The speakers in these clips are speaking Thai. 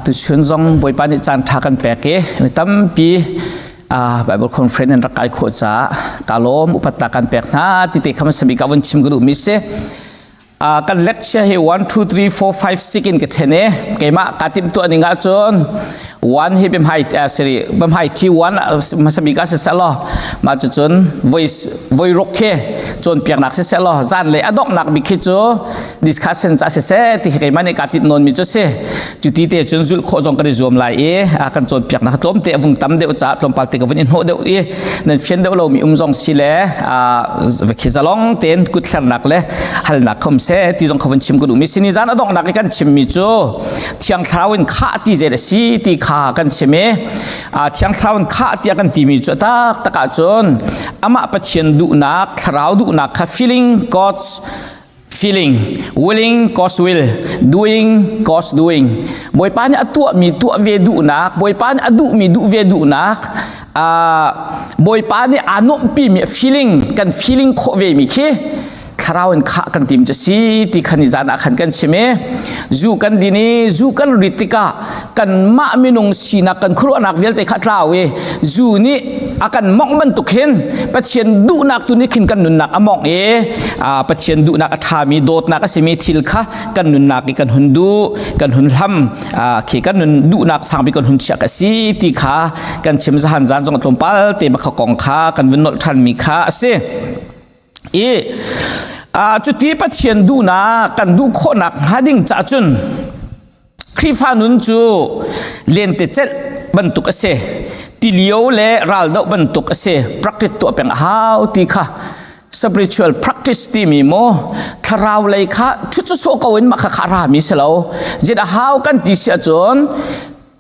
ตุชนจงบอยปานิจานทักันแปกเอตั้มปีBible Conference รักไอโคจ้ากาลมอุปตากันแปกนาติเตคำสบิกาวันชิมกรุมิเซกันเล็กเชให้1 2 3 4 5 6กันเทเน่เกมาการติมตัวนิงาจน1ให้เป็นไฮสิเป็นไฮที่1มาสบิกาเสร็จแล้วมาจน voice rock เคจนเปียกหนักเสร็จแล้วจานเลยอดอกหนักบิคิจู discussion จะเสร็จที่เกมาในการติดนนมีจุดเสจุดที่เตจนจุดโคจงกันรวมหลายกันจนเปียกหนักล้มเตะvùngตั้มเดียวจะล้มปาติกับวันอินโฮเดียวนั่นเฟียนเดียวเรามีจงสิเล่วิคิจะลองเต้นกุดแขนหนักเลยหันหนักคมเสที่จงขวันชิมกุดูมิสินิจานอดอกหนักกันชิมมีจูเที่ยงเท้าวันข้าที่เจริญสีที่ข้ากันชิมเที่ยงเท้าวันข้าที่กันที่มีจูตะกาจนอามาปัจเจียนดูนักเท้าดูนัก feeling God's feeling willing God's will doing God's doing บอยปานอตัวมีตัวเวดูนักบอยปานอดูมีดูเวดูนักบอยปานอนุปีมี feeling กัน feeling โคเวมีคีคราวน์ข้ากันทีมจะสีที่ขันนิจานะขันกันใช่ไหมจูกันดีนี้จูกันริติกากันมาไม่นงสีนักกันครัวนักเวลแต่ขัดลาวจูนี่อากันมองมันตุกเห็นปัจเจียนดูนักตัวนี้ขึ้นกันนุนนักอมองปัจเจียนดูนักทามีโดดนักสิมีทิลค่ะกันนุนนักกันหุนดูกันหุนลำขี้กันนุนดูนักสังไปกันหุนเชียกสีที่ขากันเชื่อมสหันจานจงตรงปัลเตะบักกองขากันวินนทันมีขาเสจุดที่ปัจเจียนดูนะกันดูโคนักหาดิ่งจ่าจุนคริฟานุนจูเลียนเตเจบรรทุกเสติเลียวเล่รัลดบรรทุกเส practice ตัวเป็นหาวที่ค่ะ spiritual practice ที่มีโมทาราวเลยค่ะชุดโซกวินมาขคารามิเสลาเจดหาวกันที่เสียจน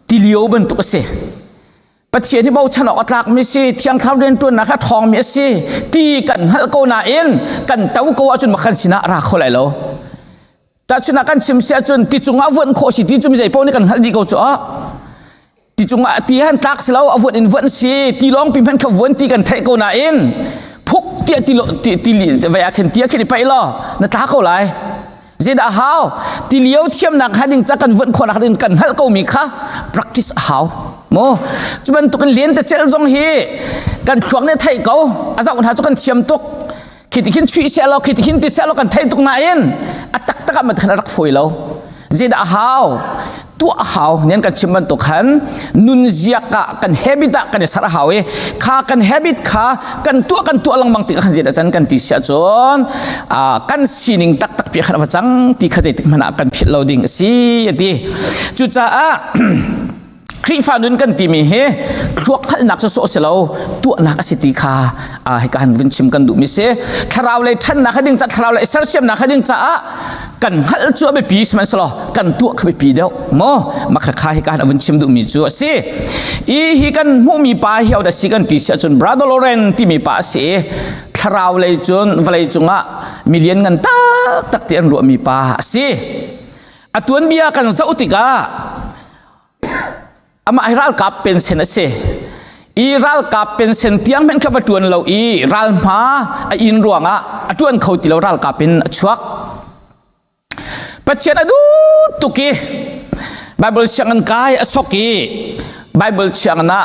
ติเลียวบรรทุกเสปัจเจที่เบาชนอตรักมิสิเที่ยงท้าเรียนตัวนักทองมิสิตีกันฮัลโกนาเอ็นกันเต้าโกวจนมาขันสินะรักเขาเลยแล้วแต่ชนะกันชิมเสียจนติจุงอาวันโคสิติจุงใจพวกนี้กันฮัลดีกูจ้ะติจุงอาตีหันตักเสลาวอาวันอินวันสิตีร้องพิมพ์พันขวันตีกันไทยโกนาเอ็นพกเตี้ยตีเวียขันเตี้ยขึ้นไปล่ะนั่นตาเขาเลยเจดาฮาวตีเลี้ยวเทียมนักฮัดดิ้งจักกันวันคนนักฮัดดิ้งกันฮัลโกมีค่ะ practice ฮาวโมจุบันตุกันเลี้ยนแต่เจ้าจงฮีกันช่วงนี้ไทยเขาอาจารย์หาจุกันเทียมตุกคิดขึ้นช่วยเสียเราคิดขึ้นติดเสียเรากันไทยตุกนายเองอัตตะกันมันขนาดรักฝอยเราเจดาฮาวตัวฮาวเนี่ยกันชิมมันตุกันนุนเจียกกันเฮบิตกันสารฮาวข้ากันเฮบิตข้ากันตัวลังมังติกันเจดาจันกันติเสียจนกันสีนิงตักเปียขันวัจังติขจติมันกันผิดเราดิ่งสิดีจุจ้าคริฟานุนกันตีมีเฮครัวขันนักโซเสลาตัวนักสิติคาให้การวินชิมกันดูมิเซทาราวเลยท่านนักดิ้งจัดทาราวเลยเซอร์เซียมนักดิ้งจัดกันฮัลจัวไปปีสมันสลอกันตัวขบปีเดียวโมมาขายให้การวินชิมดูมิจัวสิฮีกันมูมีป้าเหี่ยวแต่สิกันตีเสียจนบราดโลเรนที่มีป้าเสียทาราวเลยจนวเลยจงมิเลียนเงินตักเตียนรัวมีป้าสิตัวนี้กันเจ้าติกาอามาอิรัลกับเป็นเซนเซอิรัลกับเป็นเซนเตียงเป็นข้าพจวนเราอิรัลมาอินรวงจวนเขาติเรารัลกับเป็นชักปัจเจกดูตุกีไบเบิลเชียงกายอสกีไบเบิลเชียงนะ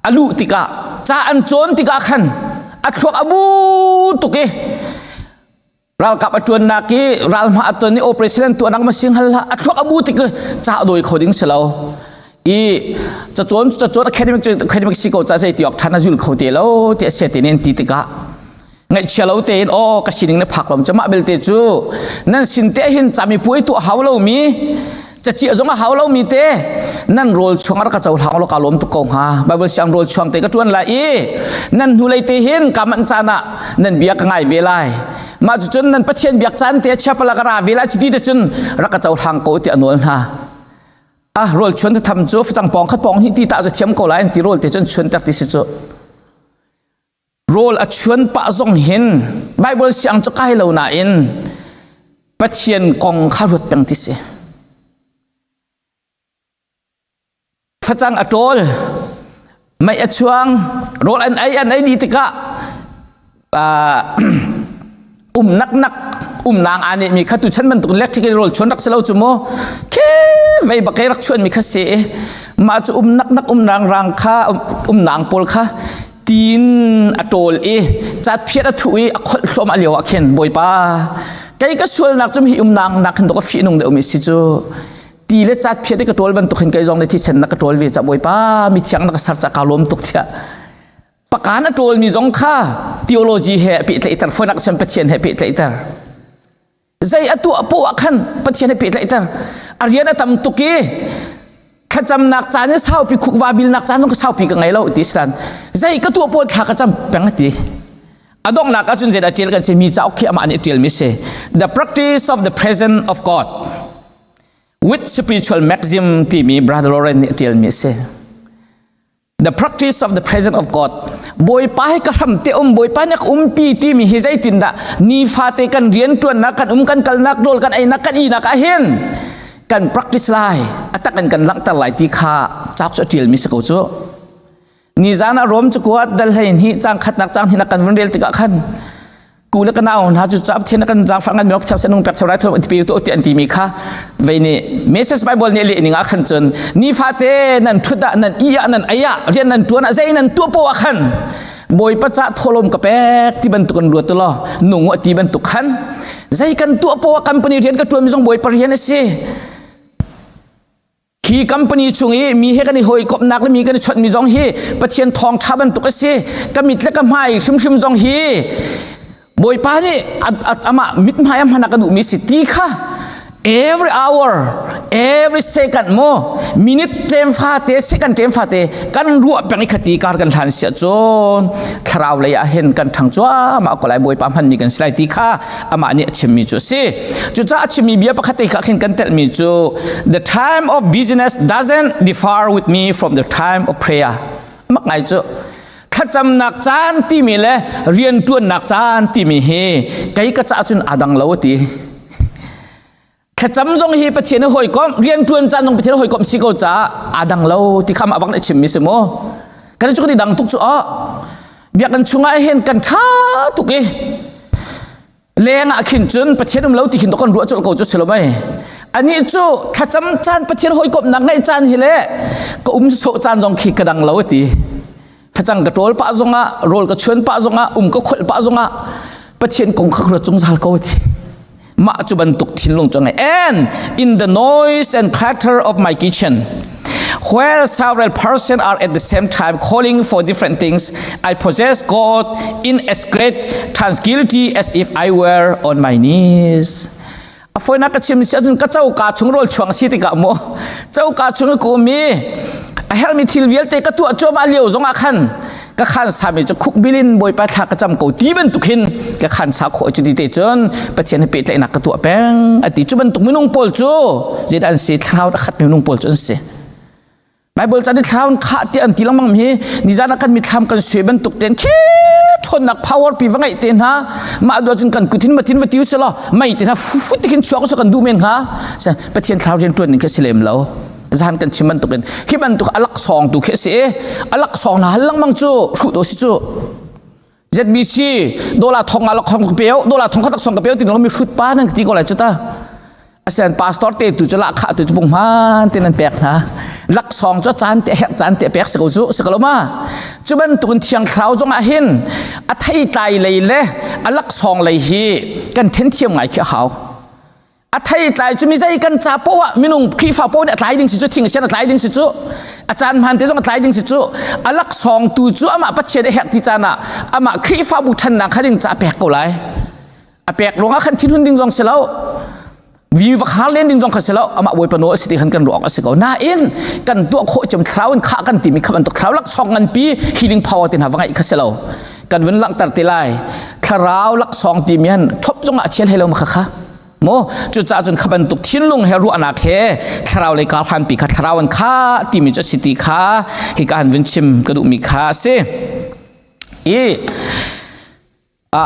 อลูติกาจาอันโจนติกาขันชักอบูตุกีรัลกับจวนนักีรัลมาตัวนี้โอเปอเรชั่นตัวนักมาสิงฮัลละชักอบูติกาจ้าโดยเขาดิ้งเสลาจะจวนแคดิมิกซิโกจะใช้ตีออกทันจุลเขาเตลเตเสตินินติติกะไงเชลเอาเตนโอ้กสินิงเนี่ยผักลมจะมาเบลเตจูนั่นสินเตหินจะมีปุยตัวหาวเรามีจะเจียจงหาวเรามีเตนั่นโรลช่วงรักจะหาวเรากาลมตุกงฮะบาเบิลช่างโรลช่วงเตก็จวนละนั่นหูเลยเตหินกามันจานะนั่นเบียกง่ายเวลามาจนนั่นปัจเจียนเบียกจันเตเชปลากราเวลาจุดที่จนรักจะหางโกเตอนวลฮะโรลชวนที่ทำจูฟจังปองขัดปองที่ตีตาจะเทียมโกลายที่โรลที่จนชวนตักที่สิจูโรลชวนปะจงเห็นไบเบิลเสียงจะใกล้เราหน่าอินปัจเจียนกองข้าวรถเป็นที่สิพระจังอโตลไม่อช่วงโรลอันไอดีติกะนัก นางอันนี้มีข้าตุฉันมันตุเล็กที่กรอลชวนรักเสลาจุโมแค่ไว้บักไอรักชวนมีข้าเสียมาจะนักนางรังข้านางปอลข้าตีนอโตลจัดเพียรถุยอคลสมอเลียวเข็นบอยป้าไกก็ชวนนักจุมหินางนักขันตกฟีนงเดอมิสิจูตีเลจัดเพียรกระโตลบันตุขันไกจงในที่เช่นนักกระโตลเวจับบอยป้ามีเสียงนักสัรจักรลมตุกเถอะปากการอโตลมีจงข้าทีโอโลจีเฮปิดเลยแต่ฝนนักเชมเปเชียนเฮปิดเลยแต่ใจอตัวปวกขันเปเชียนเฮปิดเลยแต่อารียนตำตุกีข้าจำนักจานเนี่ยเศร้าปีคุกวาบิลนักจานต้องเศร้าปีกันไงเราอิสลามใจก็ตัวปวดข้าก็จำเป็นอะไรอดองนักจุนเจดาเจลกันเชมีเจ้าขี้อามันเจลมิเซ the practice of the presence of God with spiritual maxim ที่มี brother Lauren เจลมิเซ the practice of the presence of God บอยป้ายกระทำเตอมบอยป้ายนักปีที่มีเฮใจตินดานีฟาเตกันเรียนตัวนักกันกันกัลนักโดลกันไอนักกันอีนักอาเห็นกัน practice ไลอัตกันลังตะไลที่ข้าจับสุดเจลมิเซกูจูนี่จานอารมณ์จุกวัดดัลให้นี่จางขัดนักจางที่นักกันวันเรียลติกะขันกูเล็กกันเอาหาจุดจับที่นักกันจางฟังกันมีนักเชาวเซนุงเป็กชาวไรทั่วที่ปีตัวที่อันที่มีข้าเวนี่เมสเซจไบเบิลเนี่ยเลี้ยงอ่ะขันจนนี่ฟาเตนั่นทุดะนั่นอียะนั่นอายะเรียนนั่นตัวนั่นใจนั่นตัวปวขันบอยประจักษ์ทลมกับแป๊กที่บรรทุกันรัวตัวล้อหนุ่งที่บรรทุกขันใจกันตัวปวกันปนิเรียนกับตัวมีจงบอยปริยันสิขี่คัมปานีช่วงนี้มีให้กันในหอยกบนักและมีกันในชดมีจงฮีประเชียนทองชาบันตุกเสกมิดและกำไฮชิมจงฮีบอยป้านี่อามามิดไฮอัมฮันกันดูมีสิทธิค่ะ every hour every second โม minute เต็มฟาเต second เต็มฟาเตกันรัวเป็นขติการกันทันเสียจนคราวเลยเห็นกันทั้งจ้ามาก็เลยบอยป้ามันมีกันสไลด์ที่ค่ะอามาเนี่ยชิมมีจุสิจุจ้าชิมมีเบียปกติค่ะเห็นกันเตลมีจู the time of business doesn't differ with me from the time of prayer มักไงจูข้าจำนักจานที่มีเลยเรียนตัวนักจานที่มีเฮไกก็จะจุนอาดังเลวตีข้าจำจงเฮประเทศหอยก้มเรียนตัวจานจงประเทศหอยก้มสิโกจ้าอาดังเลวที่ข้ามาบังในชิมมิสโมกันจุกที่ดังทุกจุอ๋อเบียกันช่วงไอเห็นกันท้าทุกเอเลี้ยงอาขินจุนประเทศนู้นเลวที่ขินตะกันรัวจุลโกจุสโลไม่อันนี้จูข้าจำจานประเทศหอยก้มนักในจานเฮเล่ก็โซจานจงขีกระดังเลวตีพระจังกระโดดป้าจงอ่ะโรลกระชวนป้าจงอ่ะก็ขดป้าจงอ่ะประเทศกงขักระจงสาลโกดีมาจุบันตุกทิ้งลงจังไง and in the noise and clatter of my kitchen where several persons are at the same time calling for different things I possess God in as great tranquility as if I were on my knees อฟอยนักชิมเสียจนก็เจ้ากาชงโรลช่วงสิติกะโมเจ้ากาชงกูมีเฮลมีทิลเวียลเตก็ตัวโจมาเลียวจงอาคันก็ขันสามีจะคุกบิลินบอยไปทักกระจำกูตีบันตุกินก็ขันสาโคจุดเตจนประเทศให้เป็ดเลยนักกระตัวแป้งอดีตจุบันตุกมินุงโปลจูเจดันเสียเท้าขัดมินุงโปลจนเสียไบเบิลจะได้เท้าขาดที่อันที่ลังมังมีนิจานักกันมีทำกันสวยบันตุกเต็นคิดทนนัก power ปีว่าไงเต็นฮะมาดูจนกันกุทินมาทินวัติวเสลอไม่เต็นฮะฟุตที่กินชัวก็สักกันดูเมนฮะใช่ประเทศเท้าเรียนตัวหนึ่งแค่เสลมแล้วจานกันชิมันตุกันที่มันตุกอลักซองตุเคสีอลักซองนะฮัลลังมังจูชุดโดสิจู ZBC โดลาทองอลักทองกระเปียวโดลาทองขัดซองกระเปียวติดเรามีชุดป้านั่นที่ก็อะไรจุดตาอาจารย์พาสตอร์เตตุจะละขาตุจะปุ่งมันตินันแปกนะลักซองจะจานเตะจานเตะแปกสกุลจูสกุลมาจุบันตุกันเชียงคราวจงอาหินอัฐิตายเลยเลยอลักซองเลยฮีกันเทนเทียมไงเขี้ยวเขาอาไทยตายจะมีใจกันจับเพราะว่ามินุงคีฟ้าโป้เนี่ยตายดิ้งสิจุทิ้งเสียตายดิ้งสิจุอาจารย์พันเตต้องตายดิ้งสิจุอลักซองตูจุอามาปัจเจได้แหกที่จานะอามาคีฟ้าบุทันนักขัดิ้งจับแปกกูเลยอาแปกลงอาขันทิ้งหุ่นดิ้งจงเสร็จแล้ววิวขาเล่นดิ้งจงเสร็จแล้วอามาบวยปนโนสิทธิขันกันหลอกเสร็จแล้วน่าอินกันตัวโคจมคราวข้ากันตีมีขันตัวคราวลักซองเงินปีฮีลิ่งพาวตินหาว่าไงอีกเสร็จแล้วกันวันลังตัดตีไลคราวลักซองตีมีนทบจงอาเชียนให้เรามาค่ะโมจุดจ่าจนขบันตุกทิ้งลงให้รู้อนาคตคราวเลยการพันปีขัดคราววันข้าที่มีจุดสิทธิข้าให้การวินชิมกระดูมีข้าเสีย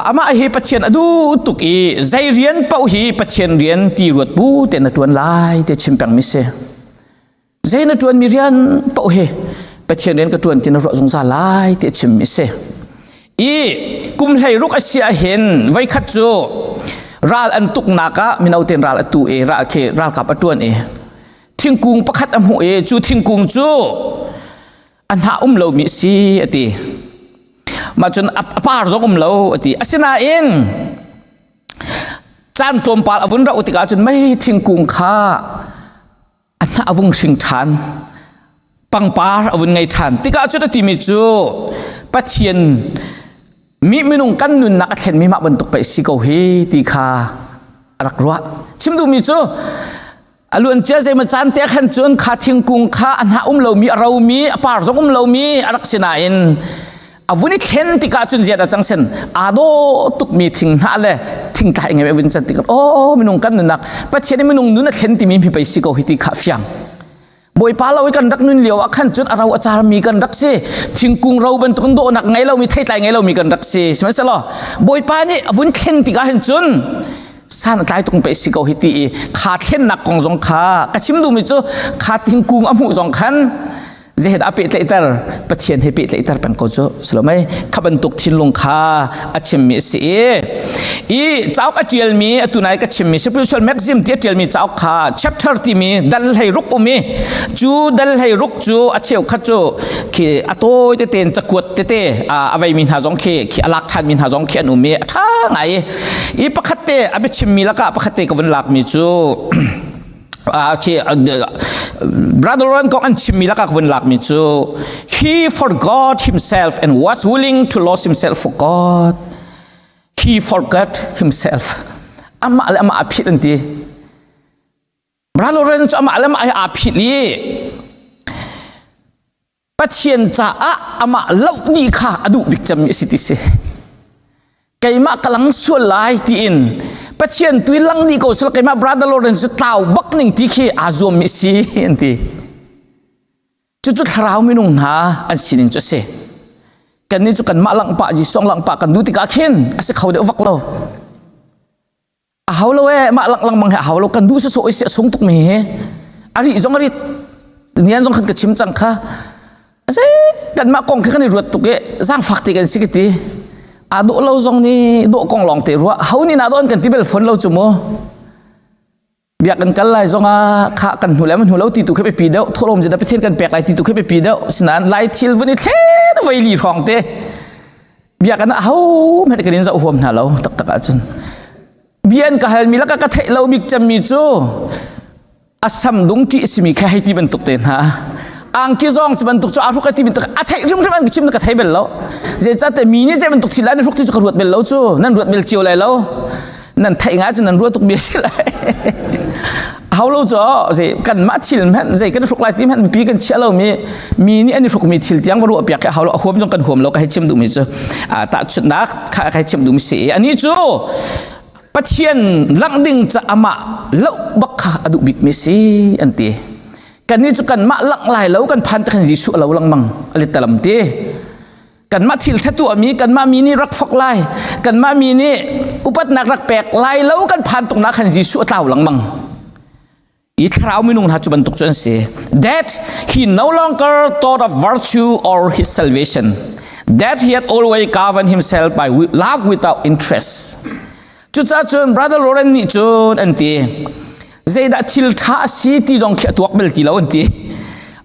อามาให้ปัจเจนดูตุกีใจเรียนเป้าหีปัจเจนเรียนตีรวดบูแต่นตัวลายแต่ชิมแปงมิเสใจนตัวมีเรียนเป้าหีปัจเจนเรียนกระตัวที่นรกสงสารลายแต่ชิมมิเสกุมให้ลูกอาเซียเห็นไว้ขัดจู รัลอันตุกนักะมินเอาเต็นรัลตัวรัลเครัลกับตัวเอทิ้งกุงประคัดอมหัวจูทิ้งกุงจูอันหาเรามิสีอติมาจนปาร์จงเราอติอาศินาเองจานจมปาลอวุนเราอุติกาจนไม่ทิ้งกุงข้าอันหาอวุงสิงทันปังปาร์อวุนไงทันติกาจุดที่มิจูปัจเจียนมีนุงกันนุนนักเห็นมีมาบรรทุกไปสิโกเฮติคารักรัวชิมดูมิจูอล้วนเจ้าใจมาจานเตะขันจนขาทิ้งกุงข้าอันหาเรามีเรามีปาร์จงเรามีรักษณะเองอาวุธเข็นติกาจุนเจียดจังเซนอาโดตุกมีทิ้งหาเลยทิ้งตายไงอาวุธจันติกาโอ้มีนุงกันนุนนักปัจเจียนมีนุงนุนนักเข็นที่มีไปสิโกเฮติคาฟิยังบอยปาเราไว้กันรักนุนเหลียวขันจนเราอาจารย์มีกันรักเสียทิ้งกุงเราเป็นตุนโดนักไงเรามีไทยไงเรามีกันรักเสียใช่ไหมสิล่ะบอยปานี่อาวุธเข็นติกาเห็นจนสานใจตรงไปสิโกฮิตีขาเข็นนักกองจงขากระชิมดูมิจูขาทิ้งกุงอมูจงขันจะเห็นอาเปิดเลยตร์ปะเทียนให้เปิดเลยตร์เป็นก็จูสโลไม่ขับรรทุกทิ้งลงขาอาชิมมิสีอีเจ้าก็เจียลมีตุนายก็ชิมมิ spiritual maxim เจียลมีเจ้าขา chapter ที่มีดัลให้รุกมีจูดัลให้รุกจูอาเชียวขัดจูขี้อาโต้เต้นจักรวดเต้อาไว้มินหาจงขี้ขี้อลักทันมินหาจงขี้อนุมีท่าไงอีปะขัดเต้อาเบชิมมีแล้วก็ปะขัดเต้ก็วันหลักมีจูขี้brother Ron kong an chimmi la ka kwen lak mi chu he forgot himself and was willing to lose himself for God he forgot himself ama aphit anti brother Ron chu ama aphit li pathian cha ama lau ni kha adu bik cham mi siti se kaima kalang sual lai ti inปัจเจียนตุยลังนี่ก็สุดเลยมาบราดโลเรนส์เต่าบักหนึ่งที่ขี้อาซวมิซีอันที่จุดๆคราวไม่นุ่งหาอันสิ่งหนึ่งจะเสกันนี่จุกันมาลังปะจีสองลังปะกันดูติกาเข็นอาศัยเขาเดือดวักเราเขาเรามาลังมังเขาเรากันดูสวยเสียสงตุกมีอาริจงอาริเนี่ยจงขันกระชิมจังค่ะอาศัยกันมากองขึ้นในรถตุกสร้างฝักติกันสิกิตีอาดูเราจงนี่ดูกองหลงเตรัวเขานี่นาโดนกันที่เบลฝนเราจุโมเบียกันกันไล่จงข้ากันหัวแล้วมันหัวเราตีตุกให้ไปปีเดียวทั่วโลกจะได้ไปเที่ยวกันแปลกไล่ตีตุกให้ไปปีเดียวสินั้นไล่ทิลวันนี้เท่ไฟลีฟองเตเบียกันเขาไม่ได้กันนี่จะอ้วมหน้าเราตักตักจนเบียนกับเฮลมีแล้วก็กระเทเราบิกจำมีจูอาสัมดุงที่สิมีแค่ให้ที่บรรทุกเต็นฮะอังกิจงจะบรรทุกจะอารุกที่บรรทุกอาทัยริมมันกิจมันกระเทยเบลแล้วเจ้าแต่มีนี่จะบรรทุกที่แล้วนี่รุกที่จะกระรวดเบลแล้วจูนั่นรวดเบลเจียวเลยแล้วนั่นไทยงาจนั่นรวดตุกเบียสิเลยเขาเราจ้ะสิกันมาทิลมันสิกันรุกลายที่มันปีกันเชี่ยวเรามีนี่อันนี้รุกมีทิลที่ยังว่ารัวเปียกเขาเราหัวมันจงกันหัวเราก็ให้ชิมดูมิจูตัดชุดนักให้ชิมดูมิสิอันนี้จูปัจเจียนลังดิ่งจะอามาเล่าบักขาอดุบิกมิสิอันตีกันนี่จุกันมาลังไหลแล้วกันพันตะขันยิสุเราลังมังอะไรตะลำตีกันมาทิลทัตัวมีกันมามีนี่รักฟอกไลกันมามีนี่อุปัตนักรักแปลกไลแล้วกันพันตรงนักขันยิสุเต่าลังมังอีคราวมินุงฮัจจุบันตุกจนเส that he no longer thought of virtue or his salvation that he had always governed himself by love without interest จุดจ้าจน brother Loren นี่จนอันตีใจได้ทิลท่าสีที่จงเขียตัวเบลตีแล้วอันตี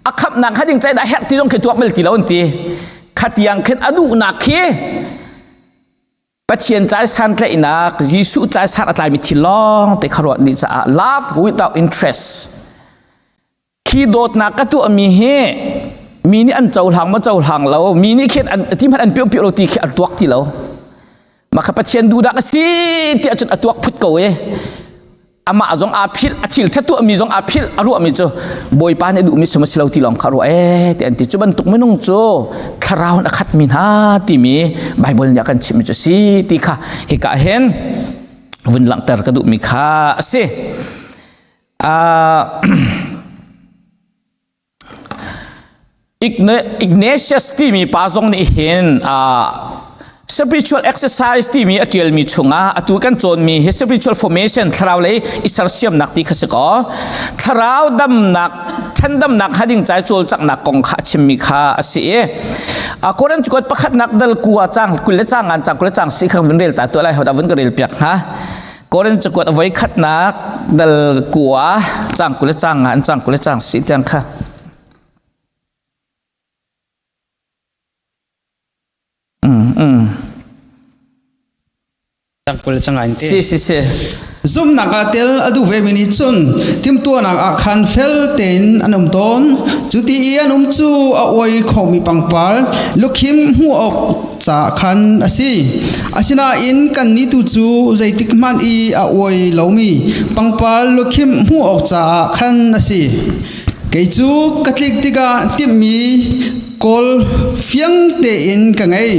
อักขับนักขัดยังใจได้แฮกที่จงเขียตัวเบลตีแล้วอันตีขัดยังเข็นอดูนักเขปัจเจียนใจสันเลยนักยิสุใจสันอะไรมีทิลองแต่ขรวดดิจะ love without interest ขีโดดนักก็ตัวมีเฮมีนี่อันเจ้าหางมาเจ้าหางเรามีนี่เข็นอันที่มันอันเปียวเปียวเราตีเขียตัวที่เรามาขับปัจเจียนดูนักสิที่จุดตัวพุทธเกวอามาจงอาพิลอาทิลถ้าตัวมีจงอาพิลอารู้มีจูบอยปานดูมีสมัยเราที่ลองคารู้แต่อันที่จุบันตุกไม่นุ่งจูคาราวนักขัดมินฮาที่มีไบเบิลเนี่ยกันชิมจูสิที่ข้าเฮกะเห็นวันหลังแต่กระดูมีข้าสิIgnatius ที่มีปาจงนี่เห็นspiritual exercise ที่มีอจิลมีชงอาตุกันโจนมี spiritual formation คราวเลยอิสระเสียมนักที่เขาสกอคราวดำนักท่านดำนักหัดิ่งใจโจลจากนักกองขาชิมมีขาสิคนนั้นจุกประคัดนักดัลกัวจังกุลจังงานจังกุลจังสิขังวินเรลแต่ตัวอะไรเขาดาวินก็เรลเปียกฮะก koren chakot avoi khat nak dal kuwa chang kule chang an chang kule chang si chang kha chang kule chang an te si zoom nakatel adu ve mini chun tim tu nak akhan fel ten anum ton chuti anum chu a oi khomi pangpal lukhim hu ok cha khan asi asina in kan ni tu chu zaitik man I a oi lomi pangpal lukhim hu ok cha khan asi ke chu katlik tika timmi kol fiang te in ka ngai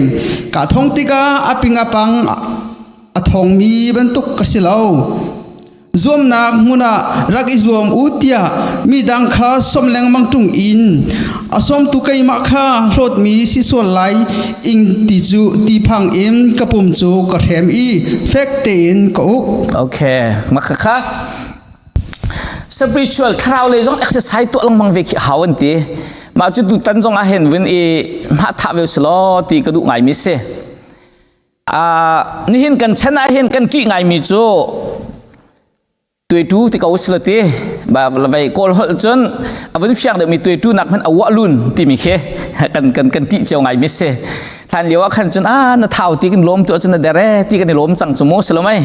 ka thong tika apinga pang athong mi bantuk kasilo zoom nak muna rak izom utia mi dang kha somleng mangtung in asom tu kai ma kha hlot mi si so lai ing ti chu ti phang in kapum chu ka them I fek te in ko okay makha spiritual khrau le jong exercise to lang mang ve khi hawan ti ma chu tu tan jong a hen win e ma tha ve slo ti ka du ngai mi se ni hin kan chana hin kan ti ngai mi chu tuai tu ti ka usla ti ba vai kol hol chon avin fiang de mi tuai tu nak man awa lun ti mi khe kan ti cheu ngai mi se than liwa khan chon na thau ti kan lom tu chon na dere ti kan lom chang chu mo selo mai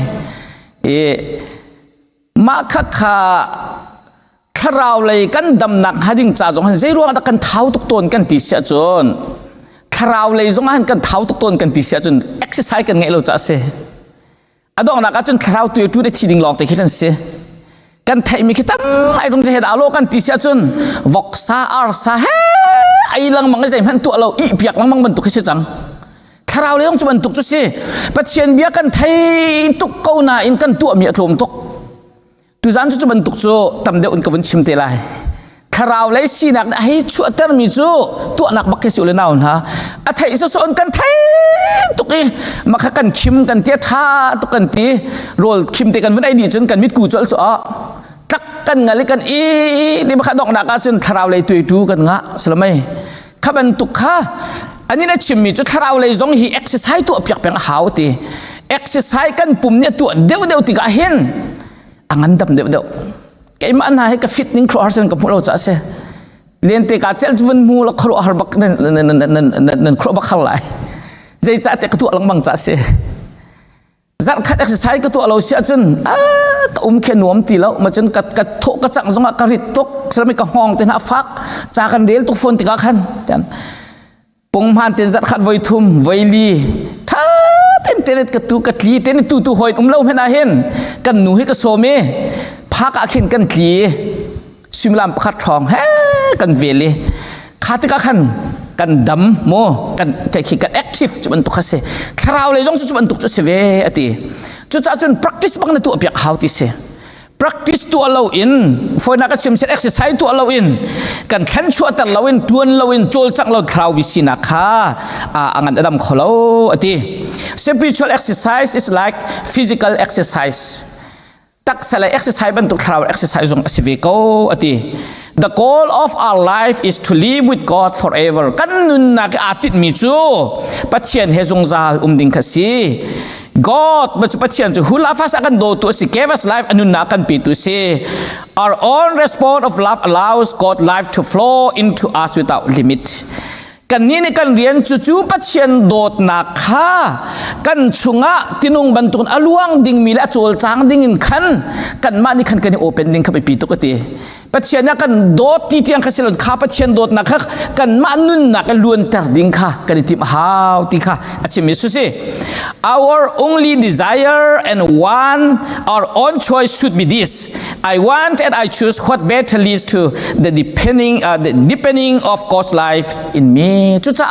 e ma kha kha kharau lei kan dam nak hading cha jong han zero da kan thau tuk ton kan ti sia chon kharau lei jong han kan thau tuk ton kan ti sia chon exercise kan ngai lo cha se adong nak achun kharau tu tu de thiding lok te khitan se kan thai mi khitam ai rung je he da lo kan ti sia chun vok sa ar sa he ai lang mang zai han tu lo I piak lang mang ban tu khise chang kharau le yong chu ban tuk chu se pathian bia kan thai tuk ko na in kan tu mi atlom tok tu zan chu ban tuk chu tam de un ka vun chim te lai kharau le si nak hai chu atar mi chu tu nak bak ke su le naun ha a thai so son kan thai tuk I makha kan khim kan tia tha tu kan ti rol khim te kan vun ai ni chun kan mit ku chol chu a tak kan ngali kan I ti makha dok nak a chun kharau le tu tu kan nga salamai kha ban tuk kha ani na chim mi chu kharau le zong hi exercise tu piak peng hau ti exercise kan pum ne tu deu ti ga hen angan dam deu cái mà anh hay cái fitting cross nên cái phụ lô chả xe liên tế cả chết vân mua là khổ har bắc nên khổ bắc hal lại dây chả tế cái tụ lăng bằng chả xe giặt khát exercise cái tụ lô xe chân cái khen nuông tì lâu mà chân cái thổ cái chẳng giống cái rít tốc sau đó cái hong tên hạ phát chả cần đến tụ phun tì cả khăn bông han tên giặt khát vây thum vây li thà tên cái tụ cái li tên tụ hồi lâu hết na hen cái nụ hết cái số mêพักอาขินกันทีซิมลามพัดทองเฮ้กันเวลีขาติกาขันกันดำโมกันแต่ขี้กันแอคทีฟจุบันตุกเสคราวเลยจงจุบันตุกจุเสเวอติจุจ้าจน practice บังในตัวเปียกหาวติเส practice ตัวเราอินฝนนักชิมเส exercise ตัวเราอินกันขันชัวตัดเราอินดวนเราอินโจลจังเราคราววิสินักค่ะอังอันดำขลาวอติ spiritual exercise is like physical exercise tak sala exercise ban tu crowd exercise jong asiviko ati the goal of our life is to live with God forever kan nun na ka atit mi chu pathian he jong zal ding khasi God ba chu pathian chu hula fa sa kan do tu si gave us life anun na kan pi tu se our own response of love allows God life to flow into us without limit kan ni kan rian chu pathian dot na kha kan chunga tinung bantun aluang ding mila chol chang ding in khan kan ma ni khan kan open ding kha pi to ka ti pathian na kan dot ti tiang khasilon kha pathian dot na kha kan ma nun na kan luan tar ding kha kan ti how ti kha achimi su se our only desire and one our own choice should be this I want and I choose what better leads to the deepening of God's life in me chu cha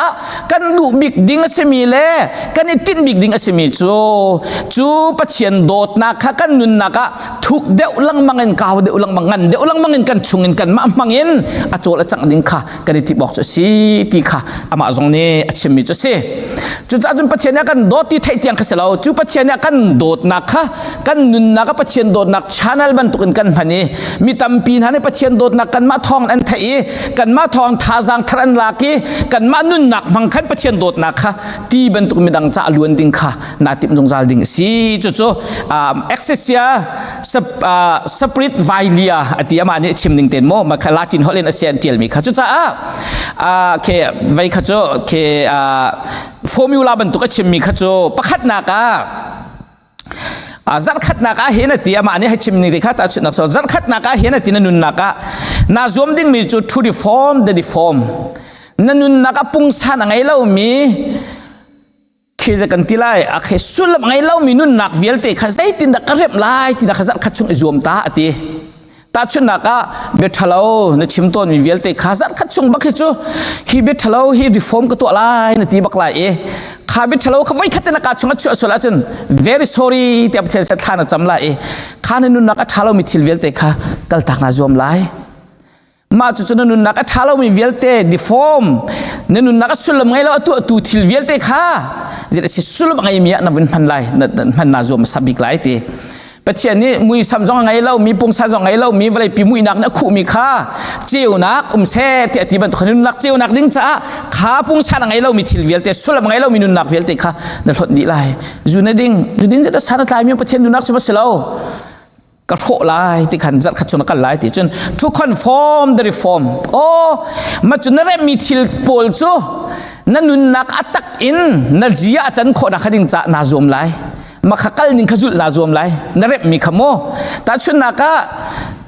kan du big ding asemi le kan tin big ding asemi chu pathian dot na kha kan nun na ka thuk deu lang mangen kaw deu lang mangan deu lang mangen kan chungin kan ma mangin a chol a chang ding kha kan ti bok chu si ti kha ama zong ne achemi chu se chu cha jun pathian ya kan dot ti thai tiang kha selo chu pathian ya kan dot na kha kan nun na ka pathian dot na channel ban tu kan กันพันนี้มีตำปีนั้นในประเทศโดดนักกันมาทองอันไทยกันมาทองทาจังทรันลากีกันมานุ่นหนักมังคันประเทศโดดนักค่ะที่บรรทุกมีดังจ่าล้วนดิ่งค่ะนาติมจงจาดิ่งสีจู่เอ็กเซเซียสปริตไวเลียอติยามาเนี่ยชิมดิ่งเต็มโมมาคลาตินฮอลเลนอาเซียนเทียลมีค่ะจู่เคไว้ค่ะจู่เคฟอร์มิวลาบรรทุกชิมมีค่ะจู่ประคัดนักจัดขัดนักเห็นตีมาเนี่ยให้ชิมนี่ดิค่ะแต่ชุดนักสอนจัดขัดนักเห็นตีนั่นนักน่าจมดิ่งมีจุด to reform the reform นั่นนักปุ่งสานไงเล่ามีคือจะกันที่ไรอะคือสุลไงเล่ามีนุ่นนักเวลเตะข้าใจตินนักเรียบไล่ตินนักจัดขัดช่วงจมตาตีตาชุนนักเบทเลาในชิมต้นมีเวลเตะข้าจัดขัดช่วงบักฮิจูฮีเบทเลาฮี reform ก็ตัวไล่ในตีบักไล่ข้าบิดเราเขาไว้ขัดนักชงชั่วสุดละจน very sorry ที่อับเทนเสถานะจำละข้าในนุ่นนักท้าเรามีทิลเวลเตค่ะกัลตักนาจวมไลมาจุดจนนุ่นนักท้าเรามีเวลเตดีฟอร์มในนุ่นนักสุลมไงเราตัวทิลเวลเตค่ะจะได้สุลมไงมีอันนั้นพันไลพันนาจวมสับบิกไลตีปัจจัยนี้มุยซ้ำจงไงเรามีปุ่งซ้ำจงไงเรามีอะไรปีมุยนักนักคู่มีข้าเจียวนักเสที่อธิบัติขนุนนักเจียวนักดิ้งจ้าข้าปุ่งซ้ำไงเรามีทิลเวลเตสุลมไงเรามีนุนนักเวลเตข้านั่นหดดีไลจูนดิ้งจะได้สารตายมีปัจจัยนุนนักสุภาษิตเรากระโถไลที่ขันจัดขัดชนกันไลที่จน to conform the reform โอ้มาจนนั่นแหละมีทิลโพลจูนั่นนุนนักอัตักอินนั่นจีอาจันโคนักดิ้งจ้านาจวมไลมาขักนิงขจุลนาจวมไลนั่นแหละมีขโมแต่ชุนนัก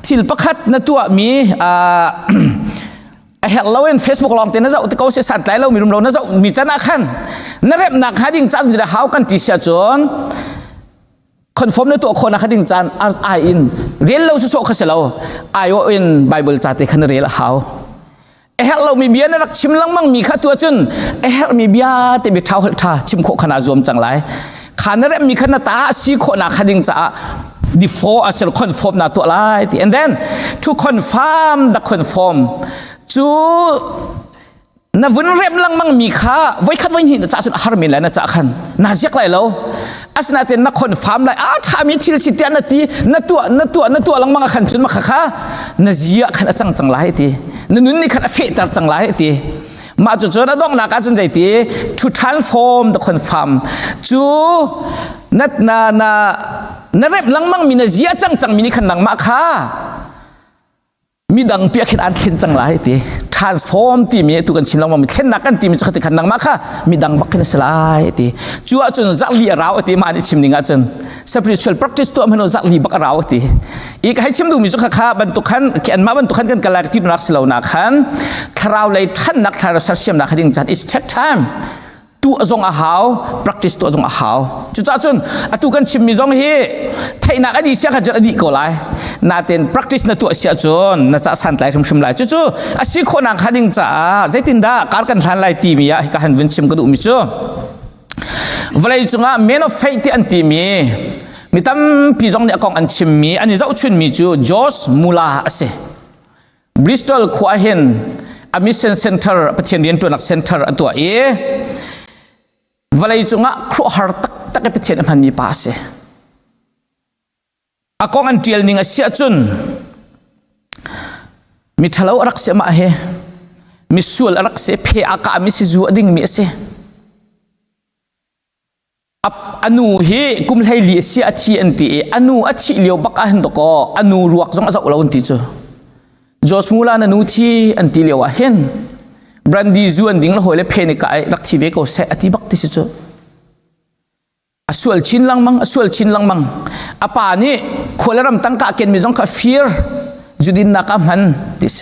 ทิลประคัดนั่นตัวมีเห็นเราเห็นเฟซบุ๊กลองเต้นนั่นจะอุตเขาเสียสัตว์ไหลเรามีรุมเรานั่นจะมีจันนักขันนั่นแหละนักขัดดิ้งจันจะหากันติเสียจนคอนเฟิร์มในตัวคนนักขัดดิ้งจันไออินเรียนเราสุดๆเขาเสียเราไอโออินไบเบิลจัดที่ขันเรียนเขาเห็นเรามีเบียร์นักชิมลังมั่งมีข้าตัวจนเห็นมีเบียร์แต่เบียร์เท้าหัวท่าชิมโคขนาดรวมจังไรขันนั่นแหละมีขนาดตาสีโคนักขัดดิ้งจ้า before อาศัย conform นาตัวไร and then to confirm the conform จูนับวันเริ่มลังมั่งมีข้าไว้ขัดไว้หินจ้าสุดฮาร์มินแล้วนะจ้าขันน่าเสียกไรแล้วอาศัยนัก confirm เลยถ้ามีที่สิทธิ์นาทีนัตัวลังมั่งขันจุนมาข้าน่าเสียขันจังไรทีนุ่นนี่ขันเฟตจังไรทีมาจู่ๆนั่นต้องนักอาจารย์ใจตี to transform the confirm จู่นั่นเริ่มลังมั่งมีน่าเสียจังมีนี่ขันนังมาข้ามีดังเปียกขึ้นอันเข็นจังไรที transform ที่มีตัวกันชิมลังมั่งมีเข็นนักกันที่มีจะขัดขันนังมาข้ามีดังบักขึ้นสลายทีจู่อาจารย์จักรีเราทีมาในชิมนิ่งอาจารย์ spiritual practice ตัวมันจักรีบักเราทีอีกให้ชิมดูมีจุกข้าบรรทุกขันเขียนมาบรรทุกขันกันกันแลกที่นักสลาวนักขันคราวเลยท่านนักทารสเสียมนักดิ้งจัน it's take time ตัวจงอาหาว practice ตัวจงอาหาวจุดจ้าจนตัวกันชิมมีจงเฮไทยนักอดีตเสียกันจะอดีตก็ไลนาเต็น practice นัตัวเสียจนน่าจะสั่นไหลชิมไหลจุดอาศัยคนนักดิ้งจ้าใจตินดาการกันทันไหลตีมีอะการวินชิมก็ดูมิจูเวลาจุงอ่ะ man of faith ที่อันตีมีตั้มปีจงเนี่ยกองอันชิมมีอันนี้จะอุชุนมีจูจอสมูลาเสบริสตอลขวาเห็นอมิชชั่นเซ็นเตอร์ประเทศเรียนตัวนักเซ็นเตอร์ตัวเวลาจุงอ่ะครัวฮาร์ตักประเทศมันมีป้าเสกองอันเดียลนิ่งเสียจุนมีทะเลาะรักเสมาเฮมีส่วนรักเสเพอากามีสิจูดิ่งมีเสอนุเฮกุมไลลีเสียชีอันตีอนุอัชีเลียวบักอันตโกอนุรวกจงอาศัยเราอันตีจูจอสมูลานันุทีอันตีเลียวเห็นบรันดีจูอันดิ้งละหัวเล็บเพนิการักทีเวโกเสอติบักติสิจูส่วนชินลังมังป่านี้คนละรำตั้งกะเกณฑ์มีจงกับฟีร์จุดินนักมันติเส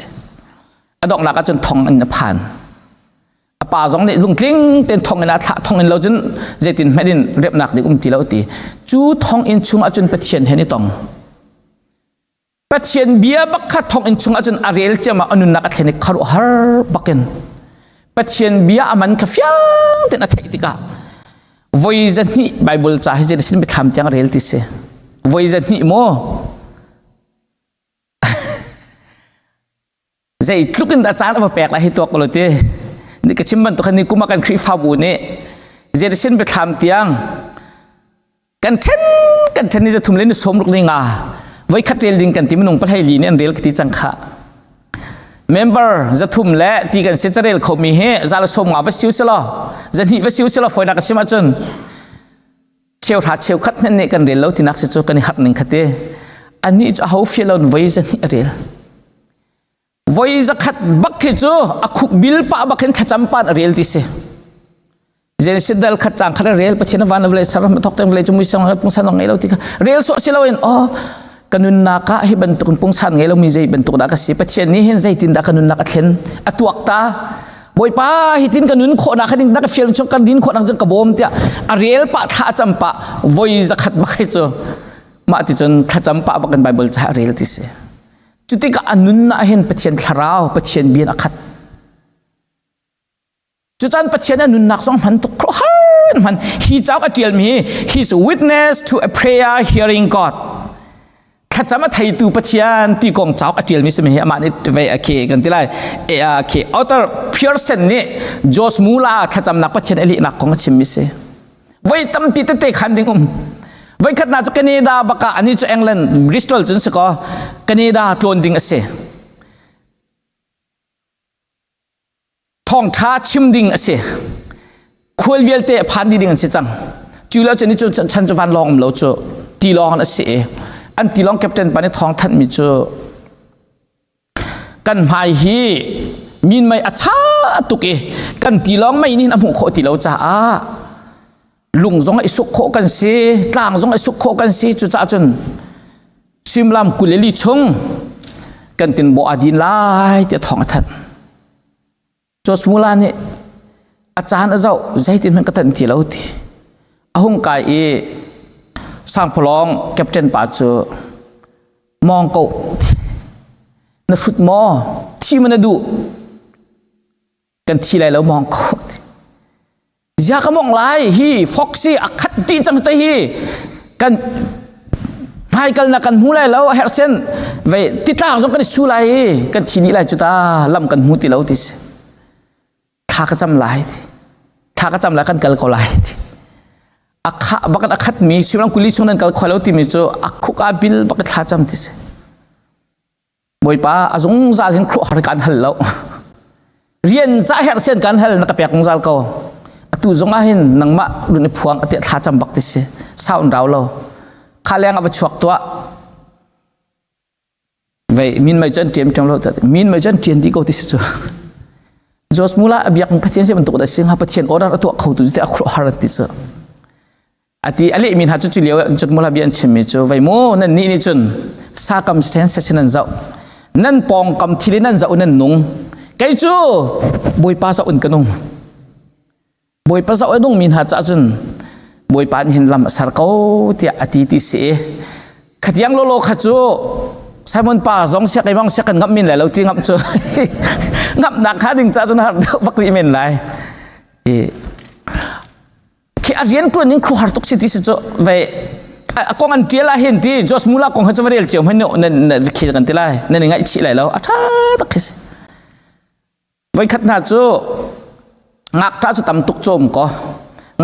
ดอกนักจนทองอันนผ่านป่าจงเนี่ยลุงกลิ้งเต็นทองอินอาทองอินเราจนเจตินไม่ดินเรียบหนักดิตีเราตีจูทองอินชุงอาจนปะเทียนเห็นนี่ตองปะเทียนเบียบักขัดทองอินชุงอาจนอาเรียลเจมาอนุนักเห็นนี่คารุฮาร์บักเกนปะเทียนเบียอามันขฟิยังเต็นอาเทติกาวัยจันนี่ไบเบิลจ่าให้เจดิสินไปทำจังเรียลติเสวัยจันนี่โมใจลุกินอาจารย์เอาแปลกอะไรให้ตัวกลตีนี่ก็ชิมมันตัวนี้กูมากันครีฟาบูนี่เจดิสินไปทำเตียงกันเทนนี่จะทุ่มเล่นสมรุกนี่งา ไว้คัดเรียลดิงกันที่มันนุ่งประเทศลีเนี่ยเรียลกิจังค่ะเมมเบอร์จะทุ่มและที่กันเซจเรลเขามีเฮจะละสมงาวัชิวเสลอจะหนีวัชิวเสลอฝอยนักชิมาจนเชียวทัดเชียวคัดนั่นเนี่ยกันเรียลแล้วที่นักเซจกันหัดหนึ่งคัดเดอันนี้จะเอาฟิลล์ไว้จะหนีเรียลไว้จะคัดบักเขจูอักขุบิลปะบักเขนขจำปานเรียลที่เสเจนสิดลขัดจังขัดเรียลประเทศนวันเวลสารมาทอกเต็มเวลจุ่มวิสังกัดปุ่งสันงไงเราที่เรียลสุดเสลวินอ๋อkanu'n naka hibantuk pung san ngelo mi zai bentuk da kasi pathian ni hen zai tin da kanu'n naka thlen atuak ta boi pa hitin kanu'n kho na khaning naka fiel chok kan din kho na jang ka bom tia a rel pa tha champa voi zakhat ba khai cho ma ti chon tha champa ba kan bible cha rel ti se chuti ka anun na hen pathian tharau pathian bian akhat chutan pathian anun nak song man to kro han man hi chau ka tial mi his witness to a prayer hearing Godข้าจะมาไทยตูปัจจัยตีกองเจ้ากระเจียลมิสเมย์มาเนี่ยเวอเคกันที่ไรเคออเตอร์พิอร์เซนนี่จอสมูลาข้าจำนักปัจจัยเอลินักของชิมมิสไว้ตั้มตีเตะขันดิ่งไว้ขัดนาจากแคนาดาบักอันนี้จากอังกฤษบริสตอลจนสกอแคนาดาทวนดิ่งเสทองท้าชิมดิ่งเสคุยเวลเตะพันดิ่งเสจังจูแล้วจะนี่จะฉันจะฟันลองเราจะตีลองเสอันที่ลองแคปเทนปานี่ท้องท่านมิจูกันหายฮีมินไม่อัชาตุกเอกันที่ลองไม่นี่น้ำหูโคที่เราจะลุงจงไอสุขโคกันสิต่างจงไอสุขโคกันสิจุจ้าจนซิมลำกุเลลีชงกันตินโบอดินไล่เดี๋ยวท้องท่านจอสมูลานี่อาจารย์เจ้าใจตินมันก็ตันที่เราที่อาหงกายสร้างพลองแคปเทนป่าเจอมองเขานักฟุตมอที่มันดูกันทีไรแล้วมองเขาอยากมองไล่ฮีฟ็อกซี่อักขัดตีจังเตฮีกันให้กันนักกันหูไล่แล้วเฮอร์เซนไปติดตามจงกันสู้ไล่กันทีนี้ไล่จุดาลำกันหูตีแล้วติสท่าก็จำไล่ท่าก็จำไล่กันเขาไล่อักขะบักอักขัดมีสิ่งนั้นกุลิชงนั้นกัลควาเลติมิโจอักขุกอาบิลบักท่าจำติเสบอยป้าอาจงซาลเห็นครัวหาการฮัลแล้วเรียนจ่าเฮร์เซนการฮัลนักเปียกงซาลเขาตูจงอาเห็นนังมะรุนพวงอติท่าจำบักติเสสาวเราเราข้าเลี้ยงเอาไปชวกตัวเว้ยมินไม่จันเตรียมจังเราแต่มินไม่จันเตรียมดีกว่าติเสจ้ะจอสมูลาเบียกพัฒน์เสียมันตกได้สิ่งหาพัฒน์ออร์ตัวเขาตัวจุดที่อักขระหารันติเสอาทิอเลมินหาจุดเลี้ยวจุดมูลาเบียนเชมิจูไว้โมนั่นนี่จุนสากัมสเตนเซสินันเจ้านั่นปองกำทีนั่นเจ้านั่นนุ่งไกจูบอยป้าเจ้าอุ่นกันนุ่งบอยป้าเจ้านุ่งมินหาจุนบอยป้าเห็นลำสารเขาที่อาทิติเสขัดยังโลโลขัดจูใช้มันป้าสองเสียกันบ้างเสียกันงับมินไหลเราที่งับจูงับหนักหาดึงจ้าจนหาวักลีมินไหลที่อาเรียนตัวนี้ครูหาตุกสิที่สุดเว้ยกองอันเดียละเห็นที่จอสมูลาของเขาจะมาเรียนเจียวให้เนาะนั่นคิดกันที่ไรนั่นยังไงชิไหลแล้วท่าตักสิไว้ขัดหน้าจูงักท่าจะตำตุกโจมก็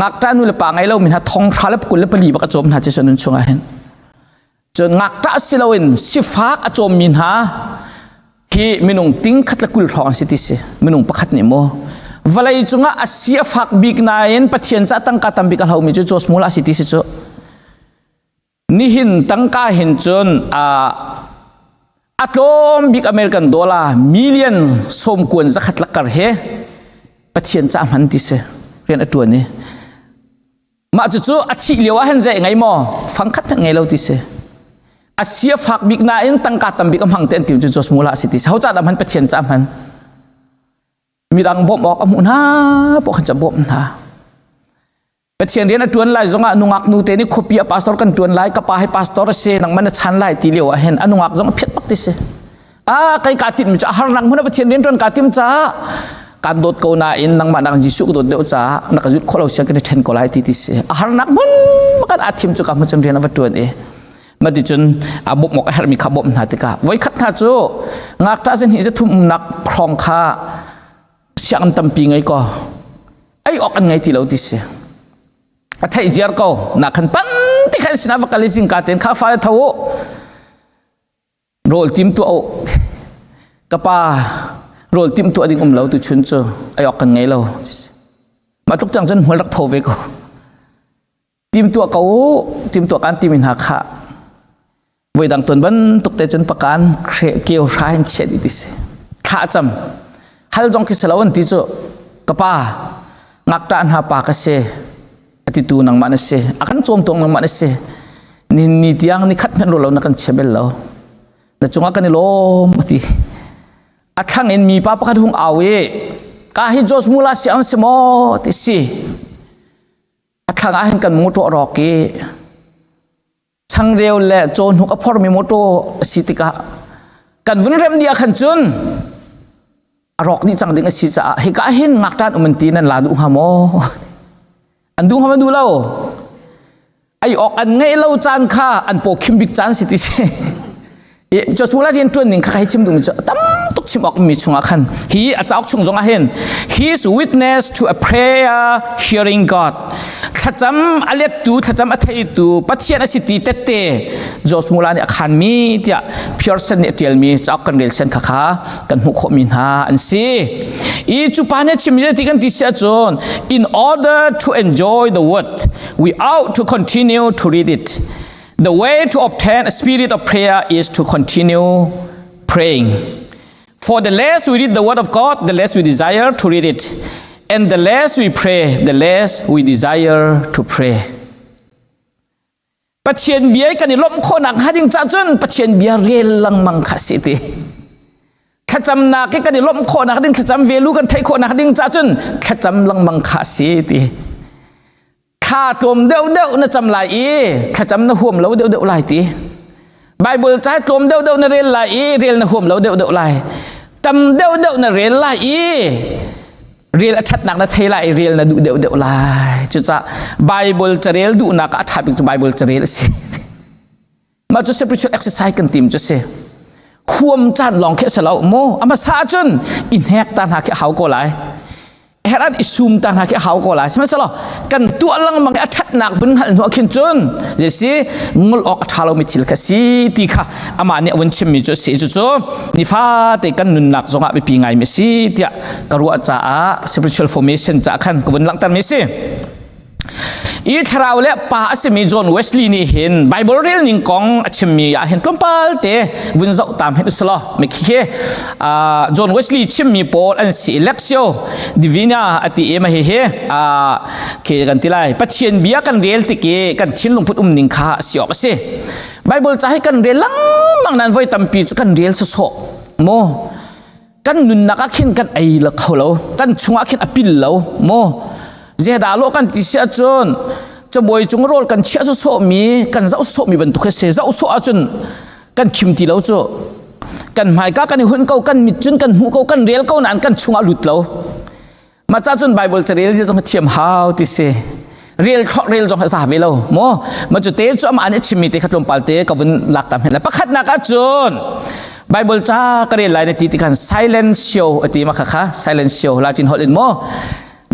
งักท่านู่นเลยป่าไงเรามีท่าทองท่าแล้วกุลแล้วปลีบักโจมท่าจะชนช่วงไงเห็นจนงักท่าสิเราเห็นสิฟ้าโจมมินหาที่มินุงติ้งขัดละกุลทองสิที่สิมินุงประคัดเนี่ยโมวลัยจุงอาเซียฟักบิกนายนปัจเจียนจัตั้งกาตัมบิกเขามีจุดจอสมูลาสิติสิจุนี่หินตั้งกาหินจนอัตโลมบิกอเมริกันดอลลาร์มิลเลียนสมควรจะขัดลักกระเฮปัจเจียนจัมันติเสเรียนตัวนี้มาจุดอัฐิเลียวเห็นใจไงมอฟังขัดไงเราติเสอาเซียฟักบิกนายนตั้งกาตัมบิกหังเต็นติวจุดจอสมูลาสิติเขาจัดมันปัจเจียนจัมันมีรังบ่มออกอามุนฮาพวกเขาจะบ่มท่าเป็นเชียงเรียนตัวไล่จงอนุงักนูเตนี่ขบเปียพาสตอร์กันตัวไล่กับปาให้พาสตอร์เสนังมันชันไล่ตีเลียวเห็นอนุงักจงเพียรปักติเสใครกาติมจะหารังมันเป็นเชียงเรียนตัวกาติมจ้าการโดดโกนาอินนังมันนังจิสุกโดดเดียวจ้านักจุดคนเราเชียงกันเทนก็ไล่ตีติเสหารังมันกันอาทิมจุกมันจนเรียนเอาตัวเอมาดิจนบ่มออกให้มีขบนาติกาไว้ขัดท่าจูงักท่าเส้นหินจะทุ่มนักครองคาเสียงตั้มปีไงก็ไอ้ออกอันไงที่เราติเสไทยเจียร์ก็นักขันปันที่ขันสินาฟักลิสิงกาเต็นข้าฟ้าเท่า โรลติมตัวกะป้าโรลติมตัวดิ่งเราตุชุนจูไอออกกันไงเรามาทุกจังจนหัวรักพอเวก็ติมตัวเขาติมตัวการติมินหักขาไว้ดังตนบันตุกเตจนประการเกี่ยวชายเช็ดดิสข้าจำฮัลจงคิดสลาวันที่จูกะป้างักตานหาปากเสอติตูนังมันเสอากันโจมตรงนังมันเสนี่ที่ยังนี่ขัดแม่นเรานักกันเชเบลเราแต่จงอากันนี่ล้มติอัดข้างเอ็นมีป้าประคัดหงเอาเอกาฮิโจสมูลาสิอันสมอติสิอัดข้างอาเห็นกันมุตโตรอกีช่างเร็วและโจนหุกอภรมีมุตโตสิติกากันวันเริ่มเดียขันจุนรอกนี่จังดึงสิจ้าเฮกาเห็นงักตานอุมันตีนั่นลาดูฮามออันดูฮามาดูเล่าไอออกอันไงเล่าจานข้าอันโปคิมบิกจานสิติเซจสมูลาเจนตัวหนึ่งข้าให้ชิมดูมิจตั้มตุกชิมออกมีชุงอาคันฮีอาจจะออกชุงจงอาเห็น His witness to a prayer hearing God ถ้าจำอะไรตูถ้าจำอะไรตูปัจเจียนสิติเตเตจสมูลาเนี่ยคันมีเดียพิอร์เซนเนี่ยเดียลมีจะออกกันเรียลเซนข้ากันหุกขมินหาอันซีอีจุปานเนี่ยชิมเนี่ยที่กันที่เสียจน In order to enjoy the word we ought to continue to read it The way to obtain a spirit of prayer is to continue praying. For the less we read the word of God, the less we desire to read it. And the less we pray, the less we desire to pray. ปัจเจียนเบียกันนี่ล้มโคนักหาดิงจ้าจนปัจเจียนเบียเรียนลังมังคสิติขจำนักกันนี่ล้มโคนักดิ้งขจำเวลูกันไทยโคนักดิ้งจ้าจนขจำลังมังคสิติข้าตัวเดียวน่ะจำลายอีข้าจำน่ะห่วมเราเดียวลายตีไบเบิลใจตัวเดียวน่ะเรียนลายอีเรียนน่ะห่วมเราเดียวลายจำเดียวน่ะเรียนลายอีเรียนชัดหนักน่ะเทลายเรียนน่ะดูเดียวลายจุดจะไบเบิลจะเรียนดูนักอัฐบิกจุไบเบิลจะเรียนสิมาจุด spiritual exercise กันทีมจุดเสห่วมจันลองแค่สลาวโมอามาซาจนอินแฮกตานหาแค่เขาก็ลายเฮรันอิสุมตานหาแค่เขาก็ลายใช่ไหมสลอกันตัวลังมังอัฐหนักวันหันหัวขึ้นจนเจสิงุลออกอัฐเราไม่ทิลกันสิตีค่ะอามาเนี่ยวันชิมมีจุดสิจุดนิฟ้าแต่กันนุนหนักจงอาไปปีไงไม่สิเดียกรัวจ้า spiritual formation จ้าขันกวนหลังตันไม่สิอีทราวเล่ป้าสิมีจอห์นเวสลีย์นี่เห็นไบเบิลเรียนนิงกองชิมมีเห็นกลมปัลเตวินเจ้าตามเห็นสละไม่คิดจอห์นเวสลีย์ชิมมีโพลอันสิเล็กซิโอดิวินาอติเอมาเฮเคกันทีไรปัจเจียนเบียกันเรียลติเกกันชินลงพุทธนิงข้าสิออกสิไบเบิลจะให้กันเรียลลังมังนั้นไว้ตั้มปีจุกันเรียลสโสโมกันนุนนักขินกันไอละเขาเรากันชงอาขินอปิลเราโมเจดาโลกันที่เสียจนจะบ่อยจงโรลกันเชื่อโซมีกันเจ้าโซมีบรรทุกเสียเจ้าโซอาจนกันคิมตีเราจ้กันหมายก้ากันหุ่นเก่ากันมิจุนกันหูเก่ากันเรียลเก่านานกันชงอาลุดเรามาจ้าจนไบเบิลจะเรียลจะต้องเทียมหาวที่เสียเรียลจงสาวิเราโมมาจุดเตะจ้ามาอันนี้ชิมิเตะขัดลมปัลเตะกับวันหลักตามเห็นแล้วประคัดนักจนไบเบิลจ้าก็เรียนหลายในที่ที่กัน silent show อติมาค่ะ silent show ลาจินฮอลลินโม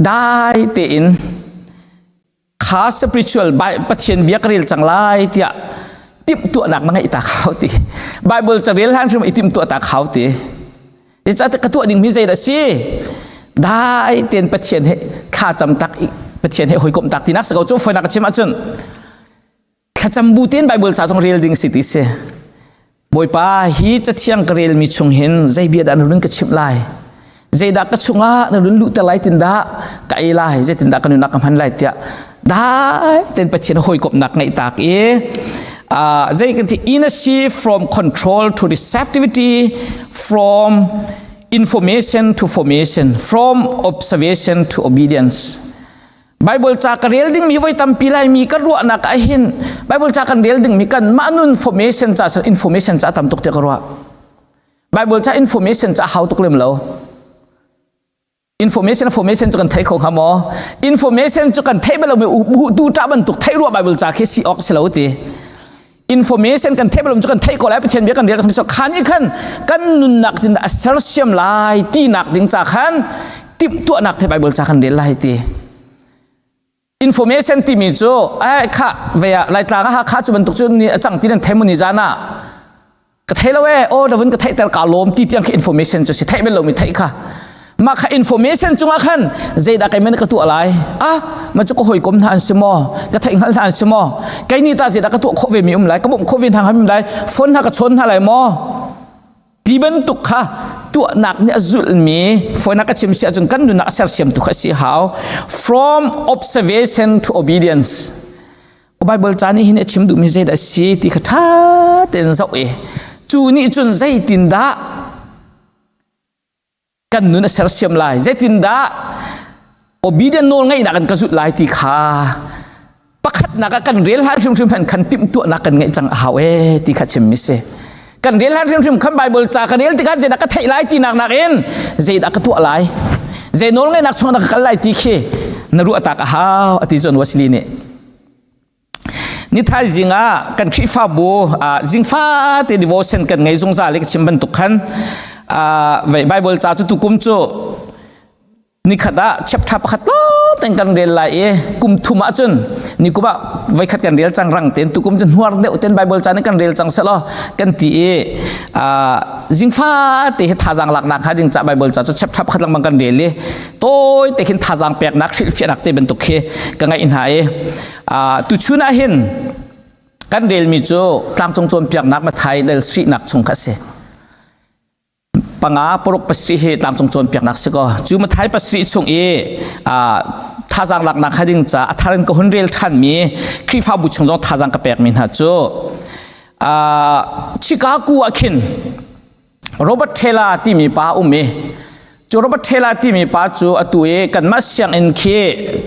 ได้เตียนข้า spiritual ปัจเจียนเบียกเรียลจังไรเตียติมตัวหนักนั่งไอตาเขาตีไบเบิลจะเรียลหันถึงไอติมตัวตาเขาตีไอจะกระตัวดิ่งมิเซดสิได้เตียนปัจเจียนให้ข้าจำตักอีกปัจเจียนให้หอยกลมตักที่นักสกาวจูไฟนักชิมจนข้าจำบูตินไบเบิลจะต้องเรียลดิ่งสิติเสบ่อยป้าฮีจะเที่ยงกเรียลมีชงเห็นใจเบียดอันรุ่นกระชิมไลเจดากระชงอ่ะนรุ่นลุตะไลตินดาไกลายเจตินดากันนุนักกำพันไลเตียได้เต็นปัจเจนหอยกบนักไงตากเจกันที่ inertia from control to receptivity from information to formation from observation to obedience Bible จากเรียลดิ้งมีไว้ทำปีไลมีกระรัวนักไอเห็น Bible จากเรียลดิ้งมีกันมานุน formation จาก information จากทำตุกเตกระรัว Bible จาก information จากhow ตุกเล่มเราinformation จุกันไทยของหามอ information จุกันไทยไปเราไม่ดูจ้าบันตุกไทยรัวไบเบิลจากแค่ซีออกเสลาตี information กันไทยไปเราจุกันไทยก็แล้วไปเช่นเดียวกันเดียวกันที่สำคัญนี่ขันกันนุนหนักดิน assertion ลายตีหนักดิ่งจากขันติมตัวหนักไทยไบเบิลจากขันเดียลายตี information ที่มีจ้ไอ้ข้าเวียลายตาข้าจุบันตุกจุนี่จังที่นั่นไทยมุนิจานะ กระเทยละเว้โอ้ดาวินกระเทยแต่กาลมตีเตียงคืออินโฟเมชันจะสิเทยเป็นลมมีเทยค่ะมาค่ะอินโฟเมชันจุงอาคันเจดาไกมันกระตัวอะไรมันจะก็หอยกลมทานสมอกระเทยหันทานสมอไกนี่ตาเจดากระตัวโควิดมีไรกระบอกโควิดทางมีไรฝนหากระชนอะไรมอที่บรรทุกค่ะตัวหนักเนี่ยจุลมีฝนหากระชิมเสียจนกันดูนักเสียเสียมตุกสีหาว from observation to obedience Bible จานี่เห็นชิมดูมีใจได้สิที่ขท้าเต็นเจ้าจูนี่จนใจตินดากันนุนเสียเสียมลายใจตินดา obedient โน่นไงนักกันกระสุดลายที่ขาปักขัดนักกันเรียลฮาร์ดชิมพันขันติมตัวนักกันไงจังหาวที่ขัดชิมมิเซกันเรียลฮาร์ดชิมขัน Bible จากกันเรียลที่กันใจนักกันไทยลายที่นักเอ็นใจนักกันตัวลายใจโน่นไงนักช่วงนักกันลายที่เขนรู้อัตตาหาวอติจนวัสลีเนี่ยนี่ท้ายจริงกันคริฟ้าบูจริงฟ้าที่ devotion กันไงสงสารเล็กชิมบันทุกขันBible จ้าจุดกุมจูนี่ขัดชับทับขัดล้อแต่งกันเรียนไรกุมทุมาจุนนี่กูว่าไว้ขัดกันเรียนจังรังเต็นตุกุมจุนหัวเดียวเต็น Bible จ้านี่กันเรียนจังเสลอกันที่จริงฟ้าที่ท่าจังหลักนักหาดิงจ้า Bible จ้าจุดชับทับขัดลังบังกันเรียนเลยโต้แต่เห็นท่าจังแปลกนักฟิลฟินักเตเป็นตุกเขกันไงอินหายตุชุน่าเห็นกันเรียนมิจูตามจงโจมเปียกนักมาไทยเดลสตรีนักชงคัสเซปังอาปรกปัสสีเหตามจงโจมเปียกนักสก็จูมาไทยปัสสีชงท่าจังหลักนักให้ดิงจ้าท่ารันก็หุ่นเรียลทันมีคริฟ้าบุชงจงท่าจังกระเปียกมินฮะจูชิคาโกอาคินโรเบิร์ตเทลาที่มีป้าอุ้มจูโรเบิร์ตเทลาที่มีป้าจูอตัวกันมาเสียงอินเค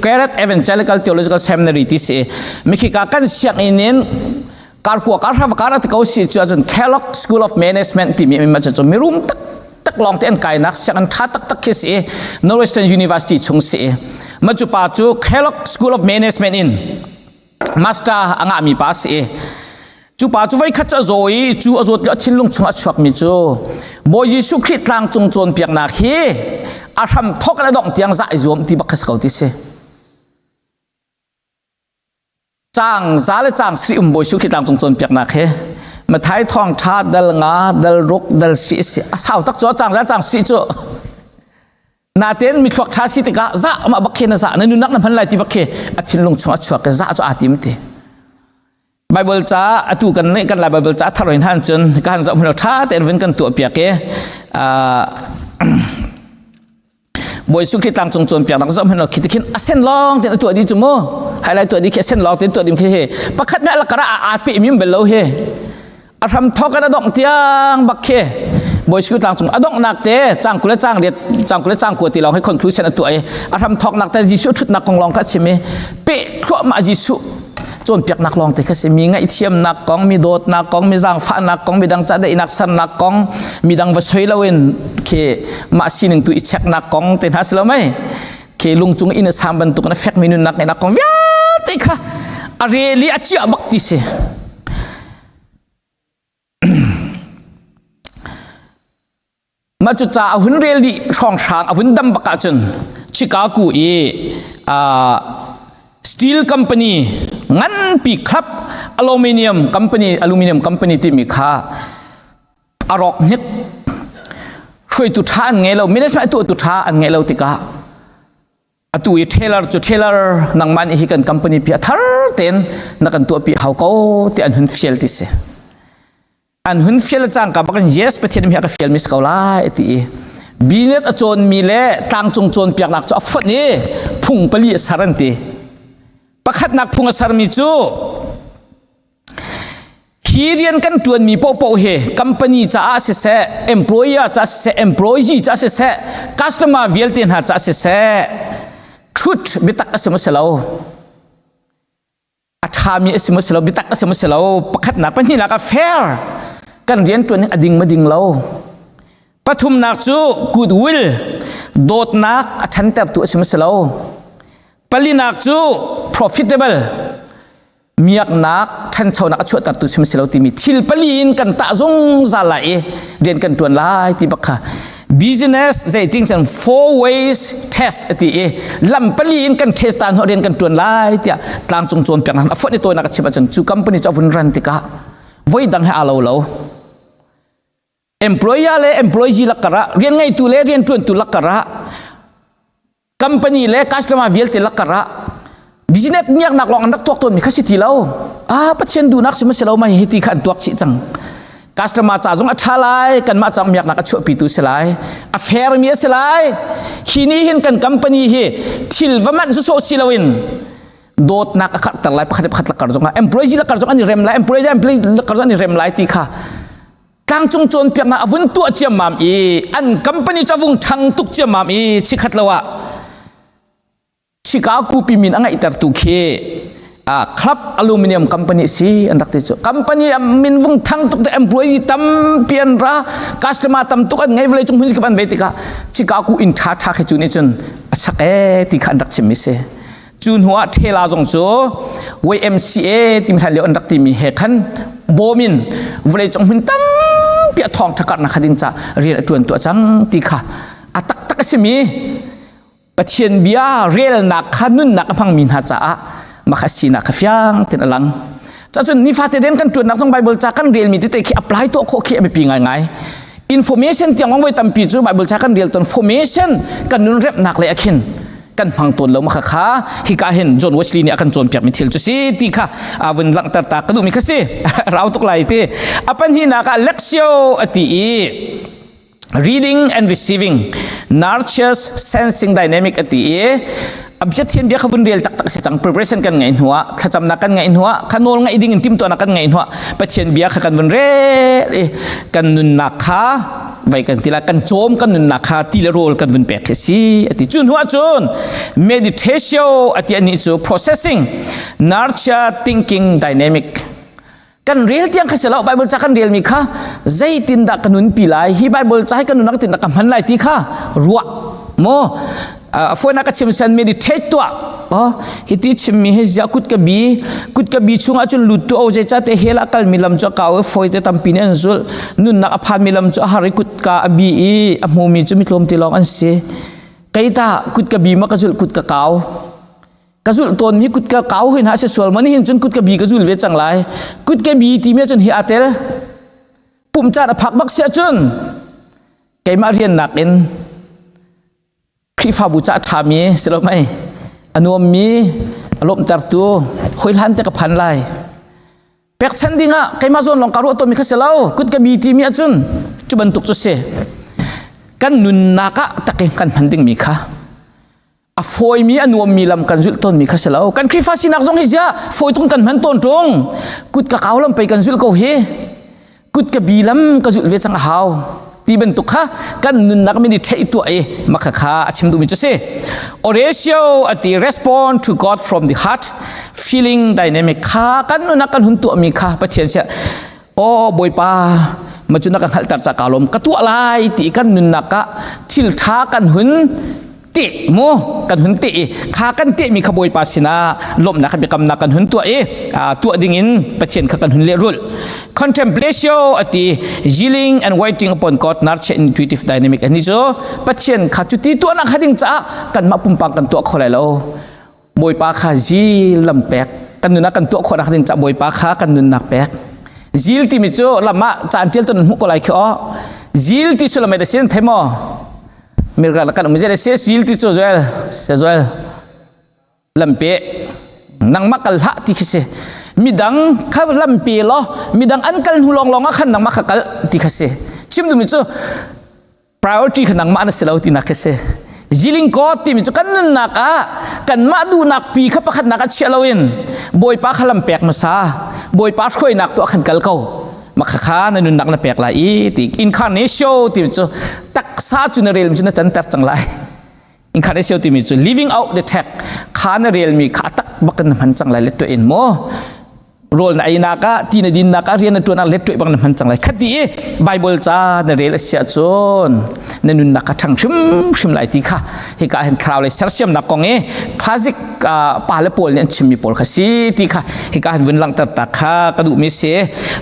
แกเรตเอเวนเจลิคัลทีโอโลจิคัลเซมินารีที่เสมิคิกากันเสียงอินการกัวการทำการที่เขาสิจวนแคลล็อกสคูลออฟแมネจเมนต์ที่มีมาจากมีรุมตักลองเต้นไก่นักเสียงท่าตักเคสนอร์เวสเทิร์นยูนิเวอร์ซิตี้ชงเสมาจูป้าจูแคลล็อกสคูลออฟแมネจเมนต์อินมาสเตอร์อ่างมีป้าเสจูป้าจูไว้ขัดจะโจยจูอโจทย์ชิลลงชงอัชวักมิจูบอยยิสุคริตลางจงโจนเปียกนักเฮอาทำทอกระดองเตียงใจจวมที่บักสกาวที่เสจางซาเลจางสิบอยสุคริตลางจงโจนเปียกนักเฮมาไทยทองชาดัลงาดัลรุกดัลสีเสสาวตักจ้จางซาจางสีจูนาเต้นมีขวักท้าสิติกาซามาบักเขนซาในนุนักนั้นพันไลที่บักเขอชิลลงชงอัชวักซาจูอาติมตีBible จ้าตัวกันนี่กันหลาย Bible จ้าทารินฮันจนการจะมันท่าแต่เป็นกันตัวเปียกบอยสุขิตังจงโจนเปียกนักจะมันคิดขึ้นเส้นลองแต่ตัวดีจุโม่ไฮไลท์ตัวดีแค่เส้นลองแต่ตัวดีแค่ปักขัดแม่ละกระอาปีมิมเบลโลเฮอาทำทอกกันดองเตียงบักเคบอยสุขิตังจงอดองนักเตะจ้างกุเลจ้างเดียจ้างกุเลจ้างกัวตีลองให้คนครูเส้นตัวอาทำทอกนักแต่ยิสุทุดนักกองลองกัดใช่ไหมเป๊ะครัวมายิสุจนเปียกนักลองแต่แค่สิมีไงเทียมนักกองมีโดดนักกองมีจางฟ้านักกองมีดังจัดได้นักสันนักกองมีดังวัชยลาเวนเคมาสิหนึ่งตัวอิเช็คนักกองเต็นฮัสแล้วไหมเคลุงจุงอินสามบรรทุกนักแฟกมินุนักในนักกองวิาติค่ะอาเรลีอาชีพบักติเสมาจุดจ่าหุ่นเรลีช่องช้างหุ่นดำบักจนชิคาโกSteel Company งั้นปีครับ Aluminium Company ที่มีค่าอารอกเนี่ยช่วยตุท่าอันไงเราไม่ได้ใช้ตัวตุท่าอันไงเราติกาตัวเทเลอร์นังมันอีกกัน Company พิธาเต็นนักกันตัวปีเขาเขาที่อันหุ่นเฟลที่เสอันหุ่นเฟลจังกับกัน yes ประเทศมีอะไรเฟลมิสเขาไล่ที่บินเนตโจนมีเล่ตั้งจงโจนเปียกหนักจะฟัดนี่พุ่งไปลีสารันตีปักขัดนักพุงสารมิจูฮีเรียนกันตัวมีโปเฮคัมพานีจะอาศัยเส employer จะอาศัย employee จะอาศัยเส customer เวลตินหาจะอาศัยเส truth บิตักอาศัยมุสลิมอัฐามีอาศัยมุสลิมบิตักอาศัยมุสลิมปักขัดนักปัญญานัก fair กันเรียนตัวนี้อดิ่งมาดิ่งเราปฐุมนักจู goodwill โดดนักอัฐันเตอร์ตัวอาศัยมุสลิมปลีนักจู profitable มียกนักท่านชาวนักช่วยตัดตุชิมสิเราที่มีทิลปลีนกันตาจงซาลายเรียนกันตัวลายที่บักค่ะ business they think and four ways test ที่ลำปลีนกันเทสตันเขาเรียนกันตัวลายที่ตามจงโจนเปียกนั้นฝนในตัวนักชิบะจันจูคัมพานีจะวุ่นรันติกะไว้ดังให้อาเรา employer le employee lakara rian ngai tu le rian tuan tu lakara company le customer vel te lakara business nyak nak long nak tuak ton mi khasi ti lo pathian du nak sima selo mai hiti khan tuak chi chang customer cha jong athalai kan ma cham yak nak chu pi tu selai affair mi selai hini hin kan company hi thil waman so silawin dot nak khat tar lai pakhat pakhat lakar jong employee lakar jong ani rem lai employee lakar jong ani rem lai ti kha kang chung chon piak na avun tu chiam mam i an company chavung thang tuk chiam mam i chikhat lawa Chicago pimin anga itar tu khe club aluminium company si andak te company min vung thang tuk the employee tam pian ra customer tam tuk an ngai vlei chung hun ki ban vetika Chicago in tha tha khe chu ni chun achak e ti khan dak chim mi se chun huwa thela jong chu YMCA tim than le andak ti mi he khan bomin vlei chung hun tam pia thong thakat na khading cha rian tuan tu chang ti kha atak tak simi pathian bia rel nak khanun nak phang min ha cha makasi nak fyang tin alang cha chun ni fate den kan tuan nak trong bible cha kan real mi te ki apply to kho khi abi pi ngai ngai information tiang ong wai tam pi chu bible cha kan real ton formation kan nun rep nak le akhin kan phang ton lo ma kha kha hi ka hen John Wesley ni akan chon piak mi thil chu si ti kha awun lang tar ta kadu mi khasi rau tuk lai te apan hi na ka lectio ati reading and receiving nurtures sensing dynamic ati abject thian bia khabun real tak tak se chang preparation kan ngai huwa thacham na kan ngai huwa khanol ngai ding tim to na kan ngai huwa pathian bia kha kan bun re kan nun na kha vai kan tila kan chom kan nun na kha tila rol kan bun pek si ati chun huwa chun meditation ati ani chu processing nurture thinking dynamic kan real tiang khasela bible cha kan real mi kha zaitin da kanun pilai hi bible cha kan nun nak tin da kam han lai ti kha ruwa mo foi na ka chim san meditate to hiti chim mi he ja kut ka bi chunga chun lut to au je cha te hela kal milam cha ka foi te tam pin an zul nun na apha milam cha hari kut ka abi i amu mi chu mi tlom ti long an se kaita kut ka bi ma ka zul kut ka kaw kazul ton mi kut ka kaw hin ha se sol mani hin chun kut ka bi ka zul ve chang lai kut ka bi ti me chun hi atel pum cha phak bak se chun kai ma rian nak en khifa bu cha tha mi selo mai anuam mi alom tar tu hoil han te ka phan lai pek chan dinga kai ma zon long karu to mi kha selo kut ka bi ti mi chun chu ban tuk chu se kan nun na ka takin kan phanding mi kha a foi mi anuam mi lam kan zul ton mi kha selo kan khifa sinak jong hi ja foi tung kan man ton tong kut ka kaw lam pe kan zul ko he kut ka bi lam ka zul ve chang haw ti ben tu kha kan nun nak mi ni thei tu ai makha kha achim du mi chu se oratio ati respond to God from the heart feeling dynamic kha kan nun nak kan hun tu mi kha pathian sia o boy pa ma chu nak kan hal tar cha kalom ka tu lai ti kan nun nak ka thil tha kan hun ti mo kan hun ti kha kan ti mi khaboi pa sina lom na khabi kam na kan hun tu tu ding in pathian kha kan hun le rule contemplation ati yielding and waiting upon God nurture intuitive dynamic ani jo pathian kha chu ti tu na khading cha kan ma pum pang kan tu kholai lo boi pa kha ji lam pek kan nu na kan tu khona khading cha boi pa kha kan nun nak pek zil ti mi chu lama chan tel ton hu ko lai kho zil ti chu lamai da sen themo mirga lakan umjere se zil ti chu joel se joel lampe nang makal ha ti khise midang kha lampe lo midang an kal hulong longa khan nang makal ti khase chim du mi chu priority khanang ma na selo ti na khase ziling ko ti mi chu kan na ka kan ma du nak pi kha pakhat na ka chelawin boi pa khalam pek ma sa boi pa khoi nak to khan kal ko makha kha na nun nak na pek la i ti incarnation ti chu tak sa chu na rel mi chu na chan tar chang lai incarnation ti mi chu living out the text kha na rel mi kha tak bakan man chang lai le to in mo role na ai na ka ti na din na ka rian na tu na le to bang man chang lai khati bible cha na rel sia chon na nun nak ka thang shim lai ti kha hi ka hen kraw le sarsiam na kong classic pa le pol ne chim mi pol kha si ti kha hi ka hen win lang tar ta kha ka du mi se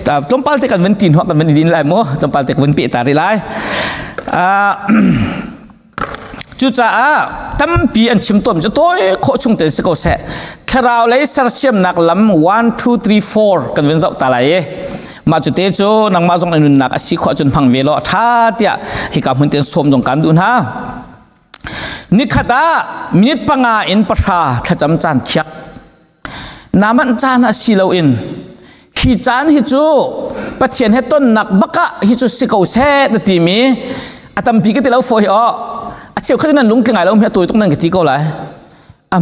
ta tom pal te kan win tin ho kan win din lai mo tom pal te win pi ta ri lai chu cha tam pi an chim tom chu toy kho chung ten se ko se kharau le sarsiam nak lam 1 2 3 4 kan wen zau ta lai มาจุดเตโจนังมาจงอนุนักสิขอจนพังเวลท่าเตียให้กับมันเต็นสมจงการดูนะนิขดามินิปังอาอินปะราขจำจานเขียกนามันจานสิเลวอินฮิจานฮิจูปัจเจียนให้ต้นนักบักะฮิจูสิเกาเซ่ตตีมีอาตมพีก็ติเราฝอยอ๋ออาเชียวขึ้นนั้นลุงที่ไงเราเมียตัวตรงนั้นก็ตีเกาเลย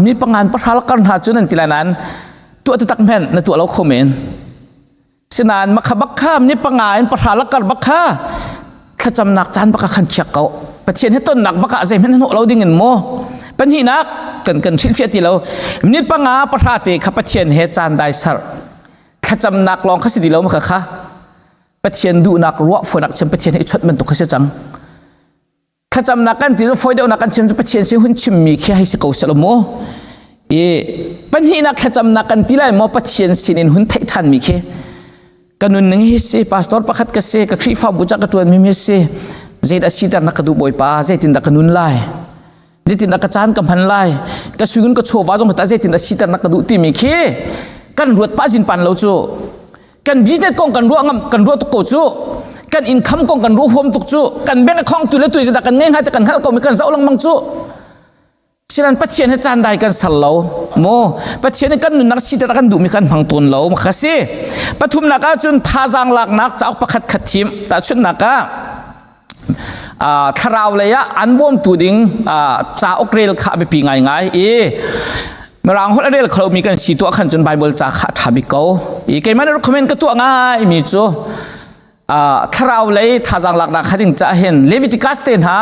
มินิปังงานปะราละกันหาจุนั้นทีละนั้นตัวตักแม่นในตัวเราคอมเมนสนานมักบักข้ามนี่ปังงานปะราละกันบักข้าขจำนักจานบักขันเขียกเกาปัจเจียนให้ต้นนักบักะใจแม่นเราดิ้งเงินโมเป็นที่นักกันชิลเฟียติเรามินิปังงาปะราเตขับปัจเจียนให้จานได้สัรขจำนักลองขสิดีเรามาค่ะปัจเจียนดูนักรัวฝนนักเชื่อปัจเจียนให้ชดมันตกขสิจังขจำนักกันที่เราฝอยเดียวนักกันเชื่อปัจเจียนสิหุ่นชิมมีแค่ให้สิเกาเสลโมเป็นที่นักขจำนักกันที่ไรโมปัจเจียนสินินหุ่นไททันมีแค่กันนุ่นนึงให้สิพาสตอร์ประคัดกษกับครีฟ้าบุจักกระตัวมีเสเจดสิตานักกระดูบอยป้าเจตินนักนุ่นไล่เจตินนักจานกำพันไล่ก็สุนก็โชว์ว่าจงแต่เจตินสิตานักกระดูตีมีแค่กันรวดป้าจินปันเราจูกันบิสเนสกองกันรัวงกันรัวตุกจูกันอินคัมกองกันรัวโฮมตุกจูกันแบงค์คองตุเลตุยจะดักกันง่ายๆแต่กันฮัลก็มีกันเจ้าลังมังจูฉะนั้นปัจเจียนให้จานได้กันสัลเราโมปัจเจียนกันนุนักสิตากันดูมีกันพังตุนเรามาค่ะสิปฐุมนักจุนท่าจางหลักนักจะเอาประคัดขัดทีมแต่ชุดนักทาราวเลยอันบ่มตูดิงจ้าอกเรลข้าไปปีง่ายเมื่อรังฮอลเรลเขามีกันสีตัวขันจนไบเบิลจ้าข้าทาบิเขาแกมันรีคอมเมนต์ก็ตัวง่ายมีจูทาราวเลยท่าจางหลักนักขัดิงจะเห็นเลวิติกัสเตนฮะ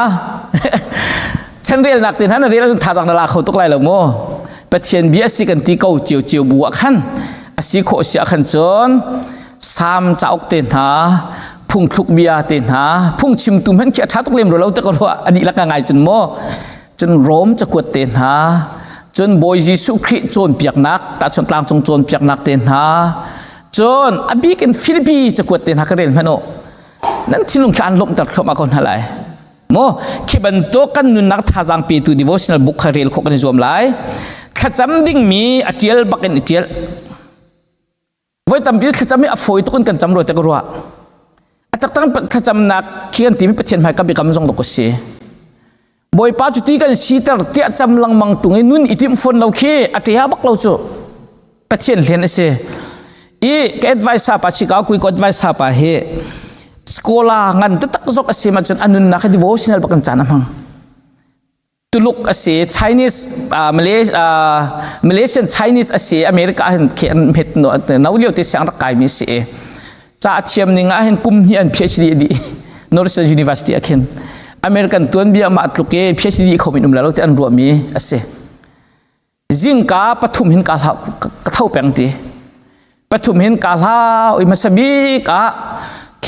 ฉันเรียนนักเตนฮะนั่นเรียนท่าจางหลักเขาตุกไรละโมปะเชียนเบียสิกันตีเขาเจียวบัวขันสิโคเสียขันจนสามจ้าอกเตนฮะพุ่งทุกเบียเตนหาพุ่งชิมตุ้มเห็นเขียท้าตุกเล่มเราตะกรัวอันนี้ละกันไงจนโมจนโรมจะกวดเตนหาจนบอยยิสุคริโจนเปียกนักแต่ชนกลางจงโจนเปียกนักเตนหาจนอบีกันฟิลิปปีจะกวดเตนหากระเด็นพโนนั่นที่ลุงการล้มตัดเข้ามาคนอะไรโมคิบันโตกันนุนักท่าจังปีตูดิโวชั่นบุคคาเรลขกันจวมไลขจำดิ่งมีอเจียลบักเอ็นอเจียลไว้ตามพิจขจำไม่อโฟยตุกันกันจำรวดตะกรัวตั้งขจำนักเขียนที่มีประเทศไทยกับบิกำจงตกเสียบ่อยป้าจุดที่กันสีตาเตี้ยจำลังมังตุงนุ่นอิทิมฟอนเราเขียอัตยาบักเราจูประเทศเรียนเสียก็ advice ป้าชิคาคุยก็ advice ป้าเฮสโคลางันตักจกเสียมาจนอันนุนนัก devotional บักกันจานะมังตุลุกเสีย Chinese Malaysian Chinese เสียอเมริกาเห็นเขียนเห็ดหนวดน้าวเลี้ยวที่เสียงรักกายมีเสียจ้าเทียมนี่ง่ายเห็นกุมเฮียน PhD ดี Northern University เห็นอเมริกันตัวนี้มาตุกเก PhD เขามีนุ่มแล้วที่อันรวมมีเสียจิงกาปฐุมเห็นกาลาเท่าแปงตีปฐุมเห็นกาลาอิมัสบีกาเค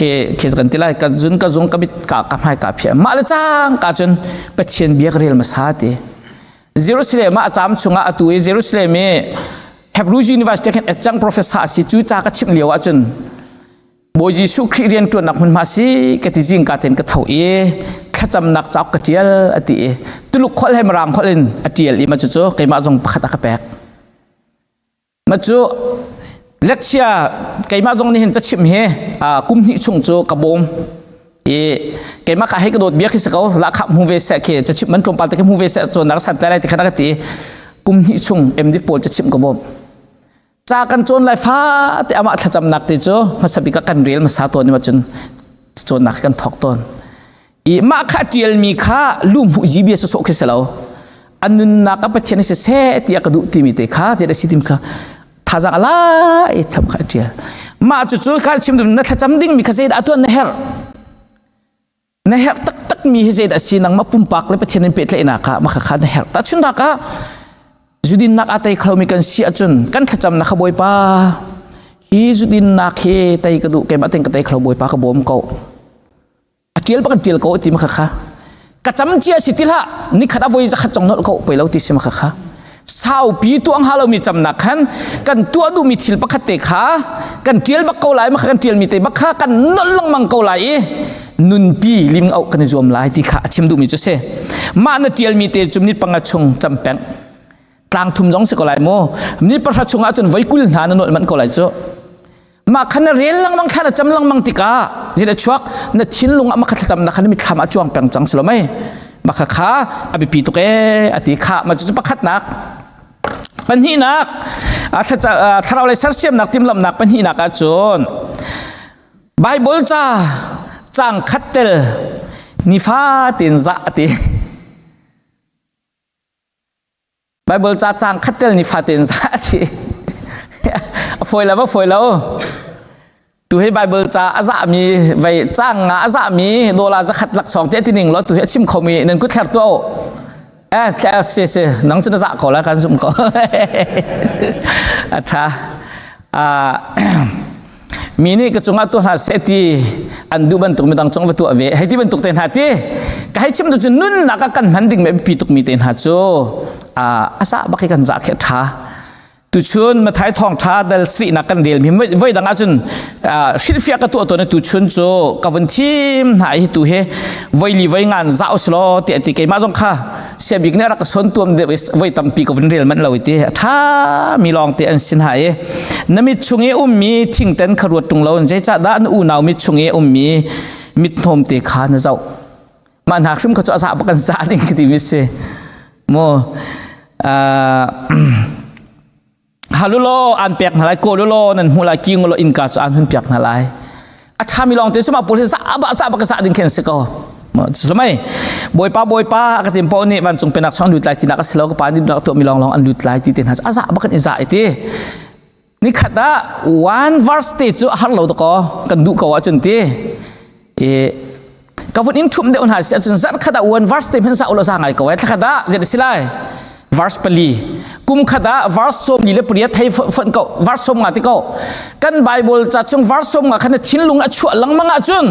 กันทีไรกันจุนกันจงกับกาให้กาเพียมาเลยจ้างกาจนไปเชียนเบียกเรียลมาซาตีเยรูซาเล็มมาจำชงอาตุยเยรูซาเล็มเฮบรูจีนิวาสเตเห็นจัง professor สิจูจ้าก็ชิมเลี้ยวจนบอยยิสุคริเรียนตัวนักมันมาสิกติจิงกาเต็นกระเทาขจำนักจับกระเจียลอติตุลุกคนให้มารังคนเล่นอติเอลมาจู่ๆใครมาจงพัดตะกะแปกมาจู่เล็กเชียใครมาจงนี่เห็นจะชิมเฮกุมหิชงจู่กระบงใครมาขายให้กระโดดเบี้ยขึ้นสกาวลักขับมูเวสเกจะชิมมันตรงปาตะกี้มูเวสจนนักสัตว์อะไรที่ขนาดที่กุมหิชงดิโปจะชิมกระบงจากกันจนไล่ฟ้าแต่อามาถ้าจำนักติโจมาสบิกกันเรียลมาสาตัวนี่มาจนนักกันถกต้นมาข้าเจียลมีข้าลุ่มหูจีบีสโซเคสเราอันนุนนักปัจเจนิเสตียกระดูติมิเตข้าเจดสิติมข้าท่าจังอะไรทำข้าเจียลมาจู่ๆข้าชิมดูนักจำดิ่งมีข้าเจดอัตัวเนฮร์ตักมีเจดสินังมาปุ่มปากเลยปัจเจนิเป็ดเลยนักมาข้าเนฮร์แต่ชุนนักจุดินนักอาตัยเขามีกันเสียจนกันขจำนักขบวยป้าฮีจุดินนักเฮตัยกระดูกแกมาเต็งกระตัยเขาบวยป้ากระบวมเขาเจียลปกันเจียลเขาติมค่ะกระจำเจียสิติละนี่ขดาวยจะขจงนกเขาไปแล้วติสิมค่ะสาวปีตัวอังฮาเรามีจำนักขันกันตัวดูมีทิลปกติค่ะกันเจียลบักเขาไหลมากันเจียลมีเตบักค่ะกันนนลังมังเขาไหลนุนปีลิมเอากันจวมไหลที่ค่ะชิมดูมีจุดเสมาเนเจียลมีเตจุมนิดปังชงจำแปงกลางทุ่มจ้องสกอลายโมนี่ประชาชนอาจจะไว้กุลหานนวลมันก็ไหลจ้ มาขันเรียนลังมังขันจำลังมังติกาจะได้ชวกนั่นชิ้นลุงมาขันจำนักขันมีทำอาจวงเปียงจังสิลไหมมาขัดขาอภิปีตุกอติขามาจะประคัดนักปัญหานักถ้าเราเลยเสียมนักทิมลำนักปัญหานักอาจวนไบเบิลจ้าจังขัดเตลนิฟาตินซาติไบเบิลจ้าจังขัดเตลนิฟาตินซาติฝอยแล้วว่าฝอยแล้วตัวให้ไบเบิลจ้าอาซามีไว้จ้างอาซามีโดลาจะขัดหลัก2 ที่1แล้วตัวให้ชิมเขามีนั่นก็แค่ตัวแค่เสียนังจะจะก่อนแล้วกันสมก่อนอามีนี่ก็จงเอาตัวหาเสตีอันดูบันตุกมีดังจงวัตถุเวให้ที่บันตุกเต็นหาที่ก็ให้ชิมตัวจนนุ่นนักกันหันดิ่งไม่ปีตุกมีเต็นหาโจอาซาบักกันจากแค่ท่าตุชุนมาท้ายทองท้าเดลสีนักกันเดียลมีไว้ดังอาจุนศิลปิกตัวนั้นตุชุนโจกับวันที่หายตัวเฮไว้ลีไว้งานจ้าสโลติอติเกมาจงค่ะเสียบิกเนี่ยรักสนตัวเดไว้ตั้มปีกับวันเรียลมันเราอีถ้ามีลองเตอันสินหายนั่นมิชงเอมีทิ้งเต็นขรวดตรงเราใจจัดด้านอูนาวมิชงเอมีมิทมเตขานเจ้ามันหากขึ้นเขาจะอาสาประกันสารเองที่มิเซโมฮาลุโลอันเปียกนาไลโกลุโลนั่นฮูลากิงโลอินกาสอันหุ่นเปียกนาไลถ้ามีลองเตสมาปุริสาบะสาบกษาดินเข็นสกอสมัยบอยป้ากติมปอนี่วันจงเป็นนักช่างดูดลายที่นักสโลกปานี่นักตัวมีลองอันดูดลายที่เต็นหัสอาสาบักันอิสระที่นี่ขัดได้ one verse ที่จุฮัลโหลตะกอกันดูกว่าจนที่กับวันนี้ทุ่มเดียวหัสจนสักขัดได้ one verse ที่เพิ่งสาวเราสั่งไงก็ไว้ขัดได้จะได้สิไลverse ปลีกุมขดา verse สมนี่เลยเปรียบไทยฟันก็ verse สมงาที่ก็กันไบเบิลจะจง verse สมงาขณะชิ้นลุงอชั่วลังมังอาจุน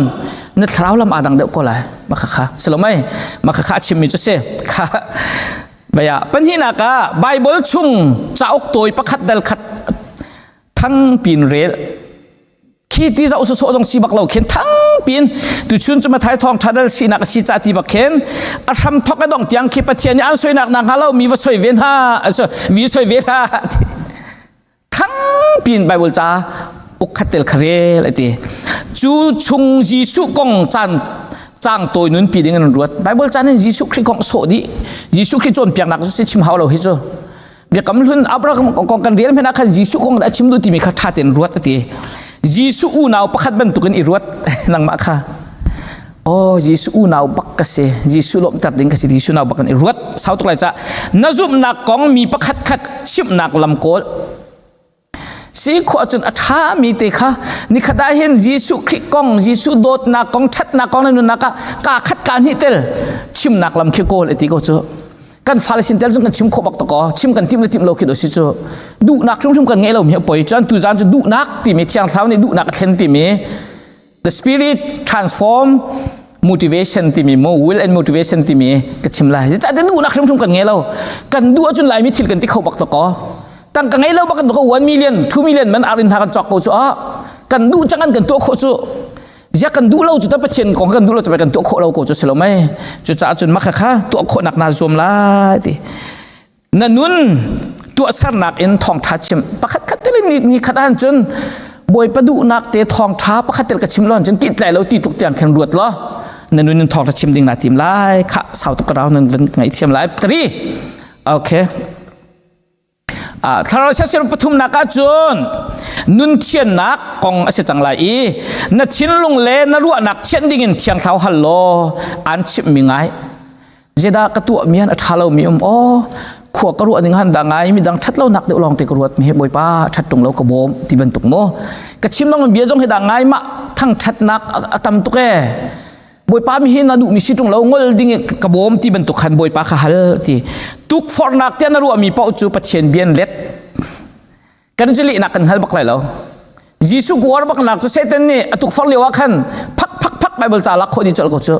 นั่นเท้าลำอาดังเดียวก็เลยมาค่ะสลบไหมมาค่ะชิมมิจุเซ่ค่ะบายปัญหานักไบเบิลชุ่งจะออกตัวประคัดเดลขัดทั้งปีนเรดขี้ที่จะอุศโสจงสีบักเหล่าเข็นทั้งปีนตุชุนจะมาถ่ายทองทัดเดลสีนักสีจัติบักเข็นอาทำทอกกระดองเตียงขี้ปะเทียนอันสวยนักนางฮาเรามีว่าสวยเวียนฮามีสวยเวียนฮาทั้งปีนไบเบิลจ้าอุกขัดเดลคาเรลไอตีจูชุงยิสุกงจันจางตัวนุนปีดิ่งกันรวดไบเบิลจานี่ยิสุคริกงโสดียิสุคริจวนเปียกนักสุดชิมหาวเราเห็นจ้ะเดี๋ยวกำลังอับรากองกันเรียนเพนักขันยิสุกงได้ชิมดูที่มีขัดท่าเต็นรวดตียิสุอูนาวประคัดบรรทุกันอีรวดนังมาค่ะโอ้ยิสุอูนาวบักกษยิสุลมตัดดิ่งกษยิสุนาวบักกันอีรวดสาวตุกไรจ้ะนาจุบนักกองมีประคัดขัดชิมนักลำโกลสีขวาจนอัฐามีเตค่ะนี่ขดาเห็นยิสุคริกงยิสุโดดนักกองชัดนักกองนั่นนักกาขัดการฮิตเตลชิมนักลำเขียวโกลเอติโกจูกันฟาเลสินเตลจงกันชิมขบักตะกอชิมกันทิมเลยทิมโลคิดดูสิจูดูนักชิมกันไงเราไม่เอาปล่อยจนตุจานจะดูนักที่มีเชียงเท้านี่ดูนักเช่นที่มี the spirit transform motivation ที่มี will and motivation ที่มีก็ชิมไล่จะได้ดูนักชิมกันไงเรากันดูจนไล่ไม่ทิลกันที่ขบักตะกอตั้งกันไงเราบักกันตัว1 million 2 million มันอารินทากันจอกกูจ้ะกันดูจังกันตัวโคจูจะกันดูเราจุดตั้งประเด็นของกันดูเราจะไปกันตัวโคเรากูจะเสร็จไหมจุดจะจุดมักค่ะตัวโคหนักนาจมลายที่นั่นนุ่นตัวสารนักเอ็นทองทัดชิมประคัดคัดเตลินี่ขัดอันจนบอยประดูนักเตะทองท้าประคัดเตลกับชิมร้อนจนติดไหลเราตีตกเตียงแข็งรวดล้อนั่นนุ่นทองทัดชิมดิ่งนาทีมลายค่ะสาวตกกระดานั่นเป็นไงทีมลายตรีโอเคถ้าเราใช้เสียงปฐุมนักจุนนุนเทียนนักกองอาศัยจังไรนัดชินลงเล่นรัวนักเทียนดิ่งเทียงเท้าฮัลโหลอันชิมมีไงเจดากระตัวมีอันท้าเรามีโอ้ขวกระรัวหนึ่งหันดังไงมีดังชัดเราหนักเดี๋ยวลองตีกระรัวมีเหตุบ่อยป้าชัดตรงเรากระโบมที่บรรทุกโมกระชิมลองมันเบี้ยจงให้ดังไงมะทั้งชัดนักตำตุกบอยป้ามีเห็นนาดูมีสิตรงเรางอลดิ่งกระโบมที่บรรทุกขันบอยป้าข้าฮัลที่ทุกฟอร์นักเทียนรัวมีเป้าจูปัจเจนเบียนเล็ดกันจะลีนักกันฮัลบักไรแล้วยิสุกวาร์บักนักจะเซตันนี่ทุกฟอร์เลี้ยวขันพักไปเบลจ่าลักคนนี้จอลก็จู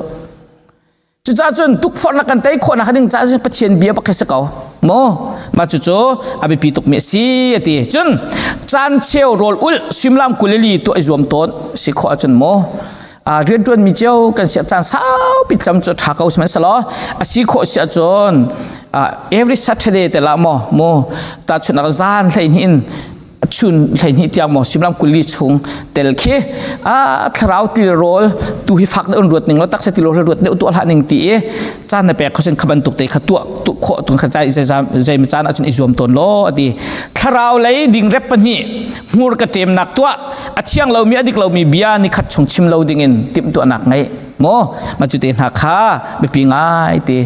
จุดจ้าจนทุกฟอร์นักกันแต่คนนักดิ่งจ้าจนปัจเจนเบียบักเสกเอาโมมาจู่ๆอภิปีตุกเมสีตีจนจานเชียวโรลอุลซิมลามกุเลลีตัวไอรวมต้นสิขอจนโมเรียนจนมีเจ้ากันเสียจานสาวปิดจำจุดหากเอาสมัยสลอสิขอเสียจนevery Saturday แต่ละโมตาชุนอาจารย์เลยนิน ชุนไหนี่ที่มอสิมลำกุลีชงเตลเคทราวติโรลตูฮิฟักได้อุนรวดหนึ่งแล้วตักเซติโรลรวดเนื้อตัวละหนึ่งตีจานในแปลเขาเส้นขบันตุกเตะขตัวตุโคตุงขจายใจมันจานอาจจะอิจวมตนโลอดีทราวเลยดิ่งเรปปนี่มูรกเตมนักตัวอาเชียงเรามีอดีกเรามีเบียนี่ขัดชงชิมเราดิ่งินติมตัวหนักไงโมมาจุดเตนหักขาไปปีง่ายตี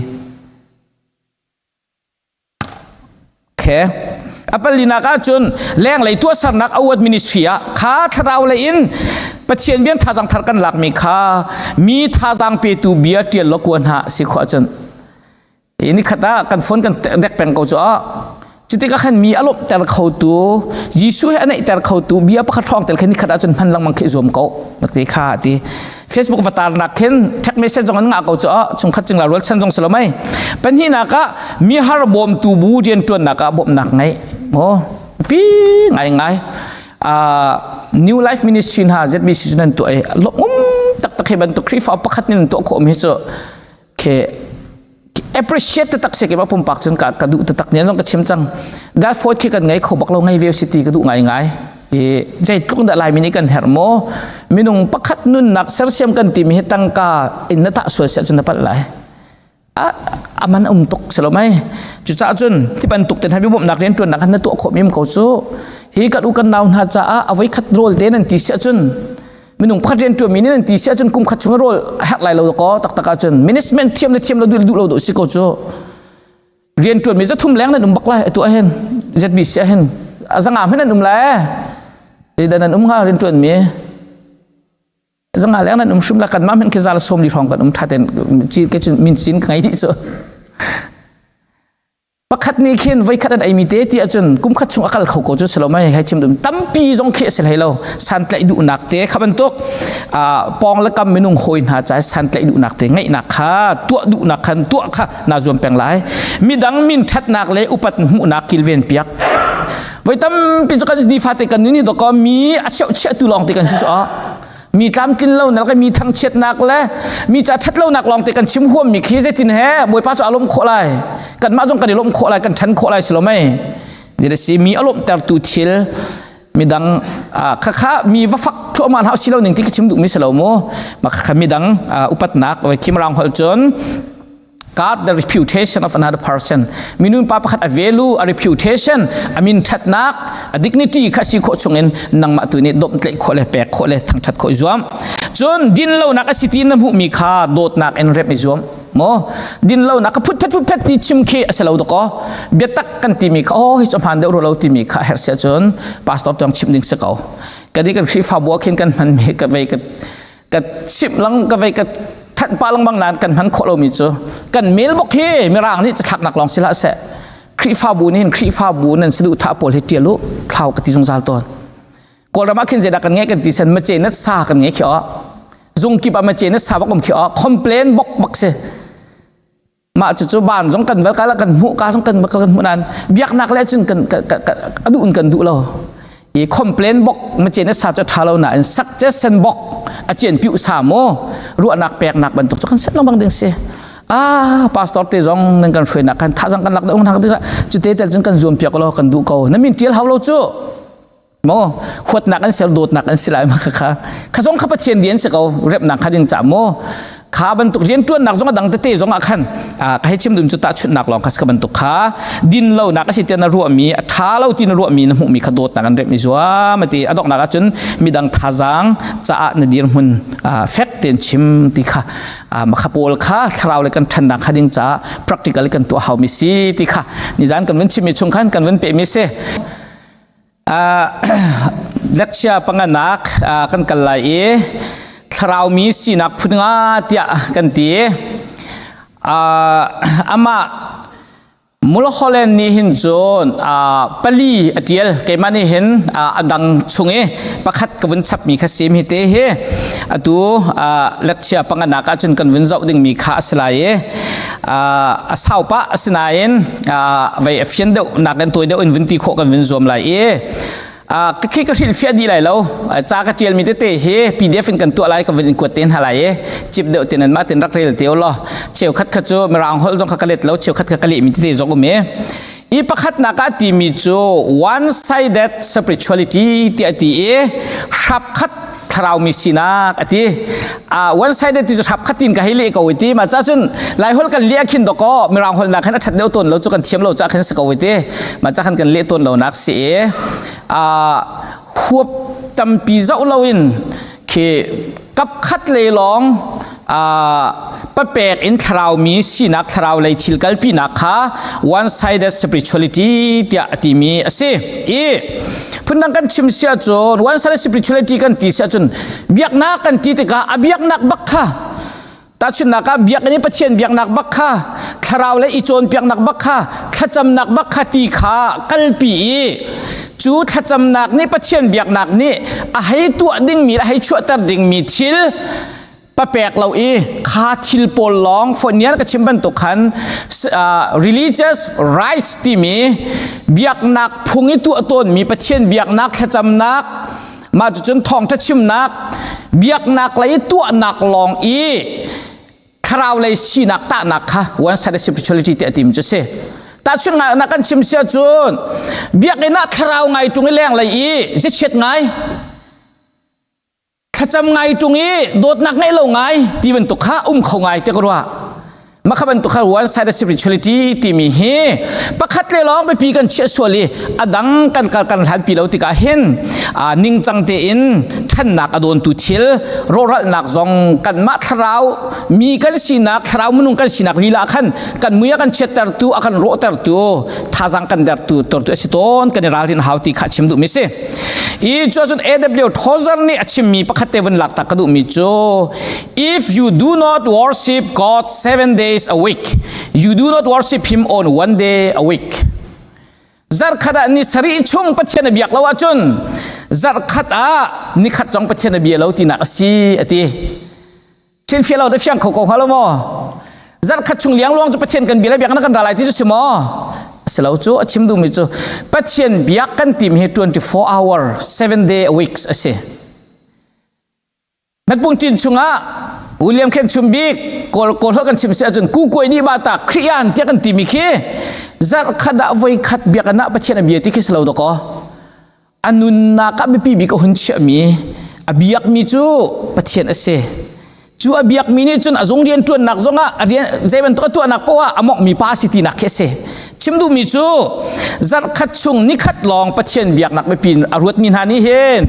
แค่อัปลินากาจุนแรงไหลตัวสักนักอวดมินิสทรีข้าทราวเลยอินปะเชียนเบียนท่าจังทักกันหลักมีข้ามีท่าจังเปตูเบียเตียนลกวนหาสิขวจุนอินี่ขัดกันฝนกันเด็กเป็นกูจ้าจุดที่ก็ขันมีอารมณ์แต่ละเขาตัวยิสุให้อันไหนแต่ละเขาตัวเบียประคัดทองแต่ละขันนี่ขัดจุนพันลังมังเขยรวมเขาบักตีข้าตีเฟซบุ๊กวัตารนักเห็นแท็กเมสเซจจงนั้นงาเขาจ้าจงขัดจึงหลารวดฉันจงสลมัยเป็นที่นักะมีฮาร์บอมตูบูเรียนตัวนักะบ่มนักไงโอ้ปีไงNew Life Ministry ฮะ ZBC นั่นตัวลงตักให้บรรทุกคริฟ้าประคัดนี่ตัวโคมิโซเค appreciate ตักเสกว่าผมปักจนกระดูตักเนี่ยต้องกระชิมจังได้โฟร์คิกันไงเขาบอกเราไงเวลซิตี้กระดูไงใจตรงแต่ลายมินิกันเฮอร์โมมินุงประคัดนุ่นนักเซอร์เซียมกันตีมีตั้งกาอินนัตสวยเสียจนนับอะไรมันตกสลมัยจุดจ้าจนที่บรรทุกแต่ทำให้ผมนักเรียนตัวนักนั้นตัวโคมิมเขาสู้ฮีกัดอุกันดาวน์หาจ้าเอาไว้คัดโรลเดนันตีเสียจนมินุงพัดเรียนตัวมินินันตีเสียจนกุมคัดช่วงโรลหักไหลเราก็ตักจนมินิสเมนเทียมเราดูเราดูสิเขาสู้เรียนตัวมีจะทุ่มแรงนั่นบักไล่ตัวเห็นจะบีเสียเห็นสังหารให้นั่นแหละดังนั้นข้าเรียนตัวมีสังหารแล้วนั่นชุมละกันมาเป็นแค่ซาลสมดีทองกันทัดเต็นจีก็จะมินสินไงที่สุดประคัดนี้เขียนไว้คัดไอมีเตที่อาจารย์กุมคัดช่วงอากาศเขาก็จะสลบไม่ให้ชิมดุมตั้มปีจงเขียนเสร็จให้เราสันตะดูหนักเตะขับมันตกปองและกำมินุงโหยหาใจสันตะดูหนักเตะไงหนักค่ะตัวดูหนักขันตัวค่ะน่าจวมแปลงหลายมีดังมินทัดหนักเลยอุปัตหูหนักกิลเวนเปียกไว้ตั้มปีจกันดีฟาเตกันนี่ตัวก็มีอาเชี่ยวเชี่ยตุลองเตกันสิจ้ามีตามกินเหล้านั่นก็มีทั้งเช็ดหนักและมีจะทัดเหล้าหนักลองแต่กันชิมห่วมมีขี้เจตินแห่บวยป้าจะอารมณ์โคลายกันมาจงกันอารมณ์โคลายกันทันโคลายสิลไม่เดี๋ยวสิมีอารมณ์แต่ตูชิลมีดังข้ามีวัฟักทั่วมันเฮาสิเหล้าหนึ่งที่ชิมดุมิสลาโมมาข้ามีดังอุปัตนักไว้คิมรังฮอลจนGod the reputation of another person มีนุ่นป้าประคัด value a reputation อามินทัดนัก dignity ข้าสิโคชงเงินนังมาตัวนี้ดมเตะโคเลยแปะโคเลยทั้งชัดโคจวมจนดินเล่านักสิตีน้ำหูมีค่าโดดนักเอ็นเรปไม่จวมโมดินเล่านักพุทธที่ชิมเคสลาวตะก็เบียตักกันตีมีค่าโอ้ยสมพันธ์เดี๋ยวเราตีมีค่าเฮร์เซียจนพาสตอร์ต้องชิมดิ่งสักเอากันนี้กันคลิปฟาบัวขึ้นกันมันมีกันไปกันชิมลังกันไปกันท่านปาลังบางนานกันพันโคโลมิจูกันเมลบอกเฮ้มีร่างนี่จะถักหนักลองสิละเสะครีฟ้าบูนี่เห็นครีฟ้าบูนั่นสะดุดท่าโพลเฮเตียลุเท่ากับที่ทรงซาลตอนกอลมาขึ้นเจดักกันเงี้ยกันที่ฉันมาเจนัดซากันเงี้ยเขียวจงกิบมาเจนัดซาบอกผมเขียวคอมเพลนบอกบักเสมาจุบ้านจงกันวัลกันกันหูกาจงกันวัลกันหูนั้นเบียกหนักแล้วจนกันดูอุ่นกันดูเราอีคอมเพลนบอกมาเจนัดซาจะท่าเราหน่ะสักเจสันบอกอาเจียนผิวสามโมรู้นักแปลกนักบรรทุกจกันเสร็จลงบางเดือนเสียพาสตอร์เตจงนั่งกันช่วยนักกันท่าจังกันนักเรื่องทางที่ละจุดเตจงกันรวมเปียกเรากันดูเขานั่นมินเทียลเฮาเราจู่โมขวดนักกันเสียโดดนักกันสิหลายมากค่ะข้าจงข้าพเจ้าเดียนเสียเขาเรียบนักข้าดินจ่าโมข้าบรรทุกเรียนตัวนักจงกันดังเตจงอาคันให้ชิมดื่มจุดตาชุดนักลองข้าสกับบรรทุกข้าดินเรานักก็สิเตียนรัวมีท่าเราตีนรัวมีน้ำหูมีขดดนักกันเรียบมีจัวมาตีอดอกนักจนมีดังท่าจังจะนดีร์หุ่นเฟกเตียนชิมตีข้ามาขับโอลข้าทราวเลยกันทันนักข้าดินจ่า practical กันตัวเฮามิสิตีข้านิจานกันวันชิมชงขันกันวันเปมิเซเล็กเชียปังนักกันกันไหลทราวมีสีนักพุทธงาเตียกันตีอามามุลฮอลแลนด์นี่เห็นจนปลีเดียลเกมันนี่เห็นดังชงประคัดกวนชับมีข้าเสียมีเตะตัวเล็กเชียปังนักจนกันวันเจ้าดึงมีข้าสลายสาวปะสนายไว้เฟียนเดานักกันตัวเดียวอินวันตีโคกันวันจอมไหลก็คิดก็ทิ้งเฟียดีไหลแล้วจากเจียลมีเตะเฮพีเดียฟินกันตัวอะไรกับวันกวดเต็นหาไหลจิบเดียวเต็นนั้นมาเต็นรักเรียลเตียวล้อเชียวคัดขจูมารังฮอลต้องขัดกะเล็ดแล้วเชียวคัดกะเล็ดมีเตะจงกุม อีประคัดนักตีมีจู one sided spirituality ที่อดีรับคัดเรามีสินะอดีone sided ที่จะรับคัดตินกับให้เลี้ยกเอาไว้ที่มาจ้าจนหลายคนกันเลี้ยกินดอกก็มีรางคนนักขันชัดเดียวต้นเราจุกันเทียมเราจ้าขันสกเอาไว้ที่มาจ้าขันกันเลี้ยต้นเรานักเสียควบตำปีเจ้าเราอินคือกับคัดเลยลองปะเปกอินทราวมีสินักทราวเลยทิลกัลปีนักค่ะ one sided spirituality ที่อดีมีสิพูดนังกันชิมเสียจน one sided spirituality กันตีเสียจนเบียกนักกันตีติกาเบียกนักบักค่ะตาชุนนักเบียกนี้ประเชียนเบียกนักบักค่ะทราวเลยอีโจนเบียกนักบักค่ะขจำนักบักค่ะตีค่ะกัลปีจูขจำนักนี่ประเชียนเบียกนักนี่ให้ตัวดิ่งมีให้ชั่วตัดดิ่งมีทิลปะแปกเราคาทิลโปลลองฝนนี้ก็ชิมบันตุขันreligious rights ที่มีเบียกนักพุงอีตัวตนมีประเทศเบียกนักขจำนักมาจนทองทัชิมนักเบียกนักเลยตัวนักลองคราวเลยชีนักตานักค่ะ one sided spirituality ที่อดีมจะเสตาชุนนักกันชิมเสียจุนเบียกนักคราวไงตรงนี้แรงเลยจะเช็ดไงถ้าจำไงตรงนี้โดดหนักไงเราไงที่เป็นตุกข้าเขาไงแต่ก็ว่ามาขับเป็นตุกข้า one sided spirituality ที่มีเฮประคัดเลยร้องไปปีกันเชื่อส่วนเลยอดังกันหันปีเราติกาเห็นนิ่งจังเตอินท่านนักอโดนตุชิลโรรัลนักจงกันมาทราวมีกันสินักทราวมนุษย์กันสินักลีลาขันกันมือกันเช็ดตรตัวอากันโรตรตัวท่าจังกันตรตัวสิต้นกันราลินหาวติขัดชิมดูมิเซอีจวนAW ทอซันนี่ชิมมีประคัดเทวันหลักตะกดูมิโจ if you do not worship God 7 days a week you do not worship Him on 1 day a week จัดขัดนี่สรีชุ่มปัจเจนเบียกแล้วว่าจุนจัดขัดนี่ขัดจงปัจเจนเบียแล้วที่นักสีอติเช่นเฟียเราได้เฟียงเขาฮัลโหลมอจัดขัดชุงเลี้ยงลวงจะปัจเจนกันเบียแล้วเบียกนักกันอะไรที่จะสมอสลาวจูชิมดูมิจูปัจเจนเบียกกันทีมให้24 hour 7 day a weekเสียนัดปุ่งจินชุงวิลเลียมเคนชุมบิกกอลกันชิมเสียจนกูกวยนี่บาตาคริยันเทียกันทีมิคีจัดขัดไว้ขัดเบียกนักปัจเจนเบียที่คิดสลาวตะก็อันนุนนักบิปีบิกหุ่นเชื่อมีเบียกมีจูปัจเจนเสียจูเบียกมีนี่จนอาจงเรียนตัวนักจงเรียนเจเป็นตัวนักเพราะว่าอมอกมีภาษิตนักเสียชิมดูมิจูจัดขัดชงนิขัดลองปัจเจนเบียกนักไปปีนอรวดมินหานี่เห็น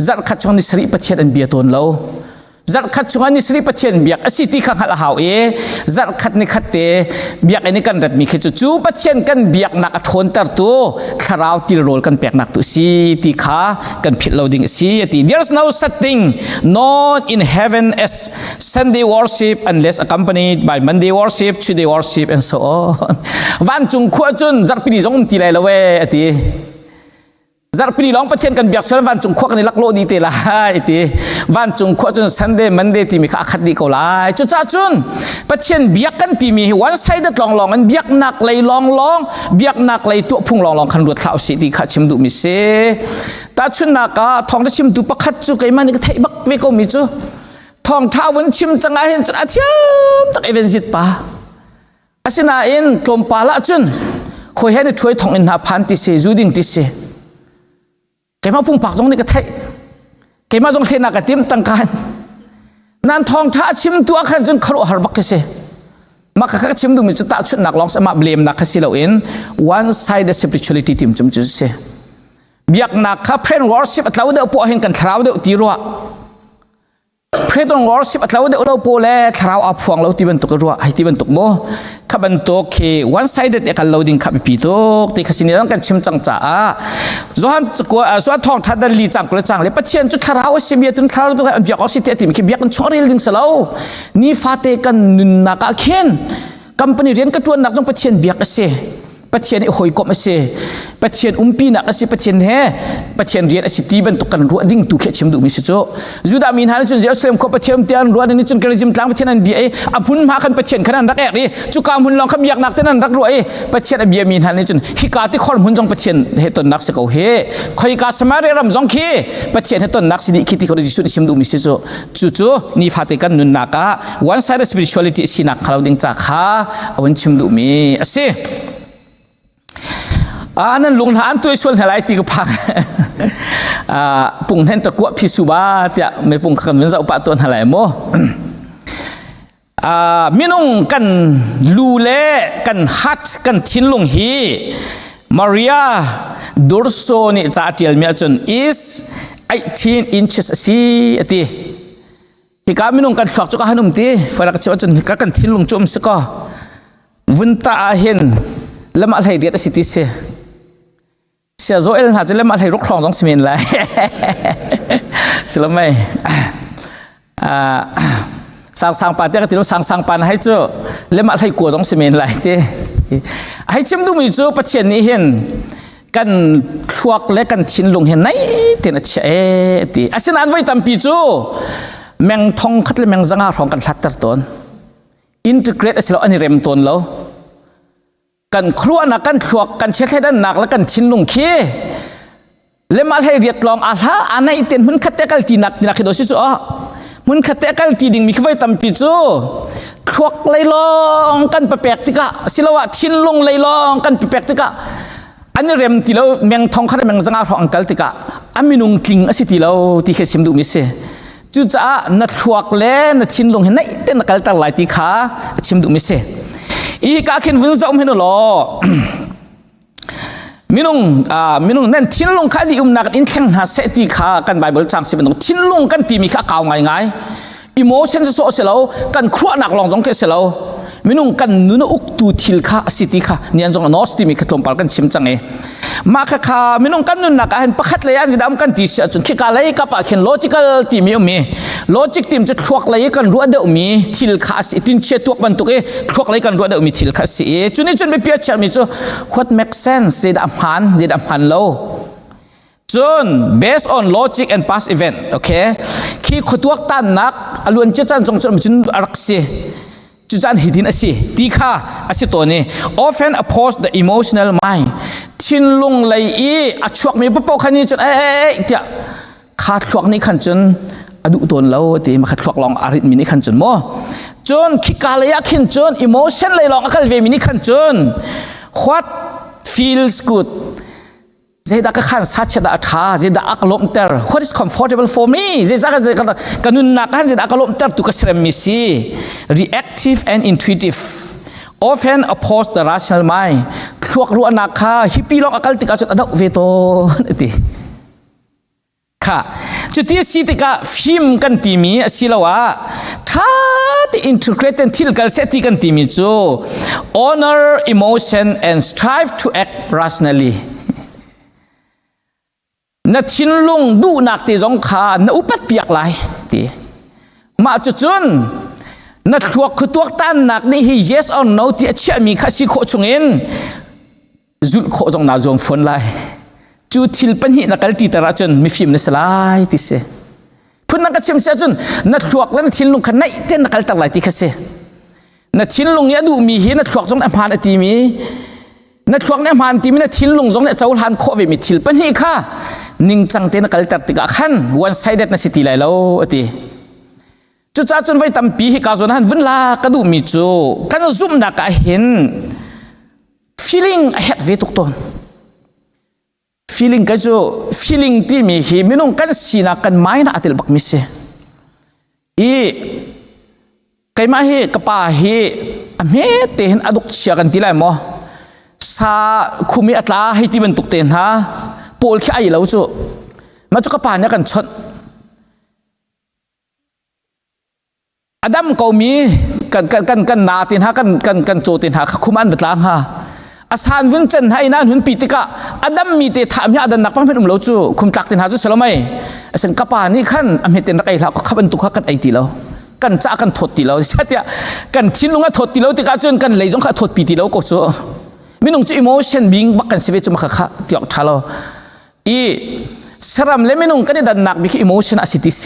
จัดขัดชงนิสริปัจเจนเบียตนเราจัดขัดชงนิสริปัจเจนเบียกสิที่ขังหัลหาวจัดขัดนิขัดเตเบียกอันนี้กันดัดมีแค่จูปัจเจนกันเบียกนักทนตัดตัวคราวติลโรลกันแปลกนักตัวสิที่ขากันผิดเราดิ่งสิที่ there's no such thing not in heaven as Sunday worship unless accompanied by Monday worship Tuesday worship and so on วันจุงขั้วจุนจัดปีนี้จงตีไรละเว้ที่จัดปีนี้ร้องประเทศกันเบียกส่วนวันจุงขั้วกันในลักโลดีเตล่ะที่วันจุงขั้วจุน Sunday Monday ที่มีข้าขัดดีก็ไล่จุดจ้าจุนประเทศเบียกกันที่มี one sided ลองมันเบียกหนักเลยลองเบียกหนักเลยตัวพุ่งลองคันรวดเท้าสิที่ขัดชิมดูมิเซตาชุนนักทองได้ชิมดูประคัดจุกันมันนี่ก็ไทยบักเวก็มีจูทองเท้าวันชิมจังไงเห็นจังอาเทียมตักเอเวนจิตปะอาศินาอินกลมปาละจุนคอยให้ในช่วยทองอินหาพันติเสจูดิ่งติเสแกมาพุ่งปากตรงนี้ก็ไทยแกมาตรงเทนักติมตั้งการนั่นทองท้าชิมตัวขันจนครบหาบักเสมาขัดชิมดูมิจุตาชุดนักลองสมาเบลมนักสิเราอิน one sided spirituality ติมจุ่มจุดเสเบียกนักข้าเพลนวอร์ชิปเราเดือดปวดเห็นกันเราเดือดตีรัวเพลนวอร์ชิปเราเดือดเราปวดแล้วเราเอาพวงเราตีบรรทุกรัวให้ตีบรรทุกโมขับบรรทุกคือ one sided เอกเราดิ่งขับปีตุกที่ข้าสิเนี่ยต้องการชิมจังจ้าส่วนทองทัดดันลีจังกระจังเลยปัจเจียนจุดเราเสียเบียตุนเราต้องการเบียกออกซิเตติมคือเบียกกันชอริลดิ่งสลาวนี่ฟาเตกันนุนนักเข็นกัมปนีเรียนกระตุ้นนักจงปัจเจียนเบียกเสียปัจเจียนหอยกบเสียปัจเจียนปีนักเสียปัจเจียนแห่ปัจเจียนเรียนสิตีบรรทุกกันรัวดิ่งตุกเขชิมดูมิสิโจจูดามินฮานี่จนเจ้าเสมขบปัจเจียนเตียนรัวนี่จนกระจิมตั้งปัจเจียนเบียอภุนมาขันปัจเจียนขนาดรักเอรีจุกามหุ่นลองขบยักนักเท่านั้นรักรัวปัจเจียนเบียมินฮานี่จนฮิกาติขอลหุ่นจงปัจเจียนเหตุนักสกาวเฮคอยกาสมาเรรำจงคีปัจเจียนเหตุนักสิริคิติคนจิสุนิชิมดูมิสิโจจู่นี่ฟาติกันนุนนักone sided spiritualityสินักเขาดิ่งจากข้าวันชิมดูมิสิ นั่นลุงหานตัวชวนหลายตีก็พักปุ่งแทนตะกัวพิสุบาเตียไม่ปุ่งคำนึงจะอุปตัวหลายโมมินงกันลูเล่กันฮัตกันทินลงฮีมาริอาดอร์โซนี่จ่าเทียลเมียจน is 18 inches สิตีฮิกามินงกันฝักจุกหันุมตีฝรั่งเชื่อจนฮิกากันทินลงจมสก็วุนตาเห็นแล้วมาให้เดียดสิติเสเสียโซเอลหาจะเล่นมาให้รกครองต้องสมินเลยสิละไม่สางปานเดียกันที่เราสางปานให้เจ้าเล่นมาให้กลัวต้องสมินเลยที่ให้ชิมดูมีเจ้าประเทศนี้เห็นกันชวกและกันชินลงเห็นไหนเต็นเชตีอาศัยนั้นไว้ตามปีจูแมงทองคัดและแมงจังหาของกันทัดตัดต้นอินทิเกรตอาศัยเราอันนี้เริ่มต้นแล้วกันครัวนักกันชวกกันเช็ดให้ด้านหนักและกันชินลงขี้เล่มาให้เรียดลองอาหาอันไหนเต็นมันคัดแต่กันจีนักจีนักโดยสิจูมันคัดแต่กันจีดิ่งมีขึ้นไว้ตามปีจูชวกเลยลองกันแปลกติกะสิละว่าชินลงเลยลองกันแปลกติกะอันนี้เริ่มที่เราแมงทองคัดแมงจังหาของอังกัลติกะอามินุงคิงอาศัยที่เราที่เคยชิมดูมิเสจู่จ้านัดชวกเล่นัดชินลงเห็นไหนเต็นนักกัลตังหลายติขาชิมดูมิเสอีกาเข็นวินซ่อมเห็นหรอมินุงนั่นทิ้งลงคดีนักอินแข่งหาเสติขากันไบเบิลจางสิเป็นต้องทิ้งลงกันตีมีข้าเก่าไงอิโมชันจะโซ่เสลากันครัวหนักลองจงเกเสลามินุงกันนุนอุกตูทิลข้าสิติข้าเนี่ยจงนอสติมีขตมปาลกันชิมจังมาข้ามินุงกันนุนนักเห็นประคัดเลยอันจะดำกันตีเสียจนขี้กาเลยกับปากเห็นโลจิคตีมีโลจิกทีมจะทวกเลยกันรัวเดอมีทิลข้าสิตินเชื่อตัวมันตุกทวกเลยกันรัวเดอมีทิลข้าสิจุนี่จนไปเปียเชื่อมีจู what make sense เด็ดอัมพันโลจน based on logic and past event โอเคขี้ขดวกตันนักอารมณ์เจ้าจันจงจนจุนรักสิจุจันหิดินอสิตีข้าอสิตัวนี้ often oppose the emotional mind ชินลงเลยอัดชวกมีปะปอคันนี้จนเดี๋ยวขาดชวกนี้ขันจนอดุตัวเราตีมาขัดชวกลองอาริตมินิขันจนโมจนขี้กาเลยขันจน emotion เลยลองอากาศเวมินิขันจน what feels good Zeda kan sacha da tha zeda akalom ter what is comfortable for me zeda kanun nakan zeda akalom ter tu kasrem misi reactive and intuitive often oppose the rational mind thuak ru anakha hipi lok akal tika chot ada veto ti kha chuti sitika film kan timi asilawa tha the integrated theological seti kan timi chu honor emotion and strive to act rationallyนัดชินลุงดูนักตีจงขาณอุปัตเปียกไหลตีมาจุดจนนัดชวกคือตัวตันนักนี่ yes or no ที่เชื่อมีข้าศึกโคชงเงินจุดโคจงนาจงฝนไหลจุดทิลปัญหานักตีตระจนมีฟิล์มในสไลด์ที่เสพูดนักเชื่อมเสียจนนัดชวกและนัดชินลุงขันไหนเต้นนักตักไหลที่ข้าศึกนัดชินลุงเนี่ยดูมีเห็นนัดชวกจงอัมพานตีมีนัดชวกเนี่ยมันตีมีนัดชินลุงจงเนี่ยเจ้าหันโควิดมีทิลปัญหาข้านิ่งจังเต้นนักตักติกาขัน one sided นั่นสิตีไหลแล้วตีจุดจ้าจนไว้ตั้มปีให้กาจนหันวันลากระดูมีจูกันซุ่มนักเห็น feeling เฮ็ดเวทุกตน feeling ก็จู feeling ที่มีเหตุไม่น้องกันสีนักกันไม่น่าติดบักมิเสอีใครมาเหตุกับป้าเหตุอเมเต้นอดุกเชียกันตีไหลมั้งซาคุมีอัตลาให้ที่มันตุกเต้นฮะปูลขี้ไอแล้วจูมาจุกป่านเนี่ยกันชดอดัมก็มีกันนาตินฮะกันโจตินฮะคุมันเบ็ดล้างฮะอาสานวินเจนให้นั่นหุ่นปีติกะอดัมมีเตถามยาดันนักปั้มเป็นแล้วจูคุมตักตินฮะจูเสลไม่สังกป่านนี่ขั้นอเมตินรักไอแล้วก็ขับเป็นตุกกันไอตีแล้วกันจ้ากันถดตีแล้วใช่ไหมกันทิ้งลงกันถดตีแล้วติกาจนกันเลยจงขัดถดปีตีแล้วก็จูไม่นุ่งจูอิโมชันบิงบักกันเสวจูมาขัดตีออกทาร์ลอีสรำเล่ไม่นุ่งกันได้ดันนักบิกอิโมชันอาศิติเส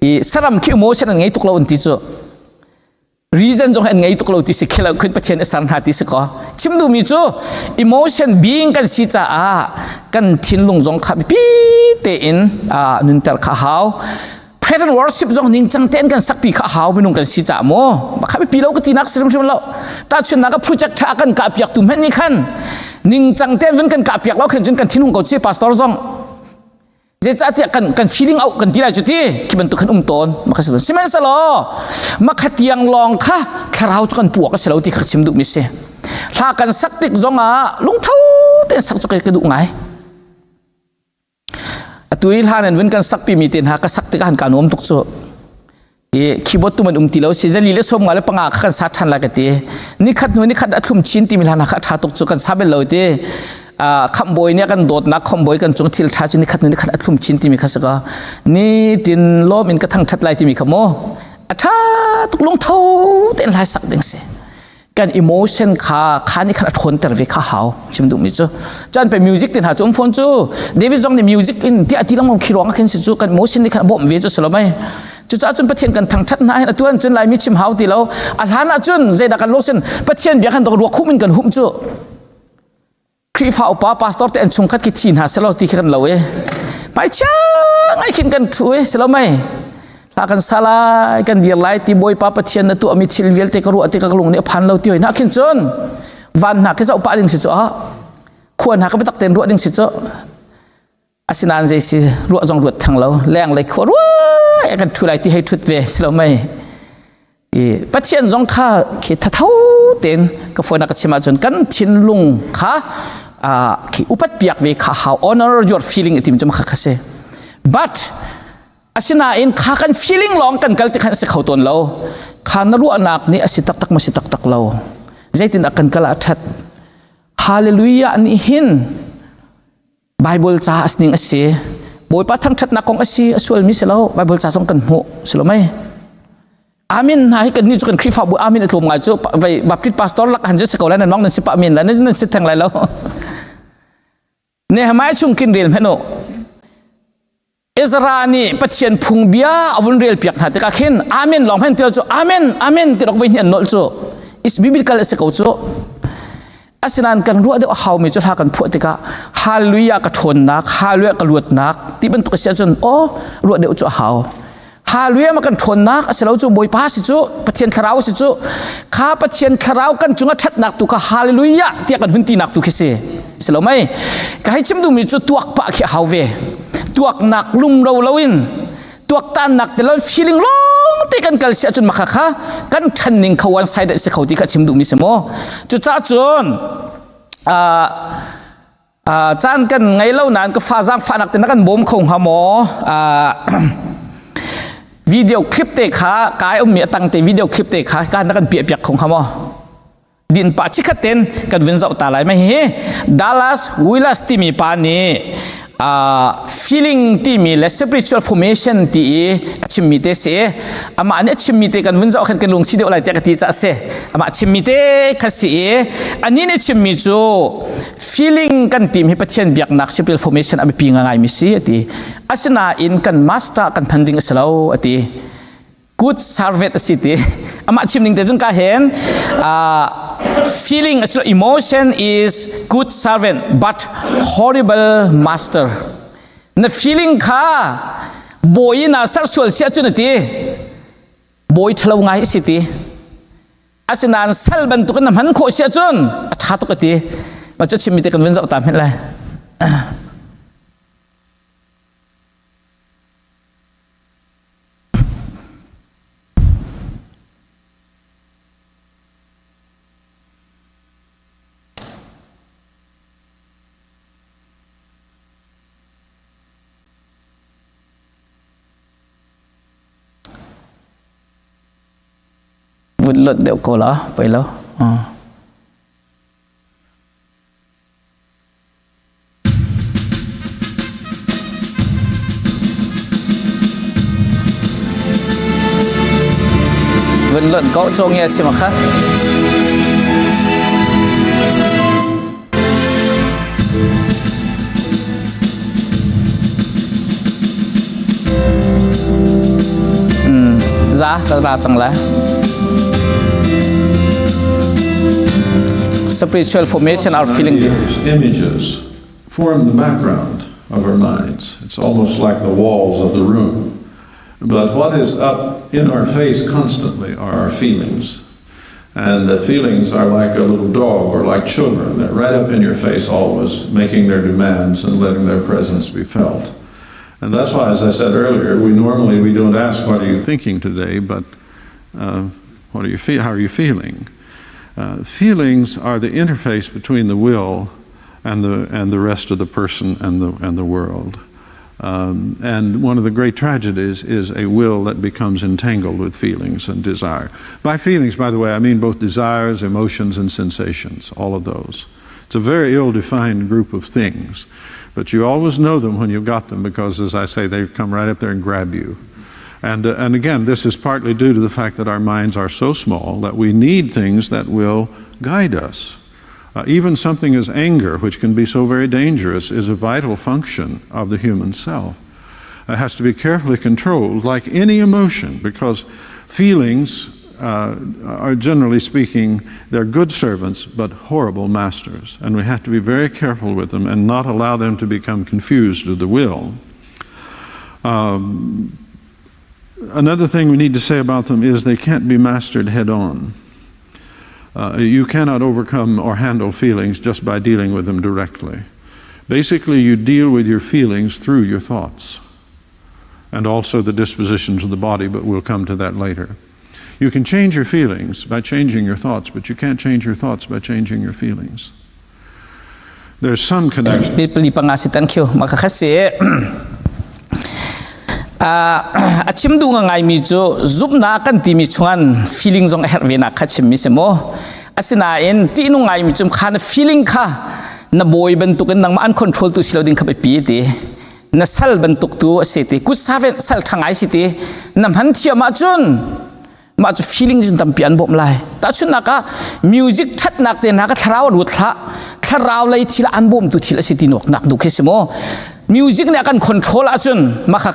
อีสรำคิดอิโมชันไงตุกเราอุนติจู reason จงเห็นไงตุกเราติเสกเราขึ้นประเทศสารหาติเสกชิมดูมีจู emotion being กันสิจ้ากันทิ้งลงจงขับปีเตอินนุนเตอร์ข้าว present worship จงนิ่งจังเต้นกันสักปีข้าวไม่นุ่งกันสิจ้าโมขับปีเราก็ตีนักสิมเราตาชนนัก project กันกับอยากตุ้มเห็นนี่ขัน นิ่งจังเต้นวันกันกับเปียกแล้วขึ้นจนกันทิ้งหงเขาเชี่ยพาสตอร์ซองเจ้าที่กัน feeling เอากันที่ไรจุดที่คิดเป็นตัวขันตนมาขัดสิมันสโลมาขัดยังลองค่ะคราวจุกันปวกก็เสลาที่ขัดชิมดุมิเสถ้ากันสักติกจงลงเท้าเต้นสักจุกันกระดูกไงตัวอีหานั้นวันกันสักปีมีเต้นหาก็สักติกหันการโน้มตุกโซคีย์บอร์ดตัวมันตีแล้วเสียลีเลสมงาเลปังอาขันสัตทันละกันตีนี่ขัดนู่นนี่ขัดอัดคุมชินตีมิลานะขัดหาตุกโซกันซาเบลเลยตีคำบอยเนี่ยกันโดดนักคำบอยกันจงทิลท้าจุนี่ขัดนี่ขัดอัดคุมชินที่มีข้าศึกนี่ดินล้อมินกระทั่งชัดลายที่มีขโมอัฐาตุกลงเท้าเต้นลายสักเด้งเสกันอิโมชันขานี่ขัดทนแต่เวข้าหาวชิมดูมิจูจันเป็นมิวสิกเต้นหาจุ่มฟอนจูเดวิดจงในมิวสิกอินที่อธิลังมองคิดร้องกันสิจูกันอิโมชันนี่ขัดบ่มเวจูสลบไหมจุดจุนประเทศกันทางชัดนายตัวจุนลายมิชิมหาวตีแล้วอัลฮานะจุนเจดักกันโลเซนประเทศเบียกันตกรัวคุ้มินกันหุ่มจูครีฟ้าอุปพาสตอร์เต็นชงคัดกิจหาเสลาตีกันเลยไปช่างไอ้ขินกันช่วยเสลาไม่ลากันสลายกันเดียร์ไลท์ที่บอยป้าประเทศนั้นตัวมิชิลเวลเตกรัวเตกกลุงเนี่ยพันเราตีนักขินจนวันหักก็จะอุปดิ่งสิจ้าควรหักก็ไปตักเต็นรัวดิ่งสิจ้าอาศินานใจสิรัวจงรัวทางเราแรงเลยขวรัวกันช่วยไล่ที่ให้ทุดเวเสลาไม่ประเทศจงข้าคิดเท่าเต็นก็ฝนนักชิมาจนกันทิ้งลุงข้าคิดอุปถัมภ์เวข้า how honor your feeling ที่มันจะมาข้าเส but อาศินาอินข้ากัน feeling ลองกันกัลติขันเสกเขาตนเราข้านรู้อนักนี่อาศิตักมาศิตักเราใจตินอากันกัลอัฐฮาเลลูยานี่หินไบเบิลจ้าสนิงอาศิบอยป้าทั้งชัดนักของอาศิส่วนมิเสลาไบเบิลจ้าส่งกันหัวสโลไหมอามินให้กันนี่จุกันคริฟ้าบุอามินตัวงาจูไปบัพติสต์พาสตอร์ลักหันจุสกอลนั้นน้องนั่นสิปะอามินแล้วนั่นสิแทงไรแล้วเนี่ยทำไมชุ่มกินเรียลเพนโออิสรานีปัจเจียนพุงเบียอาวุนเรียลเปียกหาแต่ก็ขึ้นอามินลองเพนเตียวจูอามินที่เราไปเห็นโนจูอิสบิบิลกัลสกอจูอาศินันกันรัวเดียวเขามีจุดหากันพูดติกะฮาลุยากระทนนักฮาลุยากระลวดนักที่เป็นตัวเสียจนโอ้รัวเดียวจูเขาฮาลุยมากันทนนักเสลาจูบอยป้าสิจูประเทศคาราวสิจูข้าประเทศคาราวกันจุงอัดนักตุกะฮาลุยะเตียกันหุ่นตีนักตุกเสเสลาไม่ก็ให้ชิมดูมีจูตัวปะเขียฮาวเวตัวหนักลุ่มเราลวินตัวตันหนักแต่เรา feeling ร้องตีกันกัลเสียจนมาค่ะกันทันนิ่งเขาวันไซด์ได้เสเขาที่กัดชิมดูมีสมอจุดจ้าจนจานกันไงเล่านั้นก็ฟ้าจ้างฟ้าหนักแต่นักกันบ่มคงหาหมอวิดีโอคลิปเตะขากายมีตั้งแต่วิดีโอคลิปเตะขาการนักกันเปียกของหาหมอดินป่าชิคัดเต็นกันวินจะอุตาไหลไม่เฮดัลลัสวิลลัสที่มีปานีfeeling ที่มีและ spiritual formation ที่ชิมมิเตเสอามาเนี่ยชิมมิเตกันวินจะเอาขันกันลงสิเดียวอะไรแต่กันที่จะเสอามาชิมมิเตคัสเสอันนี้เนี่ยชิมมิจู feeling กันที่มีปัจจัยเบียกนัก spiritual formation อาไปพิงง่ายมิสิที่อาศัยอินกัน master กันพันดิ้งสลาวที่ good servant สิที่อามาชิมนิ่งแต่จนกาเห็นfeeling emotion is good servant but horrible master นั่น feeling ค่ะบอยน่าสักส่วนเสียจุนที่บอยทะเลาะง่ายสิที่อาศัยนั้นเซลบันตุกันน้ำมันโคเสียจุนท้าตุกที่มาจะชิมมิเตกันวินจะตามเห็นไรวุ่นเลิศเดี๋ยวก็ละไปแล้ววุ่นเลิศก็จงเงียสิมาค่ะจ้าก็ราจังเลย spiritual formation our feeling images form the background of our minds. It's almost like the walls of the room. But what is up in our face constantly are our feelings. And the feelings are like a little dog or like children. They're right up in your face always, making their demands and letting their presence be felt. And that's why, as I said earlier, we don't ask, what are you thinking today, but how are you feeling? Feelings are the interface between the will and the rest of the person and the world. And one of the great tragedies is a will that becomes entangled with feelings and desire. By feelings, by the way, I mean both desires, emotions, and sensations, all of those. It's a very ill-defined group of things, but you always know them when you've got them because, as I say, they come right up there and grab you. And again, this is partly due to the fact that our minds are so small that we need things that will guide us. Even something as anger, which can be so very dangerous, is a vital function of the human self. It has to be carefully controlled, like any emotion, because feelings are, generally speaking, they're good servants, but horrible masters. And we have to be very careful with them and not allow them to become confused with the will. Another thing we need to say about them is they can't be mastered head on. You cannot overcome or handle feelings just by dealing with them directly. Basically, you deal with your feelings through your thoughts and also the dispositions of the body, but we'll come to that later. You can change your feelings by changing your thoughts, but you can't change your thoughts by changing your feelings. There's some connection. Thank you. Achim du ngai mi chu zupna kan ti mi chuan feeling zong her ve na khachim mi semo asina en ti nu ngai mi chum khan feeling kha na boy ban tu kan nang ma uncontrol tu silo ding kha pe pi ti na sal ban tuk tu ase ti ku saven sal thangai si ti nam han thia ma chu feeling jun tam pian bom lai ta chun na ka music that nak te na ka tharau ru tharau lai thila an bom tu thila si ti nok nak du khesemo music ne akan control achun makha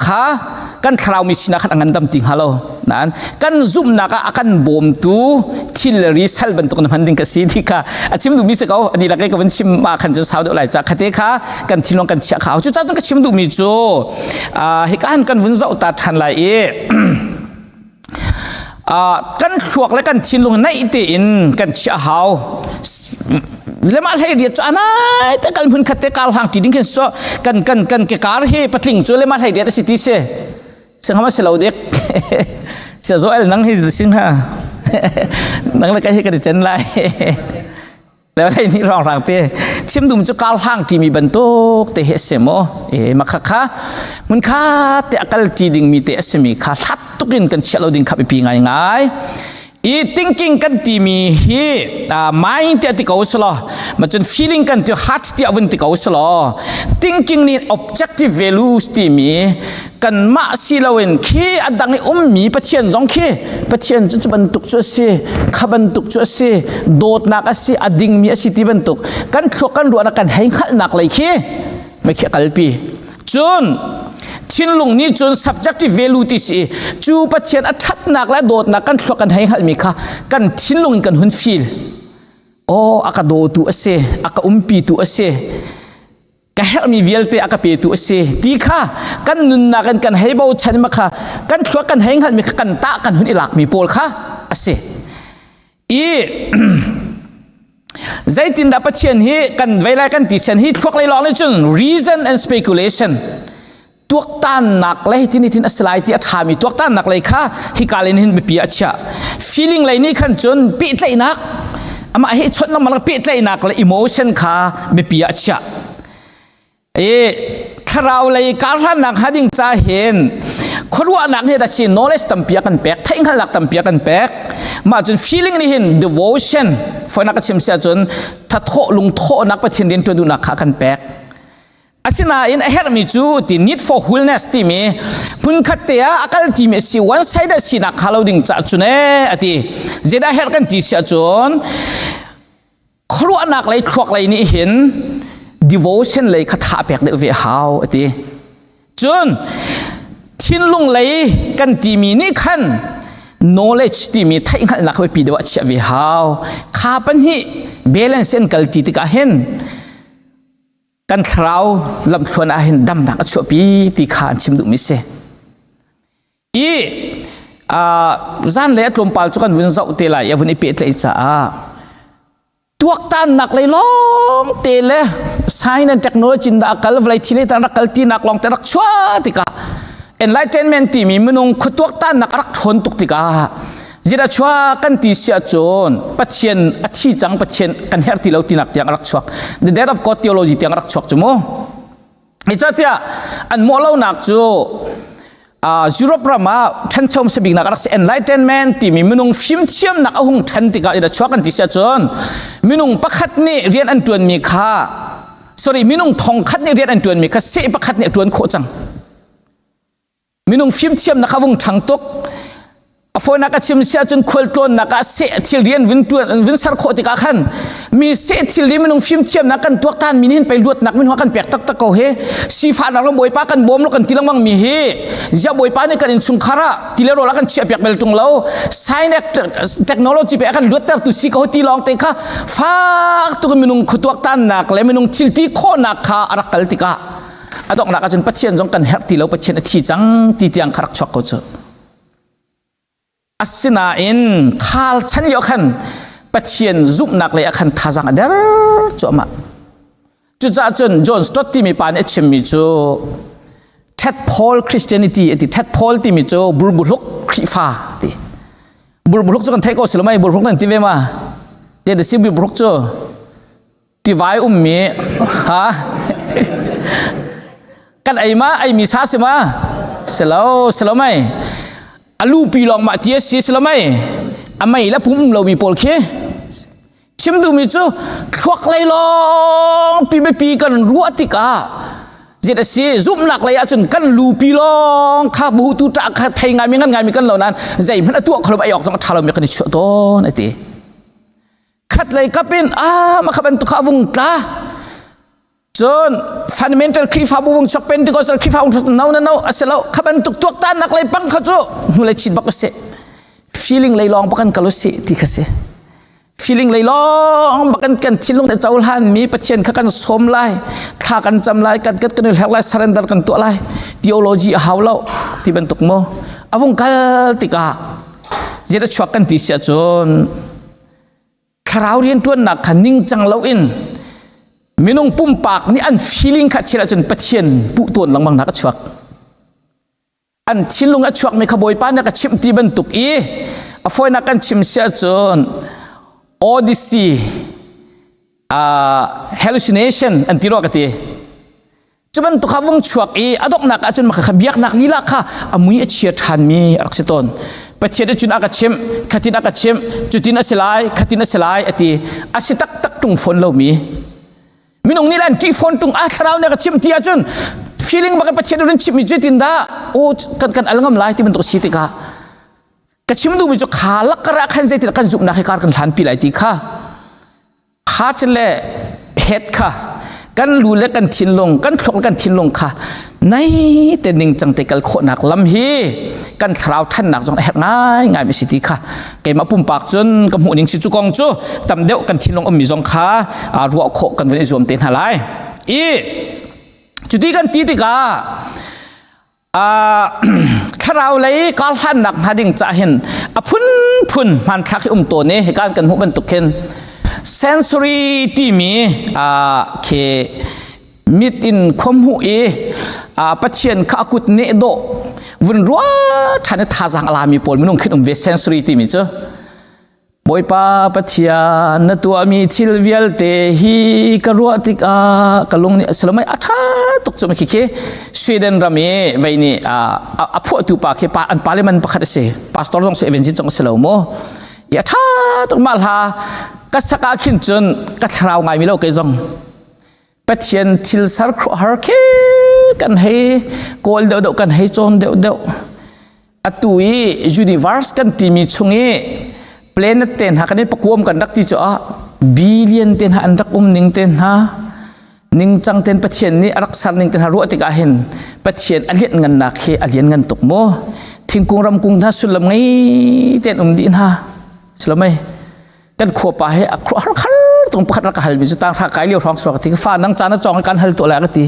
kan tharau mi sina khan angan dam ting halo nan kan zoom na ka akan bom tu thil result ban tok na handing ka si thi ka achim du mi se ka ani la kai ka ban chim ma khan chu sau do lai cha khate kha kan thilong kan chia kha chu cha ka chim du mi chu he kan vun zau ta than lai e kan thuak le kan thilung nai te in kan chia hau lemal hai dia chu anai ta kan phun khate kal hang ti ding ken so kan ke kar he patling chu lemal hai dia ta siti se sangama se lo dek se zo el nang hi sing ha nang la kai he ka de chen laiแล้วไอ้นี่รองรางเต้ชิมดุมจะกาลห่างที่มีบรรทุกเตะเสมอมาค่ะมันค่ะเตะกัลจีดิ่งมีเตะเสมีค่ะทัดตุกินกันเชลดิ่งขับไปปีง่ายอี thinking กันที่มีฮีmind ที่ติดกับอุศลมันจน feeling กันที่ heart ที่อวันติดกับอุศล thinking นี่ objective values ที่มีกันมาสิเราเองคีอดังในมีปะเทียนสองคีปะเทียนจะบรรทุกชัวสิขับบรรทุกชัวสิโดดนักสิอดิ่งมีสิที่บรรทุกกันครกันรัวนักกันให้ขัดนักเลยคีไม่เขียกัลปีจนชินลงนี้จน subjective value ที่สิจูปะเทียนอัดทัดนักและโดดนักกันครกันให้ขัดมีค่ะกันชินลงกันหุ่นฟีลโอ้อากาโดตุเสอากาปีตุเสก็เฮมีเวลเตอากาเปตุเสดีค่ะกันนุนนักกันให้เบาชันมาค่ะกันครกันให้ขัดมีกันตากันหุ่นอิลักมีโพลค่ะเสใจตินดับปะเทียนฮีกันเวลากันติเชนฮีทวกเลยลองเลยจน reason and speculationตัวต้านหนักเลยที่นี่ที่นัสไลที่อาถามีตัวต้านหนักเลยค่ะที่การเล่นหินไปปีอาชะ feeling เลยนี่ขันจนปีใจหนักอามาให้ชนน้ำมันปีใจหนักเลย emotion ค่ะไปปีอาชะถ้าเราเลยการหนักหาดิ่งจะเห็นคนว่าหนักเนี่ยแต่สิ่ง knowledge ตั้มเปียกันแปกทิ้งขันหลักตั้มเปียกันแปกมาจน feeling นี่เห็น devotion ฝนนักเชื่อมเสียจนถ้าโทลุงโทนักปฏิเรียนตัวดูนักขากันแปกอาศินาอินเฮร์มิจูที่ need for wholeness ที่มีพุนขัดเตียอาการที่มีสิ one side สินักฮาโลดิ่งจัดจุนอติเจด้าเฮร์กันที่เสียจนครัวนักเลยครัวเลยนี่เห็น devotion เลยคาถาแปลกเดือดเวหาวอติจนทิ้งลงเลยกันที่มีนี่ขัน knowledge ที่มีทั้งขันนักไปปีเดียวเชื่อเวหาวข้าปัญหา balance กันกัลติติกาเห็นกันคราวลำชวนอาเห็นดำดักชั่วปีที่ขานชิมดุมิเซ zan le tlom pal chu kan vun zau te la ya vun ipe tle cha tuak tan nak le long te le science and technology da kal vlai thile ta rak kal ti nak long te rak chwa tika enlightenment ti mi munung khutuak tan nak rak thon tuk tika zira chwa kan ti sia chon pathian athi chang pathian kan her ti lo ti nak tiang rak chwak the death of god theology tiang rak chwak chumo ichatia an mo lo nak chu Europe rama than chom se big nak rak se enlightenment ti mi munung phim thiam nak ahung than ti ka ida chwa kan ti sia chon minung pakhat ni rian an tuan mi kha sorry minung thong khat ni rian an tuan mi kha se pakhat ni tuan kho chang minung phim thiam nak avung thang tok afoi nak chim sia chun khol ton nak se thil rian vin tuan vin sar kho ti ka khan mi se thil ri minung phim thiam nak kan tuak tan minin pai luat nak min ho kan pek tak tak ko he si fa nak boi pa kan bom lo kan tilang mang mi he ja boi pa ni kan in chung khara tilero la kan chia pek bel tung lo science technology pe kan luat tar tu si ko ti long te kha fa tu minung khutuak tan nak le minung thil ti kho nak kha arak kal ti ka adok nak achun pathian jong kan her ti lo pathian thi chang ti tiang kharak chok ko chu asina in khal chan yo khan pathian zup nak le akhan thajang adar choma chu cha chun John Stott ti mi pan hm mi chu Ted Paul Christianity ti Ted Paul ti mi chu burbuluk khifa ti burbuluk chu kan thai ko silmai burbuluk nan ti ve ma te de sim burbuluk chu ti vai mi ha kan ai ma ai mi sa se ma selo mai alu pi long ma tia si selo mai amai la pum lo bi pol khe chim du mi chu thwak lai long pi be pi kan ruatika zeta si zum nak lai achun kan lu pi long kha bu tu ta kha thai ngai mi kan lo nan zai man atu kholo ai ok tong thalo mi kan chu ton ati khat lai kapin ma khaban tu kha vung ta chon fundamental khifa bu wong chok pentecostal khifa wong no aselo khaban tuk tuak tan nak lai pang kha chu nu lai chin bak se feeling lai long pakan kalosi ti khase feeling lai long bakan kan thilung da chaul han mi pathian kha kan som lai tha kan cham lai kan kat kan hel lai surrender kan to lai theology haulo ti ban tuk mo avung kal tika jeta chwak kan ti sia chon kharau rian tuan nak khaning chang lo in minung pum pak ni an feeling kha chila chon pathian pu ton lang mang nak chwak an thilung a chwak me khaboi pa na ka chim ti ban tuk i afoi na kan chim sia chon odyssey hallucination an tiro ka ti chuban tu khavung chwak i adok nak achun ma khabiak nak lila kha amui a chia than mi aksiton pathian chun aka chim khatina ka chim chutina selai khatina selai ati asitak tak tung phone lo mi minung nilan ti phone tung tharau na ka chim ti achun feeling baka pathian rin chim mi jutin da o kan alangam lai ti ban to si ti ka chim du mi jo khalak kara khan zai ti kan zup na kar kan than pi lai ti kha ha chele het kha kan lu le kan thin long kan thlok kan thin long kha nai te ning chang te kal kho nak lam hi kan thrau than nak jong het ngai mi si ti kha ke ma pum pak chun kam hu ning si chu kong chu tam deu kan thin long mi jong kha ruwa kho kan ven zom ten halai i chuti kan ti ti ka kharau lai kal han nak hading cha hen phun man thak to ne kan hu ban tuk khen sensory ti mi ke mit in khom hu e pathian kha kut ne do vun ruwa thane thajang ala mi pol minung khin ve sensory ti mi chu boi pa pathian na tu ami thil vial te hi ka ruwa tik kalung ni aslamai atha tok chu mi ke Sweden rami vaini apho tu pa ke pa an parliament pakhat se pastor jong se evangelist jong se lo mo ya tha tok mal ha ka saka khin chun ka thrau ngai mi lo ke jong pathian thil sar har ke kan he kol do kan he chon do atui universe kan ti mi chungi planet ten ha kan pakuam kan dak ti cho billion ten ha andak ning ten ha ning chang ten pathian ni arak sar ning ten ha ru atika hen pathian alian ngan na khe alian ngan tuk mo thingkung ram kung na sulam ngai ten din ha slamai kan kho pa he har khar tong pakhat ka hal mi chu tang tha kai liu thong so ka ti fa nang chana chong kan hal to la ka ti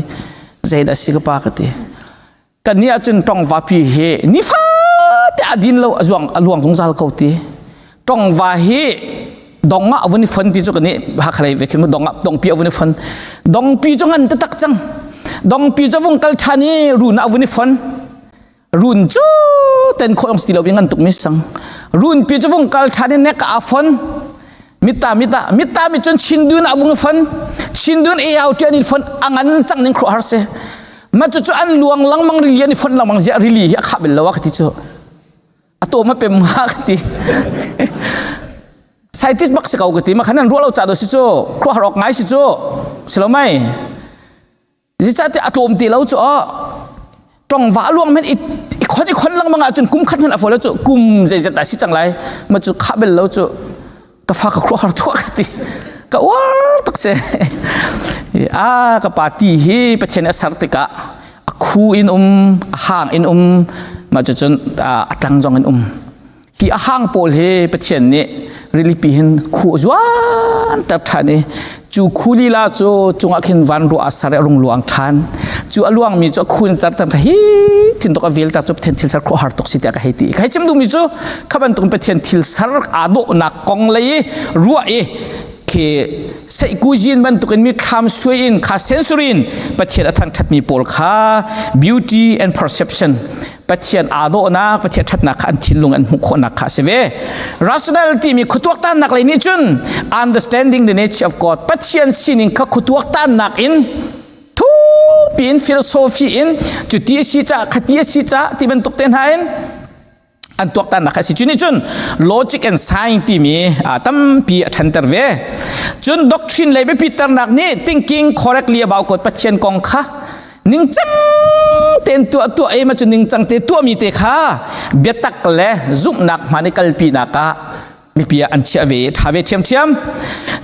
zaida si ka pa ka ti kan ni achun tong va pi he ni fa ta อดินเราจวงหลวงสงสารเขาตีตรงว่าฮีดองอ่ะวันนี้ฟันที่จุกันนี้หักอะไรเวคิมดองอ่ะดองปีวันนี้ฟันดองปีจงอันตักจังดองปีจะวงกัลชานีรุนอ่ะวันนี้ฟันรุนจูเต็นคนสติเราเป็นงันตุกมิสังรุนปีจะวงกัลชานีเนกอาฟันมิตามิจนชินดุนอ่ะวงฟันชินดุนเอเอาเทียนิฟันอังันจังนิครัวฮาร์เซมาจุอันหลวงลังมังริลีนิฟันลังมังเจริลีฮักขับเบลลาวกติจูอะตัวมาเป็นมากติไซติสบักสกาวกติมาขนาดรู้เราจัดดูสิจูครัวหอกไงสิจูสิเราไม่จิจัดที่อะตัวมตีเราจูตรงว่าหลวงมันอีคนลังมังอาจนคุ้มขัดมันอะฟอแล้วจูกุมใจจะตัดสิจังไรมาจูขับเบลเราจูกฟ้ากับครัวหอกกติก็ว้าตักเสกับปาร์ตี้ฮีประเทศนี้สัตย์กะคูอินห่างอินมาจนอัตลังจงอินฮีห่างโพลฮีประเทศนี้รีลิปีหินคูจวนแต่ท่านี้จูคูลีลาจูจงอักินวันรัวอาศัยรงหลวงทานจูอลวงมีจูคูนจัดตั้งฮีทินตกวิลตาจูเป็นทิลสารครัวฮาร์ตกสิตากะฮีตีใครจำดูมีจูขับเป็นตรงเป็นทิลสารอาโดนักกองเลยรัวเคใส่กูจินมันตุกันมีคำสวยอินคาเซนซูรินปัจเจกทางทัดมีโพลคา beauty and perception ปัจเจกอาโดนักปัจเจกทัดนักอันทิลงอันหุกขนักคาเสเว rationality มีขุดวักตันนักเลยนี่จุน understanding the nature of God ปัจเจกสินิงขขุดวักตันนักอินทุกปีน philosophy อินจุดที่สิจ้าขัดที่สิจ้าที่เป็นตุกเต็นหายอันตัวตันนักสิจุนี่จุน logic and science ที่มีตั้มปีทันเตอร์เวจุน doctrine เลยไปพิจารณานี่ thinking correctly about กฎปัจเจกกองข้านิ่งจังเต็นตัวมาจุนนิ่งจังเต็นตัวมีเตค่ะเบียตักเล่ซุ่มนักมันกัลปีนักมีปีอันเชื่อเวทาเวเทียม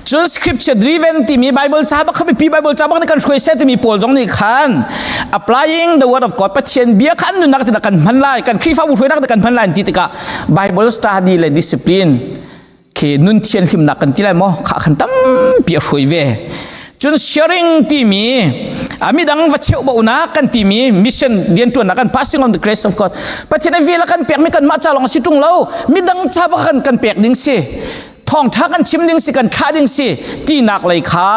จุน scripture driven ที่มี Bible จ้าบักเขามีปี Bible จ้าบักในการช่วยเซตที่มีโพลตรงนี้ขัน applying the word of God ปัจเจกเบียขันนุนักติดกันพันไล่กันครีฟ้าบุตรนักติดกันพันไล่ที่ติกะ Bible study และ discipline เคนุนเทียนหิมนักกันที่ไรมั้งข้าขันตั้มปีช่วยเวจุน sharing ที่มีมีดังวัดเชื่อบ่าวนักกันที่มี mission เรียนตัวนักกัน passing on the grace of God ปัจเจกเวลากันเปียกมีกันมาจ้าลองสิตรงเรามีดังจ้าบักกันเปียกดิ้งสิท่องทักกันชิมดิ้งสิกันข้าดิ้งสิที่นักเลยค่ะ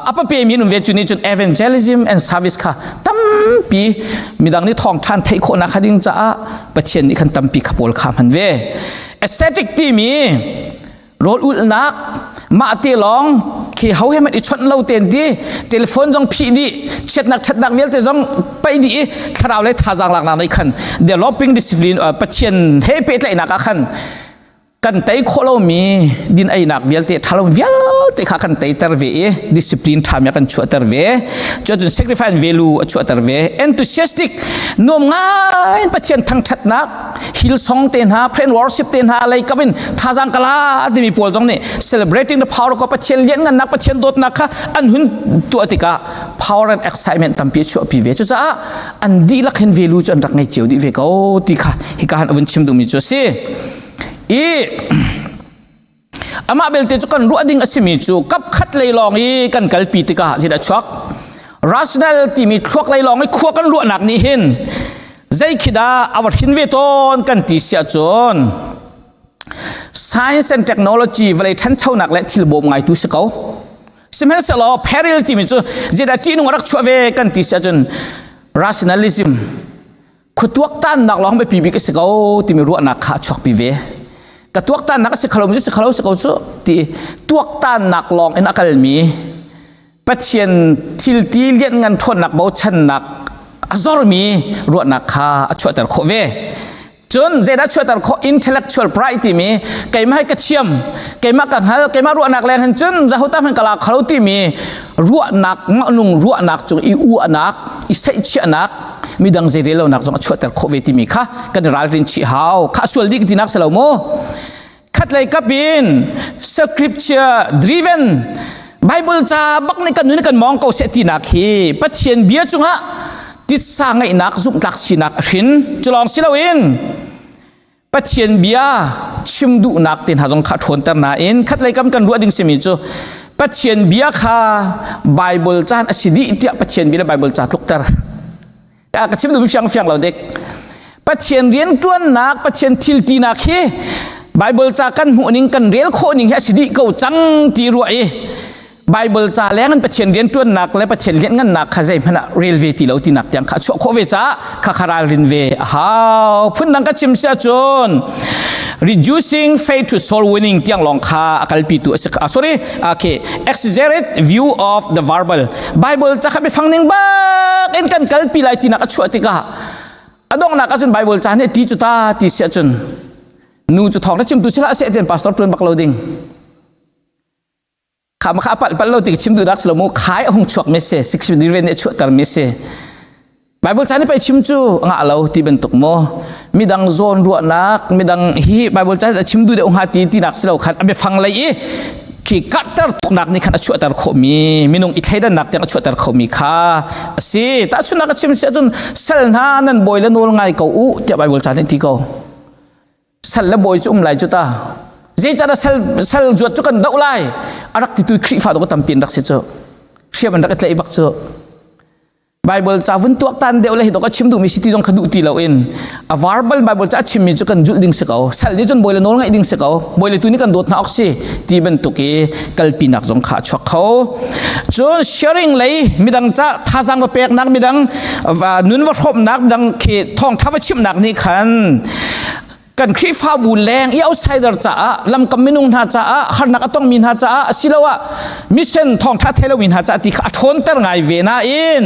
อัปเปมีนุ่มเวจุนี่จุน evangelism and service ค่ะตั้มปีมีดังนี้ท่องทันเทโคนักข้าดิ้งจ้าปัจเจกนี้ขันตั้มปีขบวนข้ามันเว aesthetic ที่มีโรดอุลนักมาเตลองที่เขาให้มันอิจฉาเราเต็มที่เทเลโฟนจงพีดีเช็ดนักเวลแต่จงไปดีถ้าเราเลยท่าจังหลังนั้นเลยคัน developing discipline ปัจเจกให้เป็นอะไรนักคันกันไต่โคเรามีดินไอ้นักเวลแต่ถ้าเราเวลแต่ข้ากันไต่เตอร์เว discipline ทำอย่างกันช่วยเตอร์เวจน sacrifice value ช่วยเตอร์เว enthusiastic นุ่มง่ายปัจเจกทั้งชัดนัก hill song เต้นหา praise worship เต้นหาอะไรก็เป็นท่าจังกะลาที่มีโพลตรงนี้ celebrating the power ก็ปัจเจกเลี้ยงกันนักปัจเจกโดดนักค่ะอันหุ่นตัวติกะ power and excitement ตั้มปีช่วยปีเวจ้าอันดีลักเห็น value จนรักในเจียวดีเวก็ติกะฮิการอวันชิมดูมีจ้าสิอามาเบลเตจุกันรัวดิ่งอสิมิจูกับขัดเลยลองกันกัลปีติกาจิดาช็อก rationality มีทวกเลยลองขวกันรัวหนักนี่เห็นใจคิดาอวดหินเวทอนกันติเสียจน science and technology เวลาท่านเท่านักและทิลบมไงตุสเขาสมัยสลอ peril ที่มีจูจิดาที่นุ่งรักชัวเวกันติเสียจน rationalism ขุดตัวตันนักลองไปปีบิกสเขาที่มีรัวหนักขาช็อกปีเวกับตัวตันนักสิขลุ่มสิขลุ่มสิขลุ่มที่ตัวตันนักลองอินอักลมีปัจเจียนทิลตีเลี้ยงเงินทนนักเบาชันนักอซอร์มีรวดนักขาช่วยแต่โคเวจนเจด้าช่วยแต่โค intellectual pride ที่มีไก่มาให้กระเชียมไก่มากังหันไก่มารวดนักแรงจนจะหัวตาเป็นกะลาขลุ่มที่มีรวดนักงะนุงรวดนักจงอีอูนักอีเซชินักมีดังเจริญเรานักจงช่วยแต่โคเวที่มีค่ะกันรัลรินชีฮาวข้าส่วนดีที่นักสลาวโมขัดเลยกับบิน scripture driven Bible จ้าบักในกันนู้นกันมองเขาเสตินักฮีปัจเจียนเบียจุงฮะติดสร้างไอ้นักซุ่มตักสินักหินจะลองสิเราเองปัจเจียนเบียชิมดูนักตินหาจงขัดทนแต่นาเองขัดเลยกันรัวดิ่งเสมิจูปัจเจียนเบียค่ะ Bible จ้าอสิดีที่ปัจเจียนเบีย Bible จ้าทุกตาร์กระชิมดูเฟียงเราเด็กป ปัจเจียนเรียนจวนนักปัจเจียนทิลตีนักเฮไบเบิลจากกันหัวนิ่งกันเรียลโคนิ่งเฮสิดีกูจังตีรวยไบเบิลจ่าแรงกันประเชียนเรียนจวนหนักและประเชียนเรียนเงินหนักข้าใจพนักเรลเวทีเราตีหนักอย่างข้าชั่วโควิดจ้าข้าคาราลินเวฮาวพุ่นดังก็ชิมเสียจน reducing faith to soul winning ที่ยังลองข้าอักลปีตัวsorry okay exaggerate view of the verbal Bible จะข้าไปฟังหนึ่งบ้างเอ็นกันกัลปีไลตีหนักชั่วติกาอดองหนักจน Bible จ่าเนี่ยตีจุตาตีเสียจนนูจุดทองถ้าชิมตัวเสียละเสียเต็มพาสตอร์จวนบักเราดิ่งข้ามาข้าปัดเราติดชิมดูรักสลมุขายหงชวกเมสเซ่สิกสิบดีเรนเนี่ยชวกตารเมสเซ่ไบเบิลจานี่ไปชิมจูงาเราที่เป็นตุกโมมีดังโซนรัวนักมีดังฮีไบเบิลจานี่ชิมดูเดี๋ยวหาตีที่นักสลาขันเอาไปฟังเลยขี้กัดตร์ตุกนักนี่ขันชวกตารขมีนุ่งอิทธิดันนักยังชวกตารขมีข้าสิแต่ชุนักชิมเสียจนเซลนานั่นบอยแล้วนูลไงเขาอู้ที่ไบเบิลจานี่ที่เขาเซลแล้วบอยจุ่มไหลจุตาเจ้าจะเซลจวดจุกันดาวไลอารักที่ตุยครีฟ้าตัวก็ทำเป็นรักสิจ้าเชื่อมันรักเลยบักจ้าไบเบิลจ้าวันตัวตันเดียวเลยตัวก็ชิมดูมีสิทธิตรงขดุตีเราเองวาร์เบิลไบเบิลจ้าชิมมีจุกันจุดดิ่งสกาวเซลนี่จนบอยเลยโน้นไงดิ่งสกาวบอยเลยตัวนี้กันโดดนักสิที่เป็นตุกีกัลปีนักจงขาชักเขาจน sharing เลยมีดังจ้าท่าสังว่าเปียกนักมีดังนุนว่าครบนักดังเขตทองทับชิมนักนี่ขันกันครีฟ้าบุญแรงเอาไซเดอร์จ้าลำกำมินุงท่าจ้าฮาร์นักต้องมินท่าจ้าสิลาวะมิเชนทองท่าเทลวินท่าจ้าที่ขัดทนแต่ไงเวน่าอิน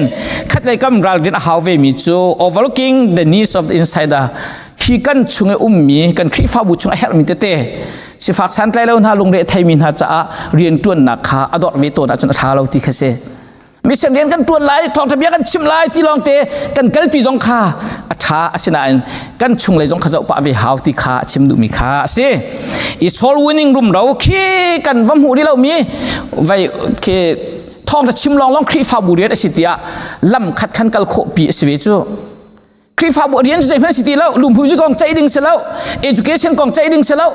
ขัดเลยกำรัลดินฮาวเวมิจู overlooking the needs of the insider ฮีกันชุงเอมีกันครีฟ้าบุญชุงเอเฮร์มิเตเตสิฝากสันไลแล้วน่าลงเรทไทยมินท่าจ้าเรียนจวนนักข้าอดอดเวโตนะจนท้าเราที่เขเซมิเชนเรียนกันจวนไล่ทองทะเบียนกันชิมไล่ที่ลองเตกันกัลปีจงข้าท้าสินะกันชุงเลยจงข้าจะป่าเวหาวที่ข้าชิมดูมีข้าสิอีโซลวินนิ่งรุมเราขี้กันวัมหูที่เรามีไว้เคทองจะชิมลองครีฟ้าบุเรียนสิทธิะลำขัดขันกัลโคปีสเวจูครีฟ้าบุเรียนจะเป็นสิทธิแล้วลุมพูจุกองใจดิ่งเสแล้ว education กองใจดิ่งเสแล้ว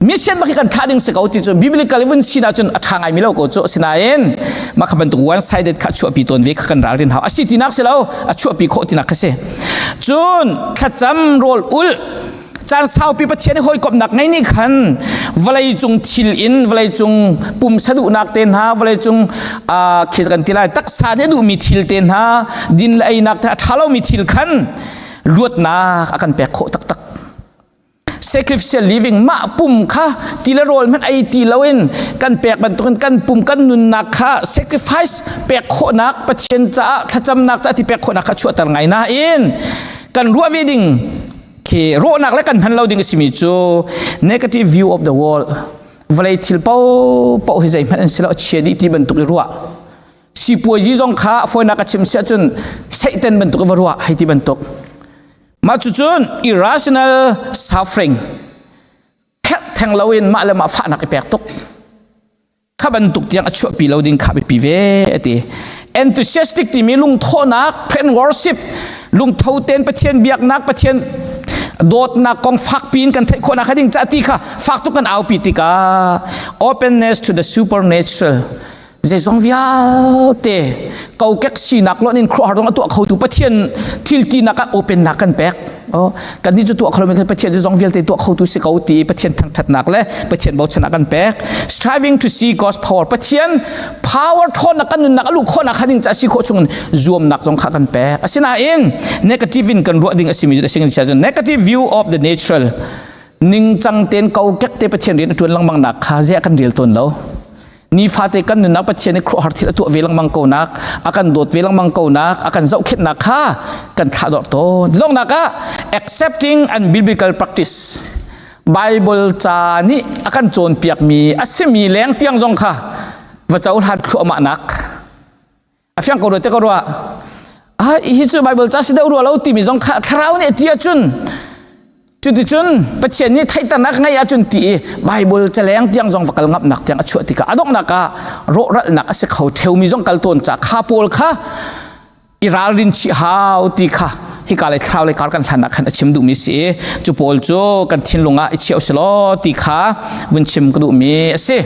มิเชนมาคิดกันท่าดิ่งสกาวติจูบิบลิกาลิวันสินาจนทางไงมิเลวก็จูสินาเอ็นมาขับเป็นตัว one sided ขัดชัวปีตนเวกกันรักดินหาอาศิตินักเสแล้วชัวปีโคตินักเสจูนขัดจำโรลอุลจานสาวปีปัจเจนหอยกบหนักไงนี่ขันวลัยจุงทิลอินวลัยจุงปุ่มสะดุนักเตนหาวลัยจุงคิดกันทีไรตักษาเนี่ยดูมีทิลเตนหาดินไอนักแต่ท้าเรามีทิลขันลวดนักอากันแปะโคตักsacrificial living มาปุ่มค่ะทีละโรลมันไอทีละเว้นกันแปลกบันทุนกันปุ่มกันนุนนักค่ะ sacrifice แปลกโคนักปัจเจนจ้าถ้าจำนักจ้าที่แปลกโคนักค่ะชั่วต่างไงนะเองกันรัวเวดิ่งเคโรนักและกันพันเราดิ่งสิมิจู negative view of the world วลัยทิลเป้าให้ใจมันเสละเชียดีที่บรรทุกรัวสิปัวจีจงค่ะฝนนักชิมเสียจนใส่เต็นบรรทุกรัวให้ที่บรรทุกมาจุน irrational suffering แค่แทงเราเองมาแล้วมาฝานักแปลกตกข้าบรรทุกยังชั่วปีเราดิ่งข้าไปปีเวที enthusiastic ที่มีลุงโทนัก praise worship ลุงเท่าเต้นประเชียนเบียกนักประเชียนโดดนักกองฟักปีนกันเทคนนักดิ่งจัดที่ข้าฟักตุกันเอาปีติกา openness to the supernaturalเจ้าวิอาเตะเขาเก็กสีนักล้อนินครัวตรงตัวเขาตัวประเทศทิลตีนักโอเปนนักกันแปกกันนี่จะตัวเขาไม่เคยประเทศเจ้าวิอาเตะตัวเขาตัวสิเขาตีประเทศทางถัดนักและประเทศบ่ชนะกันแปก striving to see God's power ประเทศ power ทนนักกันนักลูกคนนักดิ่งจะสิโคชงรวมนักจงขากันแปกสินะเอง negative กันรัวดิ่งสิมีจะสิ่งที่เช่น negative view of the natural นิ่งจังเต้นเขาเก็กเตะประเทศเรียนจวนลังบางนักข้าเจ้ากันเดียลตนแล้วนี่ฟาเตกันนักปัจเจนครัวหาที่ตัวเวลังมังโกนักอาการโดดเวลังมังโกนักอาการเจ้าขิดนักข้ากันขาดตัวลงนัก accepting and biblical practice Bible จานี่อาการโจรเปียกมีอาศัยมีแรงเตียงจงข้าว่าเจ้าหัดขัวมานักอาฟังกูรู้แต่กูรู้ฮิจู Bible จาสิเดารู้เราตีมีจงข้าคราวนี้เตียจุนจุดจุนปัจเจนี้ไทยตนักไงอาจุนตีไบเบิลจะแรงที่ยังจงฟักงับหนักยังชั่วติกาอดอกนักะโรรัลนักสิเขาเทวมีจงกัลต้นจากข้าปูลข้าอิราลินชิฮาวติกาฮิกาเลทราวเลการกันทันนักขันชิมดูมีสิจูปูลจูกันทิ้งลงอ่ะอิเชียวสโลติกาวินชิมกดูมีสิ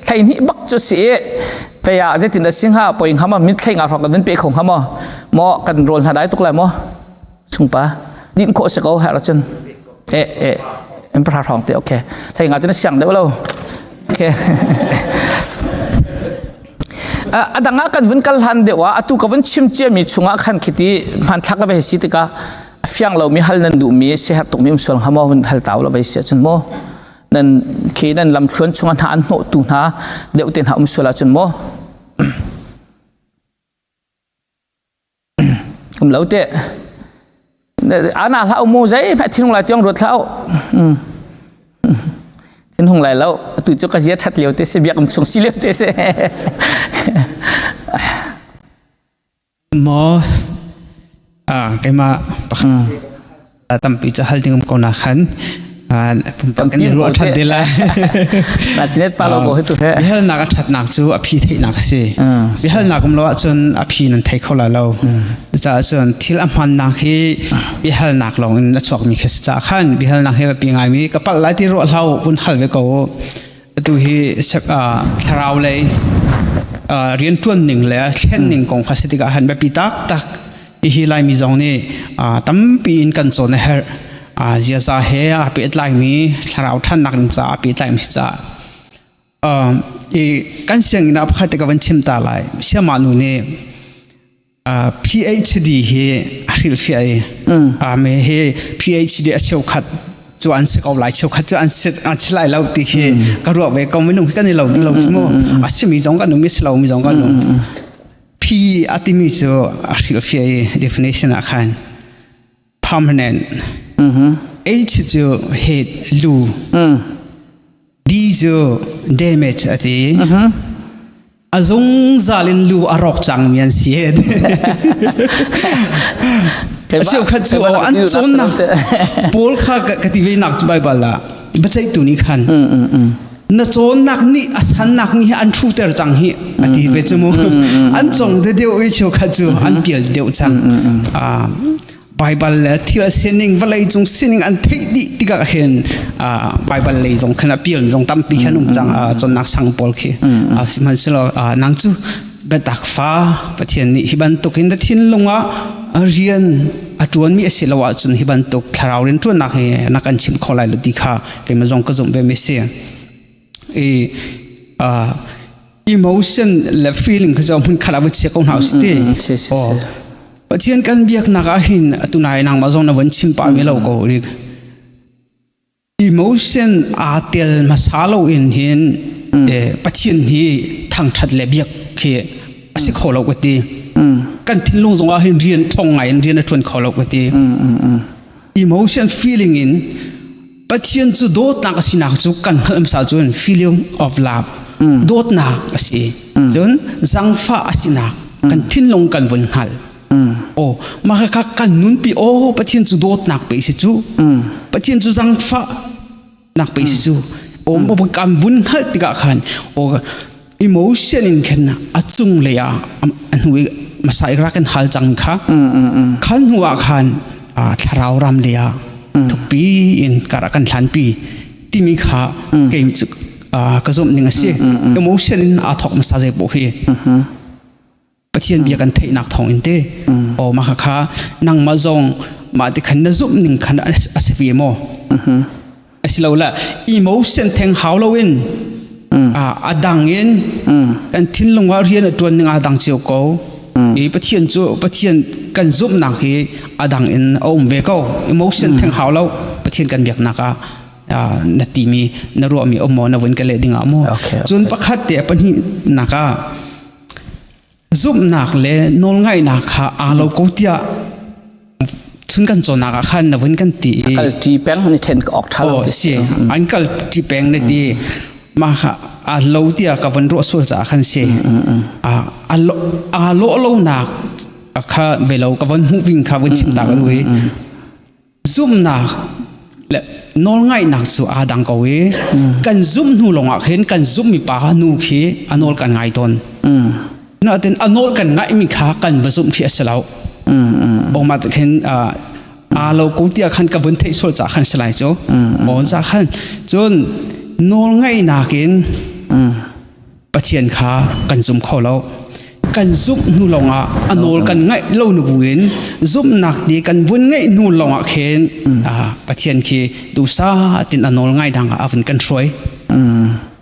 ไทยนี้บักจูสิพยาจะติดสิงหาปอยงหามามิตรไทยงาฟังกันเป็นเปย์ของหามาหมอกันโรนหาได้ตุกไรหมอชุงปะ din ko se ko ha ra chun em pra thong te okay thai nga chun siang de lo okay adanga kan vun kal han de wa atu ka vun chim che mi chunga khan khiti man thak ba si te ka fiang lo mi hal nan du mi se har tok mi sol hama hun hal taw lo ba se chun mo nan khi nan lam thluan chunga na an no tu na deu ten ha sola chun mo lo te ana lau mo zai fa thin la tiang rot lau tin hung lai lau tu chu ka zia that leo te se biak chung si leo te se mo cái mà tâm bị cho hai tiếng còn là khấn tâm cái ruột thật đấy là net palo bo hitu he bihal na ka that nak chu a phi thei nak se bihal na kum lo chun a phi nan thei khola lo cha chun thil a man nak hi bihal nak long na chok mi khes cha khan bihal nak he pi ngai mi ka pal lai ti ro hlau bun hal ve ko tu hi sak tharau le rian tuan ning le thlen ning kong khasiti ka han ba pi tak tak hi lai mi zong ni tam pi in kan chon her zia za he a pi lai mi tharau than nak ning cha pi lai mi cha kan siang ina pha te ka van chim ta lai sia ma nu ne PhD he aril fi ai me he PhD a cheu khat chu an se ko lai cheu khat chu an se a chilai lau ti he ka ro ve ko minung ka ni lo mo a si mi jong ka nu mi slo mi jong ka nu P atimi chu aril fi ai definition a khan permanent H chu head lu D chu damage ati azung zalin lu arok chang mian sied acheu khat chu an chon na pol kha ka ti ve nak chu bai bala ba chai tu ni khan na chon nak ni asan nak ni an thu ter chang hi ati ve chu mo an chong de deu ei cheu khat chu an pial deu chang Bible thil sining valai chung sining an thei di tika hen Bible le jong khana pial jong tam pi khanum chang chon nak sang pol khi siman selo nang chu betak fa pathian ni hiban tokin da thin lunga rian atuan mi asilawa chun hiban tok tharau rin tu nak he nakan chim kholai lu dikha ke ma jong ka jong be me se emotion le feeling ka jong mun khala bu che kong house te pathian kan biak naka hin atunai nang ma zong na wan chim pa mi lo ko ri emotion atel masalo in hin pathian hi thang that le biak khi asi kholo ko ti kan thin long zong a hin rian thong ngai rian a thun kholo ko ti emotion feeling in pathian chu dot na ka sinak chu kan ham sa chun feeling of love dot na asi chun zangfa asina kan thin long kan vun hal maka kan nun pi pathian chu dot nak pe si chu pathian chu jang fa nak pe si chu mo kan vun hal tika khan emotion in khan achung le ya an hui masai ra kan hal chang kha khan huwa khan tharau ram le ya thupi in kara kan thlan pi timi kha game chu ka zom ning ase emotion in a thok masa je bo hi pathian bia kan thei nak thong inte ma kha nang ma zong ma ti khan na zup ning khan asevi mo asilola emotion theng hawlowin adang in kan thin lunga rian atun ning adang chiu ko pathian kan zup nak hi adang in ve ko emotion theng hawlo pathian kan biak naka na ti mi na ro mi mo na win ka le dinga mo chun pakhat te pani naka zup nak le nol ngai nak kha alo ko tia chun kan chona ka khan na win kan ti kal ti peng ni then ka ok thalo si an kal ti peng ne ti ma kha a lo tia ka van ro sul cha khan se a lo nak kha velo ka van hu wing kha win chim ta ka we zup nak le nol ngai nak su a dang ko we kan zup nu longa khen kan zup mi pa nu khi anol kan ngai ton na ten anol kan ngai mi kha kan bazum khi asalau ma khen alo ko tia khan ka bun thei sol cha khan salai cho za khan chon nol ngai na kin pathian kha kan zum kholo กันซุปนูลงอ่ะอนอลกันไงเล่าหนูบุญซุปหนักดีกันวุ่นไงนูลงอ่ะเข็นปะเทียนคีดูซาตินอนอลไงดังอ่ะวันกันช่วย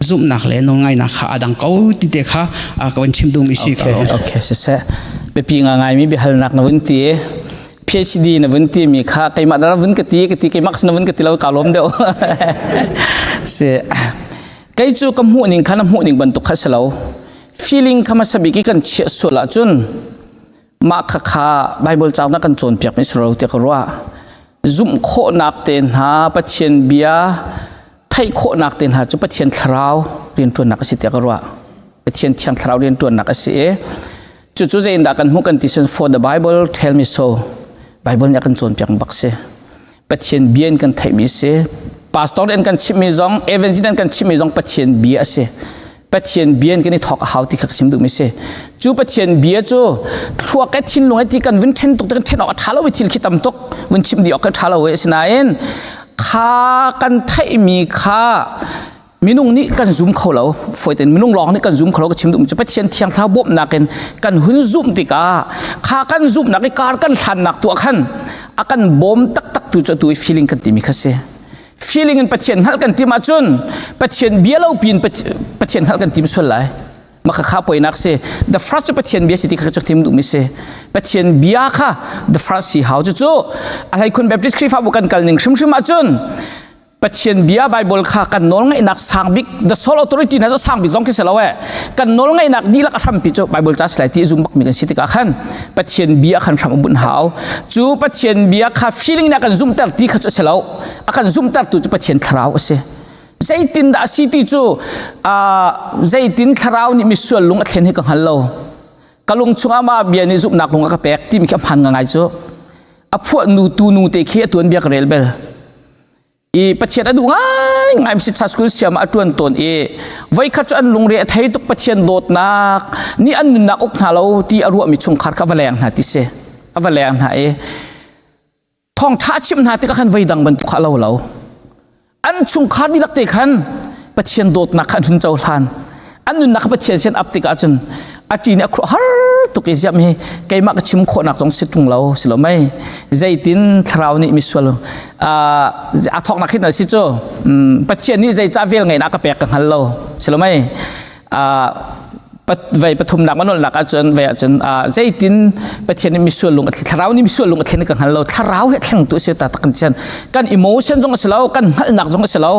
ซุปหนักเลยนอลไงนักขาดังเขาติดเด็กค่ะก็วันชิมดูมิสิกันโอเคเสร็จไปปีงไงมีบิฮัลนักนวันที่ PhD นวันที่มีค่าใครมาดาราวันกติใครมักสนวันกติเรากล่าวล้มเดียวเสียใครจู่คำพูดนิ่งขันพูดนิ่งบรรทุกขัดเรา feeling คำสับกิกันเชื่อสุดละจนมาข้าไบเบิลเจ้านักกันโจนเปียกไม่สุดเราเที่ยวว่าซุ่มโคนักเต็นหาปัจเจียนเบียไทยโคนักเต็นหาจุปัจเจียนทราวเรียนตัวนักสิเที่ยวว่าปัจเจียนเชียงทราวเรียนตัวนักสิจู่ๆจะอินดักกันมุกันที่ for the Bible tell me so Bible นักกันโจนเปียกบักเสปัจเจียนเบียนกันไทยมีเสpastor เรียนกันชิมมีจง evangelist กันชิมมีจงปัจเจียนเบียเสปัจเจียนเบียนกันนี่ทอกหาวที่ขัดชิมดูไม่เสจู่ปัจเจียนเบียจู่ทั่วกันทิ้งลงไอ้ที่กันวินเทนตกกันเทนออกท้าเราวิจิลคิดตำตกวินชิมดีออกกันท้าเราเวสนาเอ็นข้ากันไทยมีข้ามินุ่งนี่กันซูมเขาเราฝอยแต่มินุ่งร้องนี่กันซูมเขาเราก็ชิมดูจะปัจเจียนเทียงเท้าบบนักกันหุ่นซูมติกาข้ากันซูมนักการกันทันนักตัวขันอากันบอมตักตัวจะตัว feeling กันที่มีข้าเสfeeling ปัจเจียนฮัลกันที่มาจนปัจเจียนเบียเราปีนปัจเจียนฮัลกันที่ส่วนไหลมาข้าป่วยนักเส the first ปัจเจียนเบียสิที่ข้าจะทิมดูมิเสปัจเจียนเบียค่ะ the first สีหาวจู่ๆอะไรคนแบบที่คริสต์ฟ้าบุกันกันหนึ่งชิมมาจนปัจเจียนเบียไบเบิลค่ะกันโน้ลไงนักสังบิก the sole authority น่าจะสังบิกจงคิดเสร็จแล้วกันโน้ลไงนักดีลักทำปิจไบเบิลจัสไลที่ซุ่มบักมีกันสิที่กันปัจเจียนเบียขันทำบุญหาวจู่ปัจเจียนเบียค่ะ feeling นักกันซุ่มตัดที่ข้าจะเสร็จแล้วอากันซุ่มตัดตัวปัจเจียนทราวเสใจตินดาสิที่จู่ใจตินทราวนี่มีส่วนลงอัดเทนให้กันฮัลโหลกะลงช่วงมาเบียนี่ซุ่มนักลงกระแปกที่มีคำพันง่ายจู่พวกนูเตะเขียตัวเบียกเรลเบลอีปัจเจียนดูง่ายมิสิชาสกุลเสียมาตัวตนไว้ขัดอันลงเรียไทยตุกปัจเจียนโดดนักนี่อันนักอกหาเราที่อารมณ์มีชงขาดข้าวแรงหาที่เสข้าวแรงหาท้องท้าชิมหาที่ก็ขันไว้ดังบรรทุกข้าเราอันชงขาดนี่ลักเตะขันปัจเจียนโดดนักขันหุ่นเจ้าทานอันนักปัจเจียนเช่นอัพติกาจนอาจีเนี่ยครัวฮาร์ตุกเสียมีไก่มักชิมคนนักจงสิตุงเราสิเราไม่ใจตินทราวนี่มิสวลอาทอกนักขึ้นหน่อยสิโจปัจเจียนนี่ใจจ้าเวลไงนักกระแปกกันฮัลโหลสิเราไม่ไว้ปฐุมนักมันนนักอาจารย์ไว้อาจารย์ใจตินปัจเจียนนี่มิสวลลงทราวนี่มิสวลลงอันนี้กันฮัลโหลทราวเหตุแห่งตัวเสียตาตะกันเช่นกันอิโมชันจงสิเรากันหัลนักจงสิเรา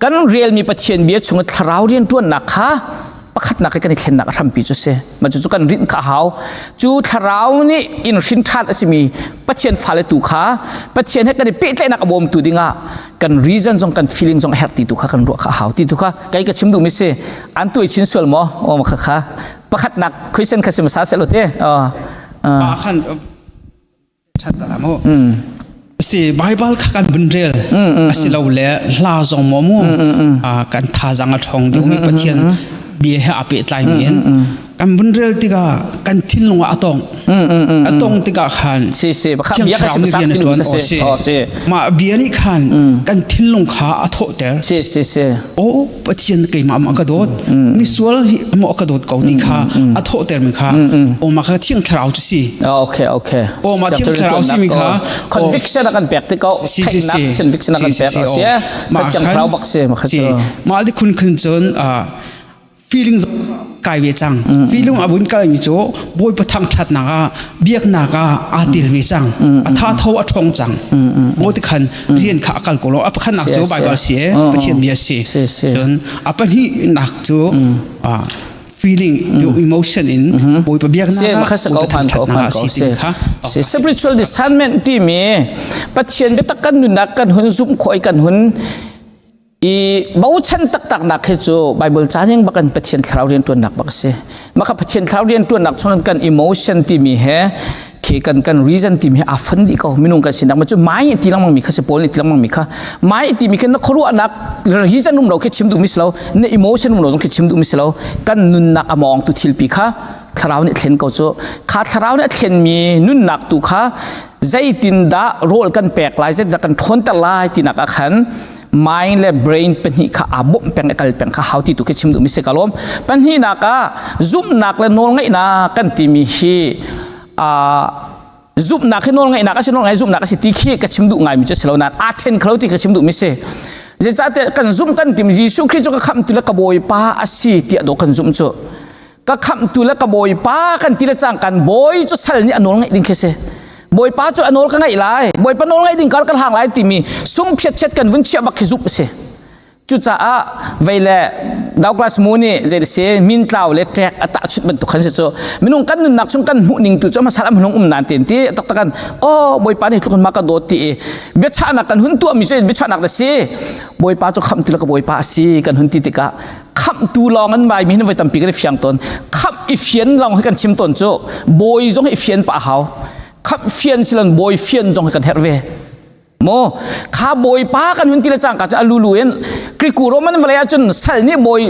กันเรียลมีปัจเจียนเบียชงทราวเรียนตัวนักฮะขัดนักกันเห็นนักทำปีจุเสมันจู่กันรินข้าวจู่ทาราวนี่อินสินทัดสิมีปัจเจียนฟ้าเลตุขาปัจเจียนให้กันเป๊ะเลยนักบอมตุดิงะกัน reason จงกัน feeling จง heart ติตุขากันรัวข้าวติตุขาไกก็ชิมดูมิเสอันตัวชินส่วนมั้งโอ้มาข้าประคัดนักคุยเส้นข้าสิมาซาเซลเต้ขันชัดตลาดมั้งสิไบเบิลขันบุญเรียลสิเราเล่ลาจงมั่วกันท่าจังทองดูมีปัจเจียนเบียร์อาเปิดไลน์เมียนกันบุญเรียลติกากันทิ้งลงอาตงติกาขันสิเที่ยงคราวนี้เรียนตัวสิมาเบียร์นี่ขันกันทิ้งลงขาอาโถเตอร์สิโอ้ปัจเจียนเกี่ยมากระโดดมีส่วนมากระโดดเกาติขาอาโถเตอร์มีขาโอ้มาเที่ยงคราวจุสิโอเคโอ้มาเที่ยงคราวสิมีขา conviction กันแปลกที่เขาconviction กันแปลกเสียมาเที่ยงคราวบักเสียมาดิคุณขึ้นจนfeeling กายเวจัง feeling อาบุญกายมิโจบอยประทังชัดนักเบียกนักอาติลเวจังท่าเท้าทองจังโมติขันเรียนข้ากัลโกโลอัปขันนักโจใบบัลเสียประเทียนเบียเสียจนอัปนี้นักโจfeeling the emotion in บอยประเบียกนักมาขัดเขาผ่านเสีย spiritual discernment ที่มีประเทียนเบตักกันนุนักกันหุ่นซุ่มคอยกันหุ่นบ่าวชันตักนักให้จูไบเบิลจายังบักันปัจเจียนทราวเรียนตัวนักบักเสมาขับปัจเจียนทราวเรียนตัวนักช่วงกัน emotion ที่มีเหตุกัน reason ที่มีฟันดีก็มินุงกันสินักมันจูไม่ที่ลังมังมีข้าเสพโพลที่ลังมังมีข้าไม่ที่มีแค่นักครัวนัก reason นุ่มเราแค่ชิมดูมิสเราใน emotion นุ่มเราต้องแค่ชิมดูมิสเรากันนุนนักมองตุทิลปีข้าทราวนี่เห็นก็จูข้าทราวนี่เห็นมีนุนนักตุข้าใจตินดาโรลกันแปลกหลายใจกันทนตะลายที่นักขัน mind และ brain เป็นหิข้าอาบุเป็นกัลเป็นข้า how ที่ตุกชิมดูมิเสกลมเป็นหินักะซุ่มนักและนอนไงนะกันที่มีฮีซุ่มนักให้นอนไงนักก็ชินอนไงซุ่มนักก็สิที่ขี้ก็ชิมดูไงมิจะเสลานัดอาเทนเขาที่ก็ชิมดูมิเสจะจัดกันซุ่มกันที่มียิสุคริสต์ก็คำตุลกบอยป้าอาศัยที่อดกันซุ่มโจก็คำตุลกบอยป้ากันที่ละจังกันบอยจะเสลนี่อนอนไงดิ้งเคสบอยป้าจะอนอนกันไงไล่บอยป้านอนไงดิ้งกันห่างไล่ที่มีซุ่มเพียรเช็ดกันวิ่งเชี่ยบักซุ่มเสจุดจ้าเวลาดาวกลาสมูนี่จะเสียมินเตาเล็กแจกอัตชุดมันตุกขันเสียโจมินุงกันนักชุ่มกันหุ่นนิ่งตุจ้ามาสารมินุงนานเต็มที่ตักกันโอ้บอยป้านี่ทุกคนมากันโดดที่เบียชานักกันหุ่นตัวมิเช่เบียชานักแต่เสียบอยป้าจะคำตุลกบอยป้าสีกันหุ่นที่ติกะคำตูลองกันไปมีนไว้ตั้งปีกันเฟียงตนคำอีเฟียนลองให้กันชิมตนโจบอยจงให้เฟียนป่าเขาคำเฟียนสิลันบอยเฟียนจงให้กันเฮรเวโมข้าบอยป้ากันหุ่นที่ละจังกันจะลูลูเอ็นคริกูโรมันเวลาจนสัลนี่บอย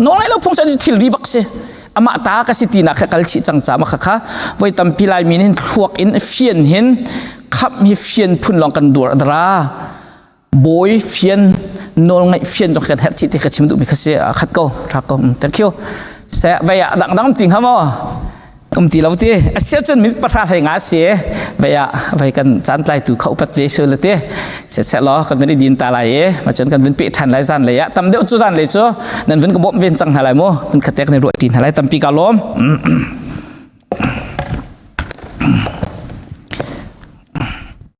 น้องไอ้เราพงศจะทิลรีบักเสอามาตากสิตีนักกัลชิจังจ้ามาค่ะไว้ตั้งปีลายมีนทวกอินเฟียนเห็นขับมีเฟียนพุ่นลองกันดูดราบอยเฟียนน้องไอ้เฟียนจงกันเฮรชิติกชิมดูมิคเสขัดก็รักก็thank youเสไว้ดังติงฮะโมตีเราที่เสียจนมีประธานให้งาเสียไปกันจันทร์ไล่ตู่เขาปัดเวชเลยที่เสร็จแล้วกันไม่ได้ดินตาไหลมาจนกันเป็นปีทันไหลจันเลยอะตำเดียวจุจันเลยจ้ะนั่นเป็นกระบอกเป็นจังหาไหลโมเป็นขัดแตกในรวดดินไหลตำปีกาล้ม